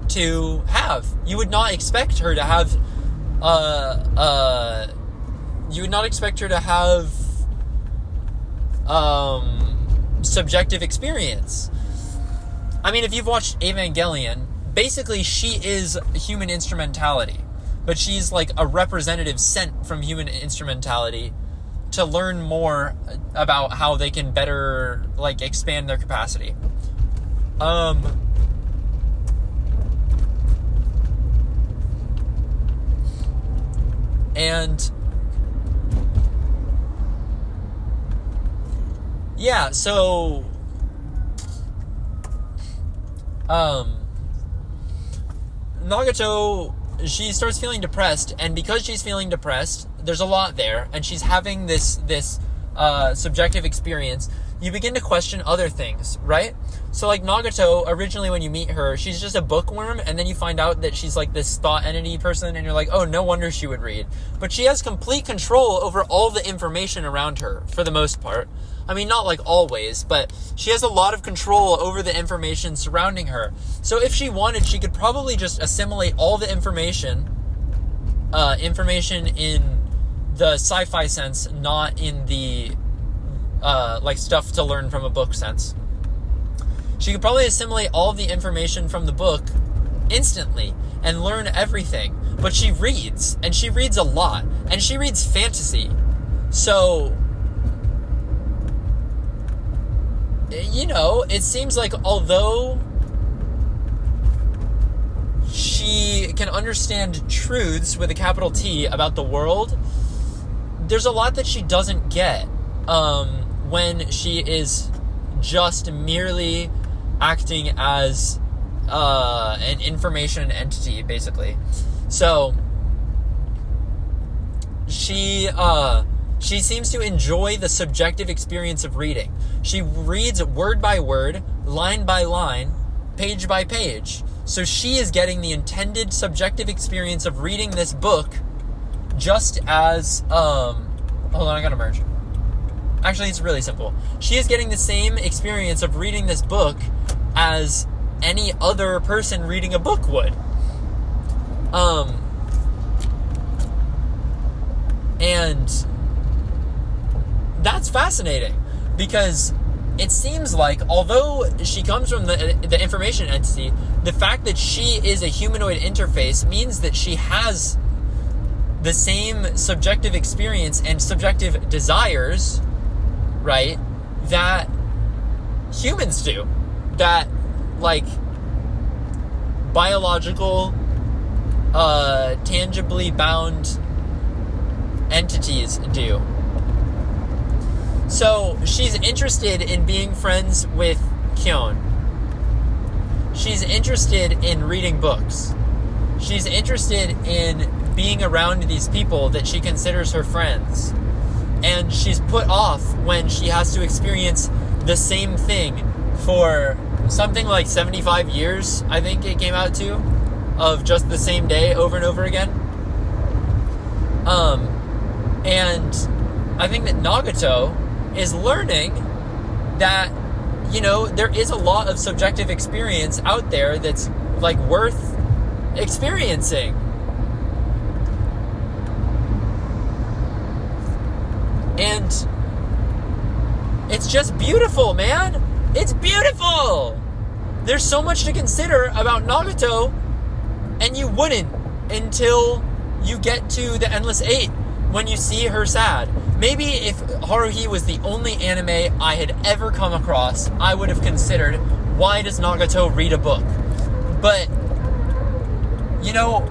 to have. You would not expect her to have subjective experience. I mean, if you've watched Evangelion, basically she is human instrumentality, but she's like a representative sent from human instrumentality to learn more about how they can better, like, expand their capacity. And yeah, so Nagato, she starts feeling depressed, and because she's feeling depressed, there's a lot there, and she's having this subjective experience. You begin to question other things, right? So, like, Nagato, originally when you meet her, she's just a bookworm, and then you find out that she's, like, this thought entity person, and you're like, oh, no wonder she would read. But she has complete control over all the information around her, for the most part. I mean, not, like, always, but she has a lot of control over the information surrounding her. So if she wanted, she could probably just assimilate all the information in the sci-fi sense, not in the like stuff to learn from a book sense. She could probably assimilate all of the information from the book instantly and learn everything. But she reads, and she reads a lot, and she reads fantasy. So, you know, it seems like although she can understand truths with a capital T about the world, there's a lot that she doesn't get when she is just merely acting as an information entity, basically. So she seems to enjoy the subjective experience of reading. She reads word by word, line by line, page by page. So she is getting the intended subjective experience of reading this book just as, hold on, I gotta merge. Actually, it's really simple. She is getting the same experience of reading this book as any other person reading a book would. And that's fascinating, because it seems like, although she comes from the information entity, the fact that she is a humanoid interface means that she has the same subjective experience and subjective desires, right, that humans do, that, like, biological, tangibly bound entities do. So, she's interested in being friends with Kyon. She's interested in reading books. She's interested in being around these people that she considers her friends. And she's put off when she has to experience the same thing for something like 75 years, I think it came out to, of just the same day over and over again. And I think that Nagato is learning that, you know, there is a lot of subjective experience out there that's, like, worth experiencing. And it's just beautiful, man. It's beautiful. There's so much to consider about Nagato, and you wouldn't until you get to the Endless Eight, when you see her sad. Maybe if Haruhi was the only anime I had ever come across, I would have considered, why does Nagato read a book? But, you know,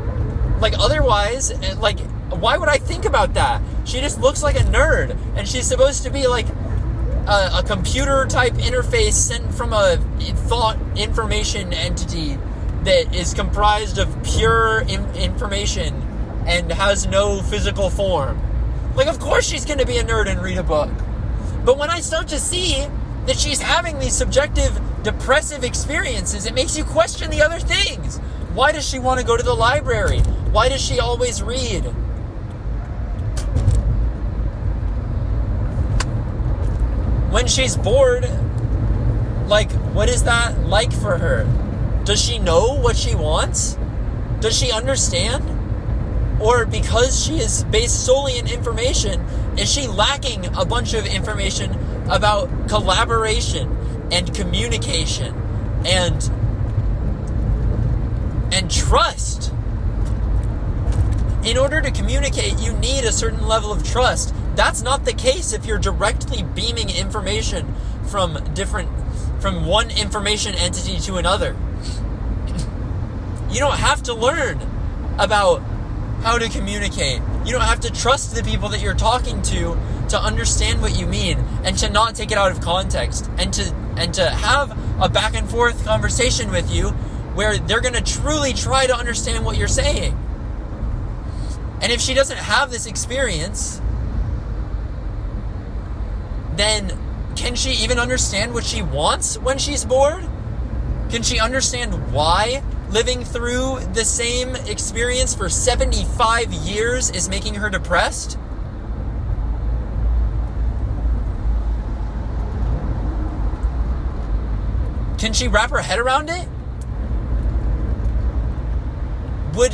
like, otherwise, like, why would I think about that? She just looks like a nerd, and she's supposed to be like a computer-type interface sent from a thought information entity that is comprised of pure information and has no physical form. Like, of course she's going to be a nerd and read a book. But when I start to see that she's having these subjective, depressive experiences. It makes you question the other things. Why does she want to go to the library? Why does she always read? When she's bored, like, what is that like for her? Does she know what she wants? Does she understand? Or because she is based solely in information, is she lacking a bunch of information about collaboration and communication and trust? In order to communicate, you need a certain level of trust. That's not the case if you're directly beaming information from one information entity to another. You don't have to learn about how to communicate. You don't have to trust the people that you're talking to understand what you mean and to not take it out of context and to have a back and forth conversation with you where they're going to truly try to understand what you're saying. And if she doesn't have this experience, then can she even understand what she wants when she's bored? Can she understand why living through the same experience for 75 years is making her depressed? Can she wrap her head around it? Would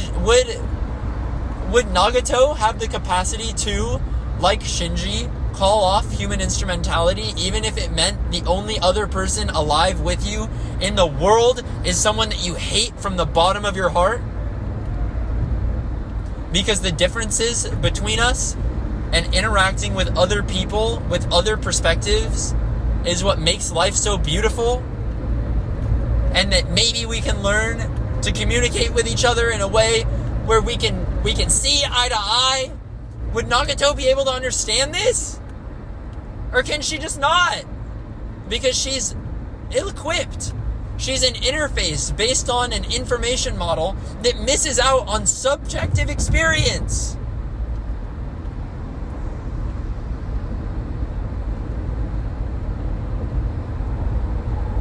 Nagato have the capacity to, like Shinji, call off human instrumentality even if it meant the only other person alive with you in the world is someone that you hate from the bottom of your heart? Because the differences between us and interacting with other people, with other perspectives, is what makes life so beautiful. And that maybe we can learn to communicate with each other in a way where we can see eye to eye. Would Nagato be able to understand this? Or can she just not? Because she's ill-equipped. She's an interface based on an information model that misses out on subjective experience.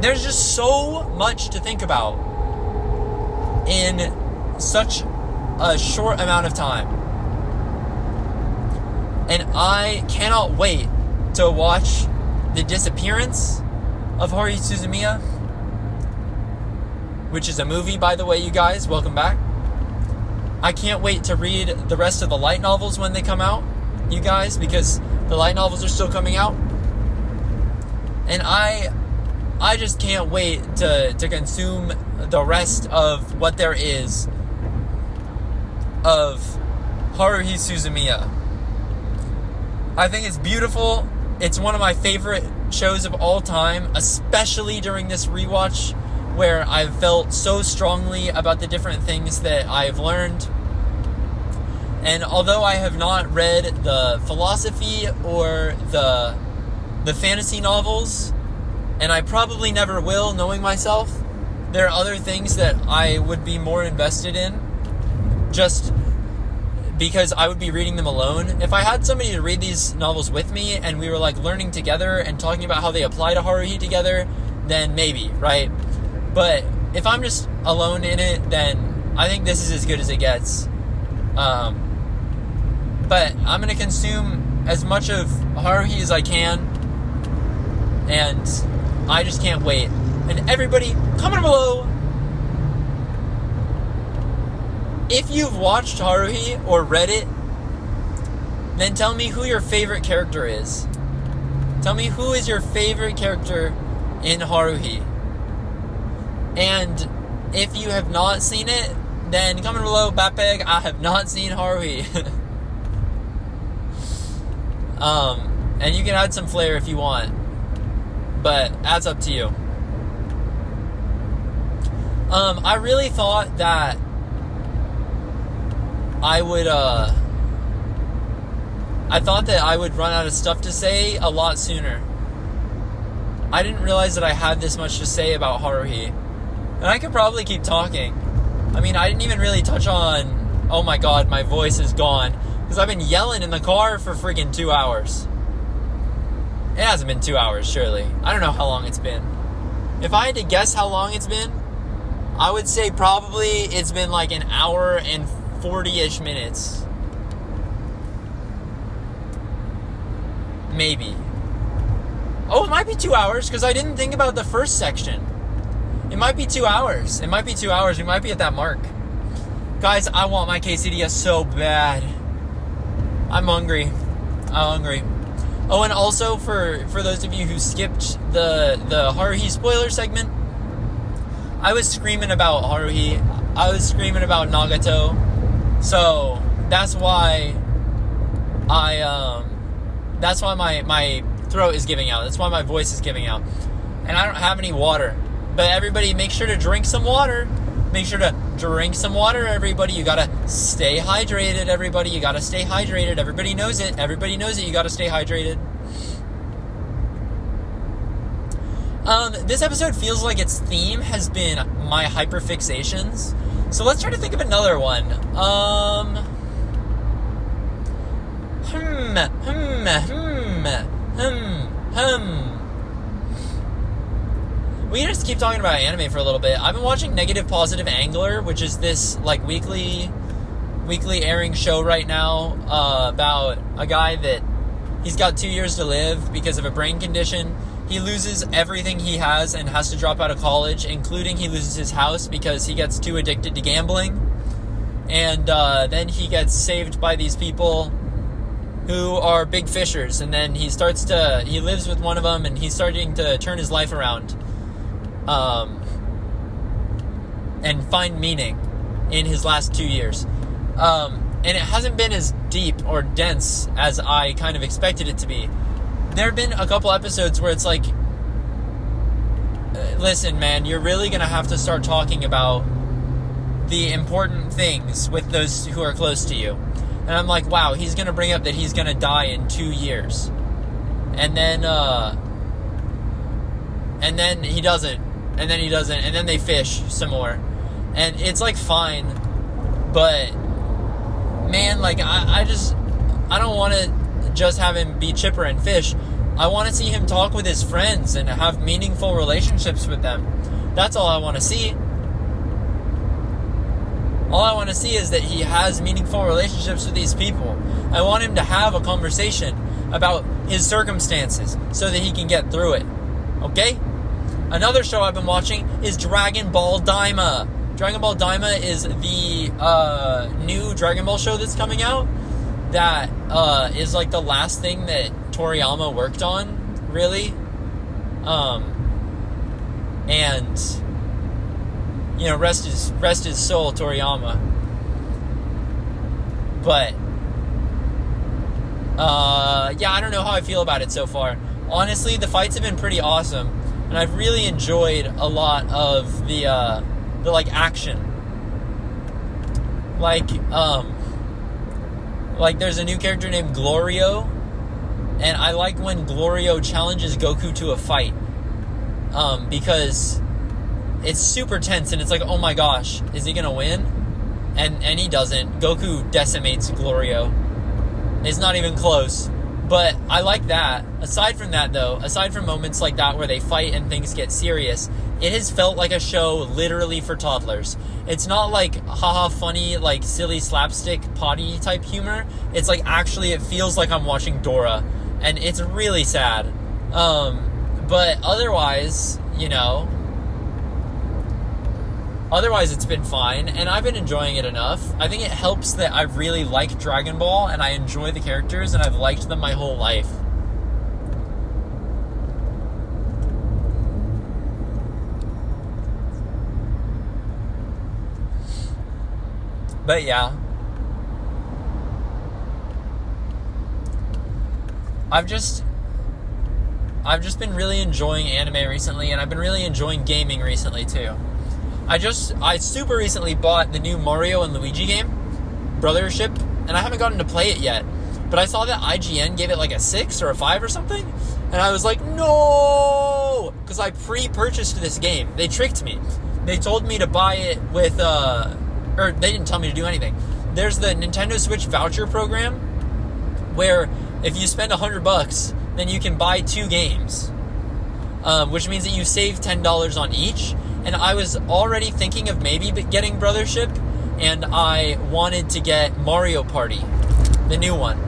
There's just so much to think about in such a short amount of time. And I cannot wait to watch the disappearance of Haruhi Suzumiya, which is a movie, by the way, you guys. Welcome back. I can't wait to read the rest of the light novels when they come out, you guys, because the light novels are still coming out. And I just can't wait to consume the rest of what there is of Haruhi Suzumiya. I think it's beautiful. It's one of my favorite shows of all time, especially during this rewatch where I've felt so strongly about the different things that I've learned. And although I have not read the philosophy or the fantasy novels, and I probably never will, knowing myself, there are other things that I would be more invested in, just because I would be reading them alone. If I had somebody to read these novels with me, and we were like learning together and talking about how they apply to Haruhi together, then maybe, right? But if I'm just alone in it, then I think this is as good as it gets. But I'm going to consume as much of Haruhi as I can, and I just can't wait. And everybody, comment below if you've watched Haruhi or read it, then tell me who your favorite character is. Tell me who is your favorite character in Haruhi. And if you have not seen it, then comment below, Batpeg, I have not seen Haruhi. And you can add some flair if you want, but that's up to you. I really thought that I would run out of stuff to say a lot sooner. I didn't realize that I had this much to say about Haruhi. And I could probably keep talking. I mean, I didn't even really touch on, oh my god, my voice is gone. Because I've been yelling in the car for freaking 2 hours. It hasn't been 2 hours, surely. I don't know how long it's been. If I had to guess how long it's been, I would say probably it's been like an hour and 40-ish minutes. Maybe. Oh, it might be 2 hours, because I didn't think about the first section. It might be 2 hours. It might be 2 hours. We might be at that mark. Guys, I want my quesadilla so bad. I'm hungry. Oh, and also for those of you who skipped the Haruhi spoiler segment, I was screaming about Haruhi. I was screaming about Nagato. So that's why that's why my throat is giving out. That's why my voice is giving out. And I don't have any water. But everybody, make sure to drink some water. Make sure to drink some water, everybody. You gotta stay hydrated, everybody. You gotta stay hydrated. Everybody knows it. Everybody knows it. You gotta stay hydrated. This episode feels like its theme has been my hyperfixations. So let's try to think of another one. We can just keep talking about anime for a little bit. I've been watching Negative Positive Angler, which is this like weekly airing show right now about a guy that he's got 2 years to live because of a brain condition. He loses everything he has and has to drop out of college, including he loses his house because he gets too addicted to gambling. And then he gets saved by these people who are big fishers, and then he lives with one of them, and he's starting to turn his life around. And find meaning in his last 2 years. And it hasn't been as deep or dense as I kind of expected it to be. There have been a couple episodes where it's like, listen, man, you're really going to have to start talking about the important things with those who are close to you. And I'm like, wow, he's going to bring up that he's going to die in 2 years. And then he doesn't. And then he doesn't. And then they fish some more. And it's like fine. But man, like I don't want to just have him be chipper and fish. I want to see him talk with his friends and have meaningful relationships with them. That's all I want to see. All I want to see is that he has meaningful relationships with these people. I want him to have a conversation about his circumstances so that he can get through it. Okay? Another show I've been watching is Dragon Ball Daima. Dragon Ball Daima is the new Dragon Ball show that's coming out. That is like the last thing that Toriyama worked on, really. And you know, rest his soul, Toriyama. But yeah, I don't know how I feel about it so far. Honestly, the fights have been pretty awesome, and I've really enjoyed a lot of the like action. Like there's a new character named Glorio, and I like when Glorio challenges Goku to a fight, because it's super tense, and it's like, oh my gosh, is he gonna win? And he doesn't. Goku decimates Glorio. It's not even close. But I like that. Aside from that, though, aside from moments like that where they fight and things get serious, it has felt like a show literally for toddlers. It's not like haha funny, like silly slapstick potty type humor. It's like actually it feels like I'm watching Dora, and it's really sad. But otherwise, you know, otherwise it's been fine, and I've been enjoying it enough. I think it helps that I really like Dragon Ball, and I enjoy the characters, and I've liked them my whole life. But yeah, I've just been really enjoying anime recently, and I've been really enjoying gaming recently too. I super recently bought the new Mario and Luigi game, Brothership, and I haven't gotten to play it yet. But I saw that IGN gave it like a 6 or a 5 or something, and I was like, no! Because I pre-purchased this game. They tricked me. They told me to buy it with, or they didn't tell me to do anything. There's the Nintendo Switch voucher program, where if you spend $100, then you can buy 2 games, which means that you save $10 on each. And I was already thinking of maybe getting Brothership, and I wanted to get Mario Party, the new one.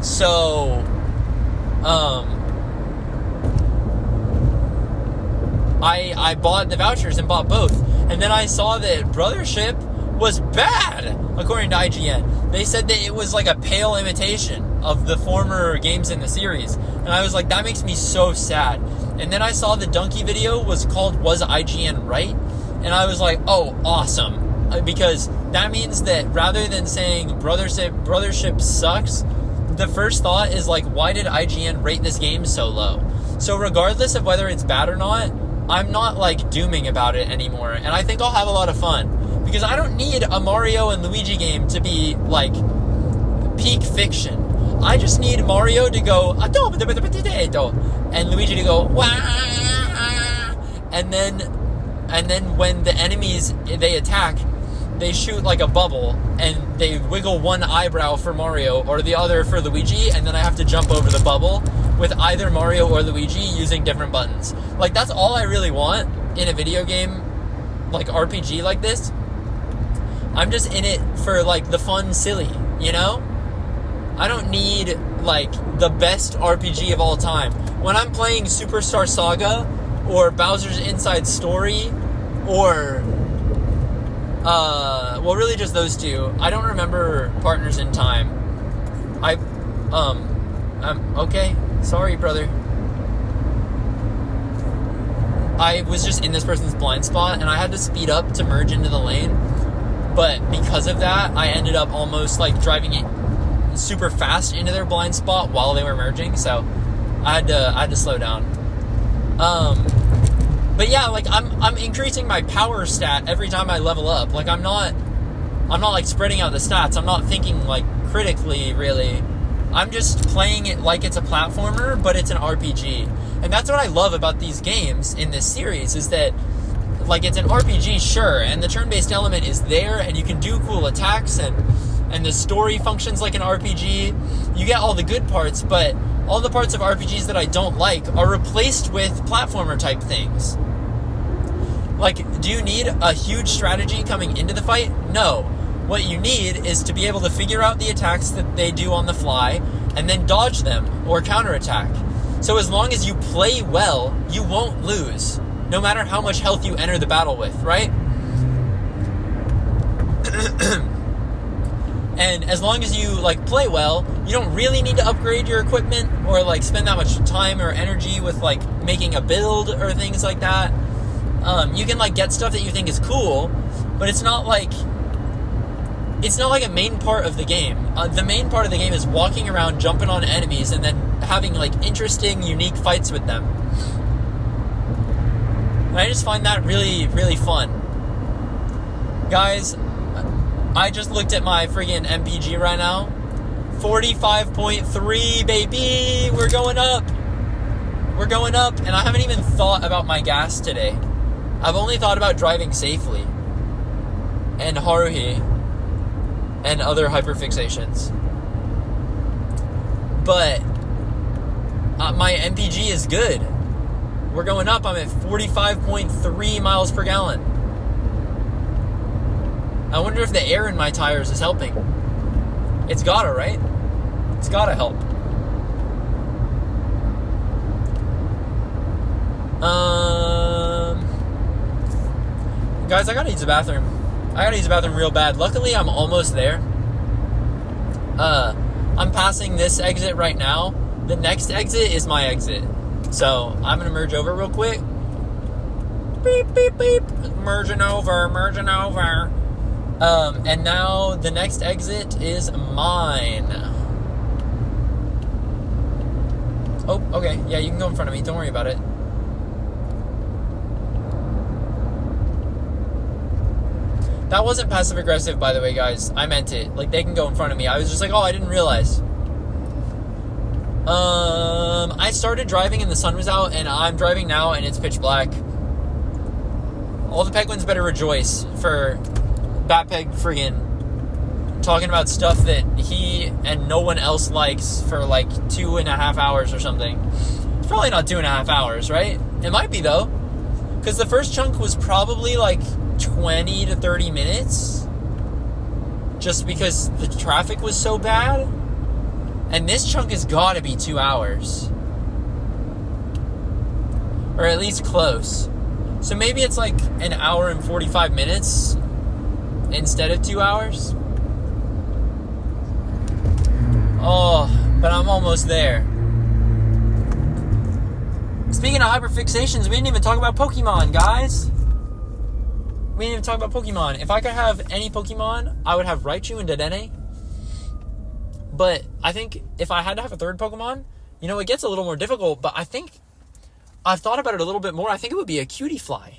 So, I bought the vouchers and bought both. And then I saw that Brothership was bad, according to IGN. They said that it was like a pale imitation of the former games in the series. And I was like, that makes me so sad. And then I saw the Donkey video was called Was IGN Right? And I was like, oh, awesome. Because that means that rather than saying Brothership sucks, the first thought is like, why did IGN rate this game so low? So regardless of whether it's bad or not, I'm not like dooming about it anymore. And I think I'll have a lot of fun. Because I don't need a Mario and Luigi game to be like peak fiction. I just need Mario to go and Luigi to go wah, and then when the enemies they attack, they shoot like a bubble and they wiggle one eyebrow for Mario or the other for Luigi, and then I have to jump over the bubble with either Mario or Luigi using different buttons. Like, that's all I really want in a video game like RPG like this. I'm just in it for like the fun silly, you know? I don't need like the best RPG of all time. When I'm playing Superstar Saga or Bowser's Inside Story or well, really just those two. I don't remember Partners in Time. Okay. Sorry, brother. I was just in this person's blind spot and I had to speed up to merge into the lane. But because of that, I ended up almost like driving it super fast into their blind spot while they were merging, so I had to slow down. But yeah, like I'm increasing my power stat every time I level up. Like I'm not like spreading out the stats. I'm not thinking like critically really. I'm just playing it like it's a platformer, but it's an RPG. And that's what I love about these games in this series, is that like it's an RPG, sure, and the turn-based element is there, and you can do cool attacks, and the story functions like an RPG. You get all the good parts, but all the parts of RPGs that I don't like are replaced with platformer type things. Like, do you need a huge strategy coming into the fight? No. What you need is to be able to figure out the attacks that they do on the fly and then dodge them or counterattack. So as long as you play well, you won't lose, no matter how much health you enter the battle with, right? And as long as you like play well, you don't really need to upgrade your equipment or like spend that much time or energy with like making a build or things like that. You can like get stuff that you think is cool, but it's not like a main part of the game. The main part of the game is walking around, jumping on enemies, and then having like interesting, unique fights with them. And I just find that really, really fun. Guys, I just looked at my friggin' MPG right now. 45.3, baby! We're going up! We're going up, and I haven't even thought about my gas today. I've only thought about driving safely. And Haruhi. And other hyperfixations. But my MPG is good. We're going up. I'm at 45.3 miles per gallon. I wonder if the air in my tires is helping. It's gotta, right? It's gotta help. Guys, I gotta use the bathroom. I gotta use the bathroom real bad. Luckily, I'm almost there. I'm passing this exit right now. The next exit is my exit. So, I'm gonna merge over real quick. Beep, beep, beep. Merging over. And now the next exit is mine. Oh, okay. Yeah, you can go in front of me. Don't worry about it. That wasn't passive-aggressive, by the way, guys. I meant it. Like, they can go in front of me. I was just like, oh, I didn't realize. I started driving and the sun was out, and I'm driving now, and it's pitch black. All the Penguins better rejoice for Batpeg friggin' talking about stuff that he and no one else likes for like 2.5 hours or something. It's probably not 2.5 hours, right? It might be, though. Because the first chunk was probably like 20 to 30 minutes. Just because the traffic was so bad. And this chunk has got to be 2 hours. Or at least close. So maybe it's like an hour and 45 minutes instead of 2 hours. Oh, but I'm almost there. Speaking of hyperfixations, we didn't even talk about Pokemon, guys. We didn't even talk about Pokemon. If I could have any Pokemon, I would have Raichu and Dedenne. But I think if I had to have a third Pokemon, you know, it gets a little more difficult, but I think I've thought about it a little bit more. I think it would be a Cutiefly.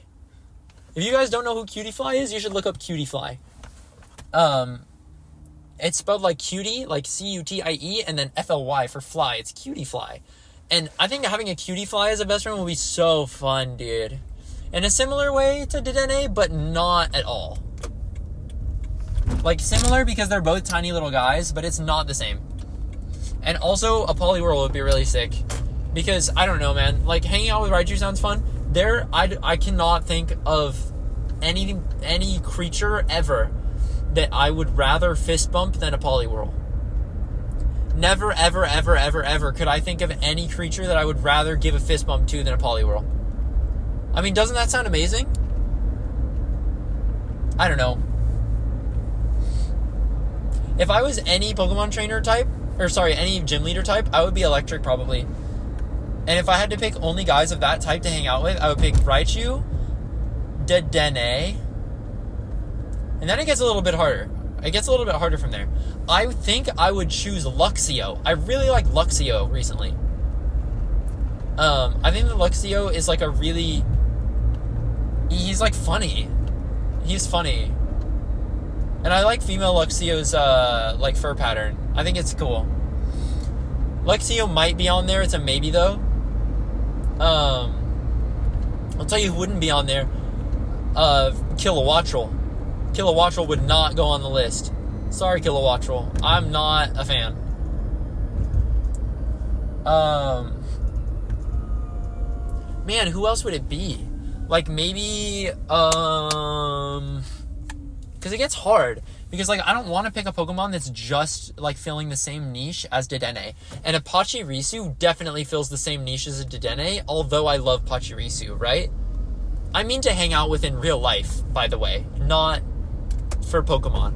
If you guys don't know who Cutiefly is, you should look up Cutiefly. It's spelled like cutie, like Cutie, and then Fly for fly. It's Cutiefly. And I think having a Cutiefly as a best friend would be so fun, dude. In a similar way to Dedenne, but not at all. Like, similar because they're both tiny little guys, but it's not the same. And also, a Poliwhirl would be really sick. Because, I don't know, man. Like, hanging out with Raichu sounds fun. I cannot think of any creature ever that I would rather fist bump than a Poliwhirl. Never, ever, ever, ever, ever could I think of any creature that I would rather give a fist bump to than a Poliwhirl. I mean, doesn't that sound amazing? I don't know. If I was any Pokemon trainer type, any gym leader type, I would be electric probably. And if I had to pick only guys of that type to hang out with, I would pick Raichu, Dedenne, and then it gets a little bit harder. It gets a little bit harder from there. I think I would choose Luxio. I really like Luxio recently. I think that Luxio is like he's like funny. He's funny. And I like female Luxio's like fur pattern. I think it's cool. Luxio might be on there. It's a maybe though. I'll tell you who wouldn't be on there. Kilowattrel. Kilowattrel would not go on the list. Sorry, Kilowattrel. I'm not a fan. Man, who else would it be? Like, maybe, because it gets hard. Because, like, I don't want to pick a Pokemon that's just, like, filling the same niche as Dedenne. And a Pachirisu definitely fills the same niche as a Dedenne, although I love Pachirisu, right? I mean to hang out with in real life, by the way. Not for Pokemon.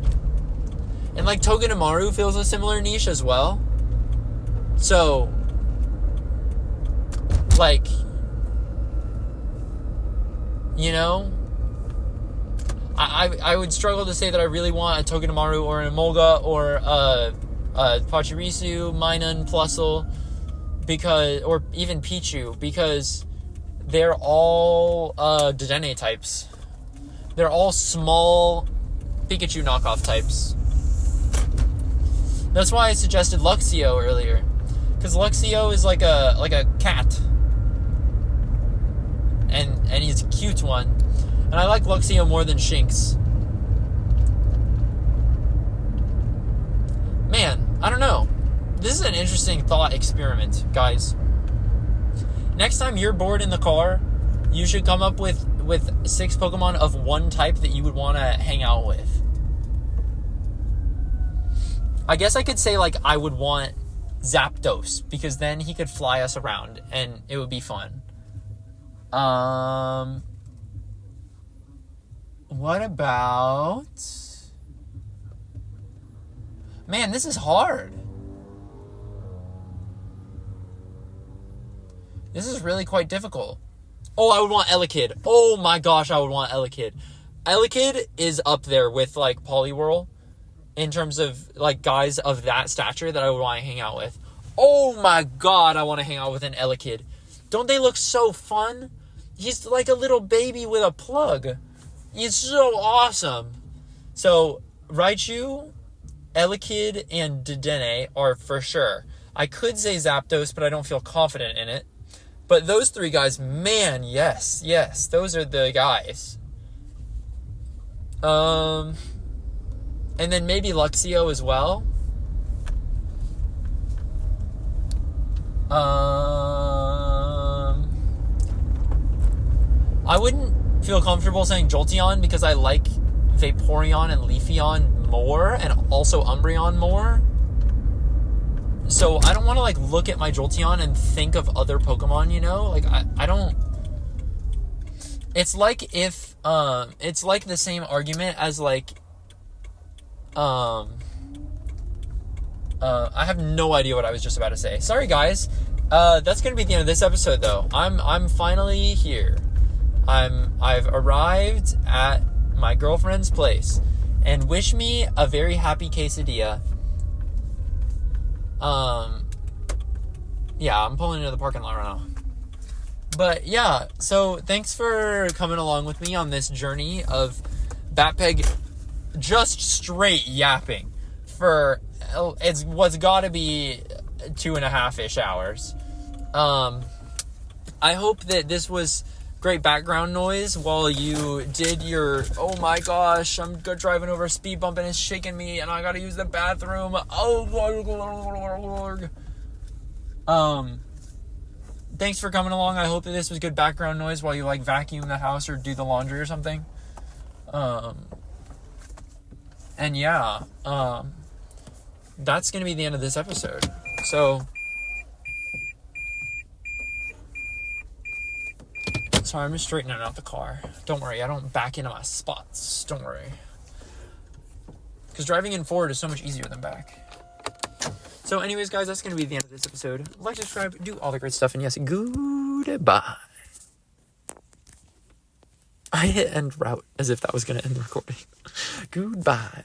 And, like, Togedemaru fills a similar niche as well. So, like, you know, I would struggle to say that I really want a Togedemaru or an Emolga or a Pachirisu, Minun, Plusle, because, or even Pichu, because they're all Dedenne types. They're all small Pikachu knockoff types. That's why I suggested Luxio earlier, because Luxio is like a cat, and he's a cute one. And I like Luxio more than Shinx. Man, I don't know. This is an interesting thought experiment, guys. Next time you're bored in the car, you should come up with 6 Pokemon of one type that you would want to hang out with. I guess I could say, like, I would want Zapdos, because then he could fly us around, and it would be fun. What about... Man, this is hard. This is really quite difficult. Oh, I would want Elekid. Oh my gosh, I would want Elekid. Elekid is up there with, like, Poliwhirl in terms of, like, guys of that stature that I would want to hang out with. Oh my god, I want to hang out with an Elekid. Don't they look so fun? He's like a little baby with a plug. He's so awesome. So, Raichu, Elekid, and Dedenne are for sure. I could say Zapdos, but I don't feel confident in it. But those 3 guys, man, yes, those are the guys. And then maybe Luxio as well. I wouldn't feel comfortable saying Jolteon because I like Vaporeon and Leafeon more, and also Umbreon more. So I don't want to like look at my Jolteon and think of other Pokemon, you know? Like I don't. It's like if it's like the same argument as like I have no idea what I was just about to say. Sorry guys. That's gonna be the end of this episode though. I'm finally here. I've arrived at my girlfriend's place, and wish me a very happy quesadilla. Yeah, I'm pulling into the parking lot right now. But yeah, so thanks for coming along with me on this journey of Batpeg just straight yapping for it's what's gotta be 2.5-ish hours. I hope that this was great background noise while you did your, oh my gosh, I'm driving over a speed bump and it's shaking me and I gotta use the bathroom. Thanks for coming along. I hope that this was good background noise while you like vacuum the house or do the laundry or something. And yeah, that's gonna be the end of this episode. So sorry, I'm just straightening out the car. Don't worry, I don't back into my spots. Don't worry. Because driving in forward is so much easier than back. So anyways, guys, that's going to be the end of this episode. Like, subscribe, do all the great stuff, and yes, goodbye. I hit end route as if that was going to end the recording. Goodbye.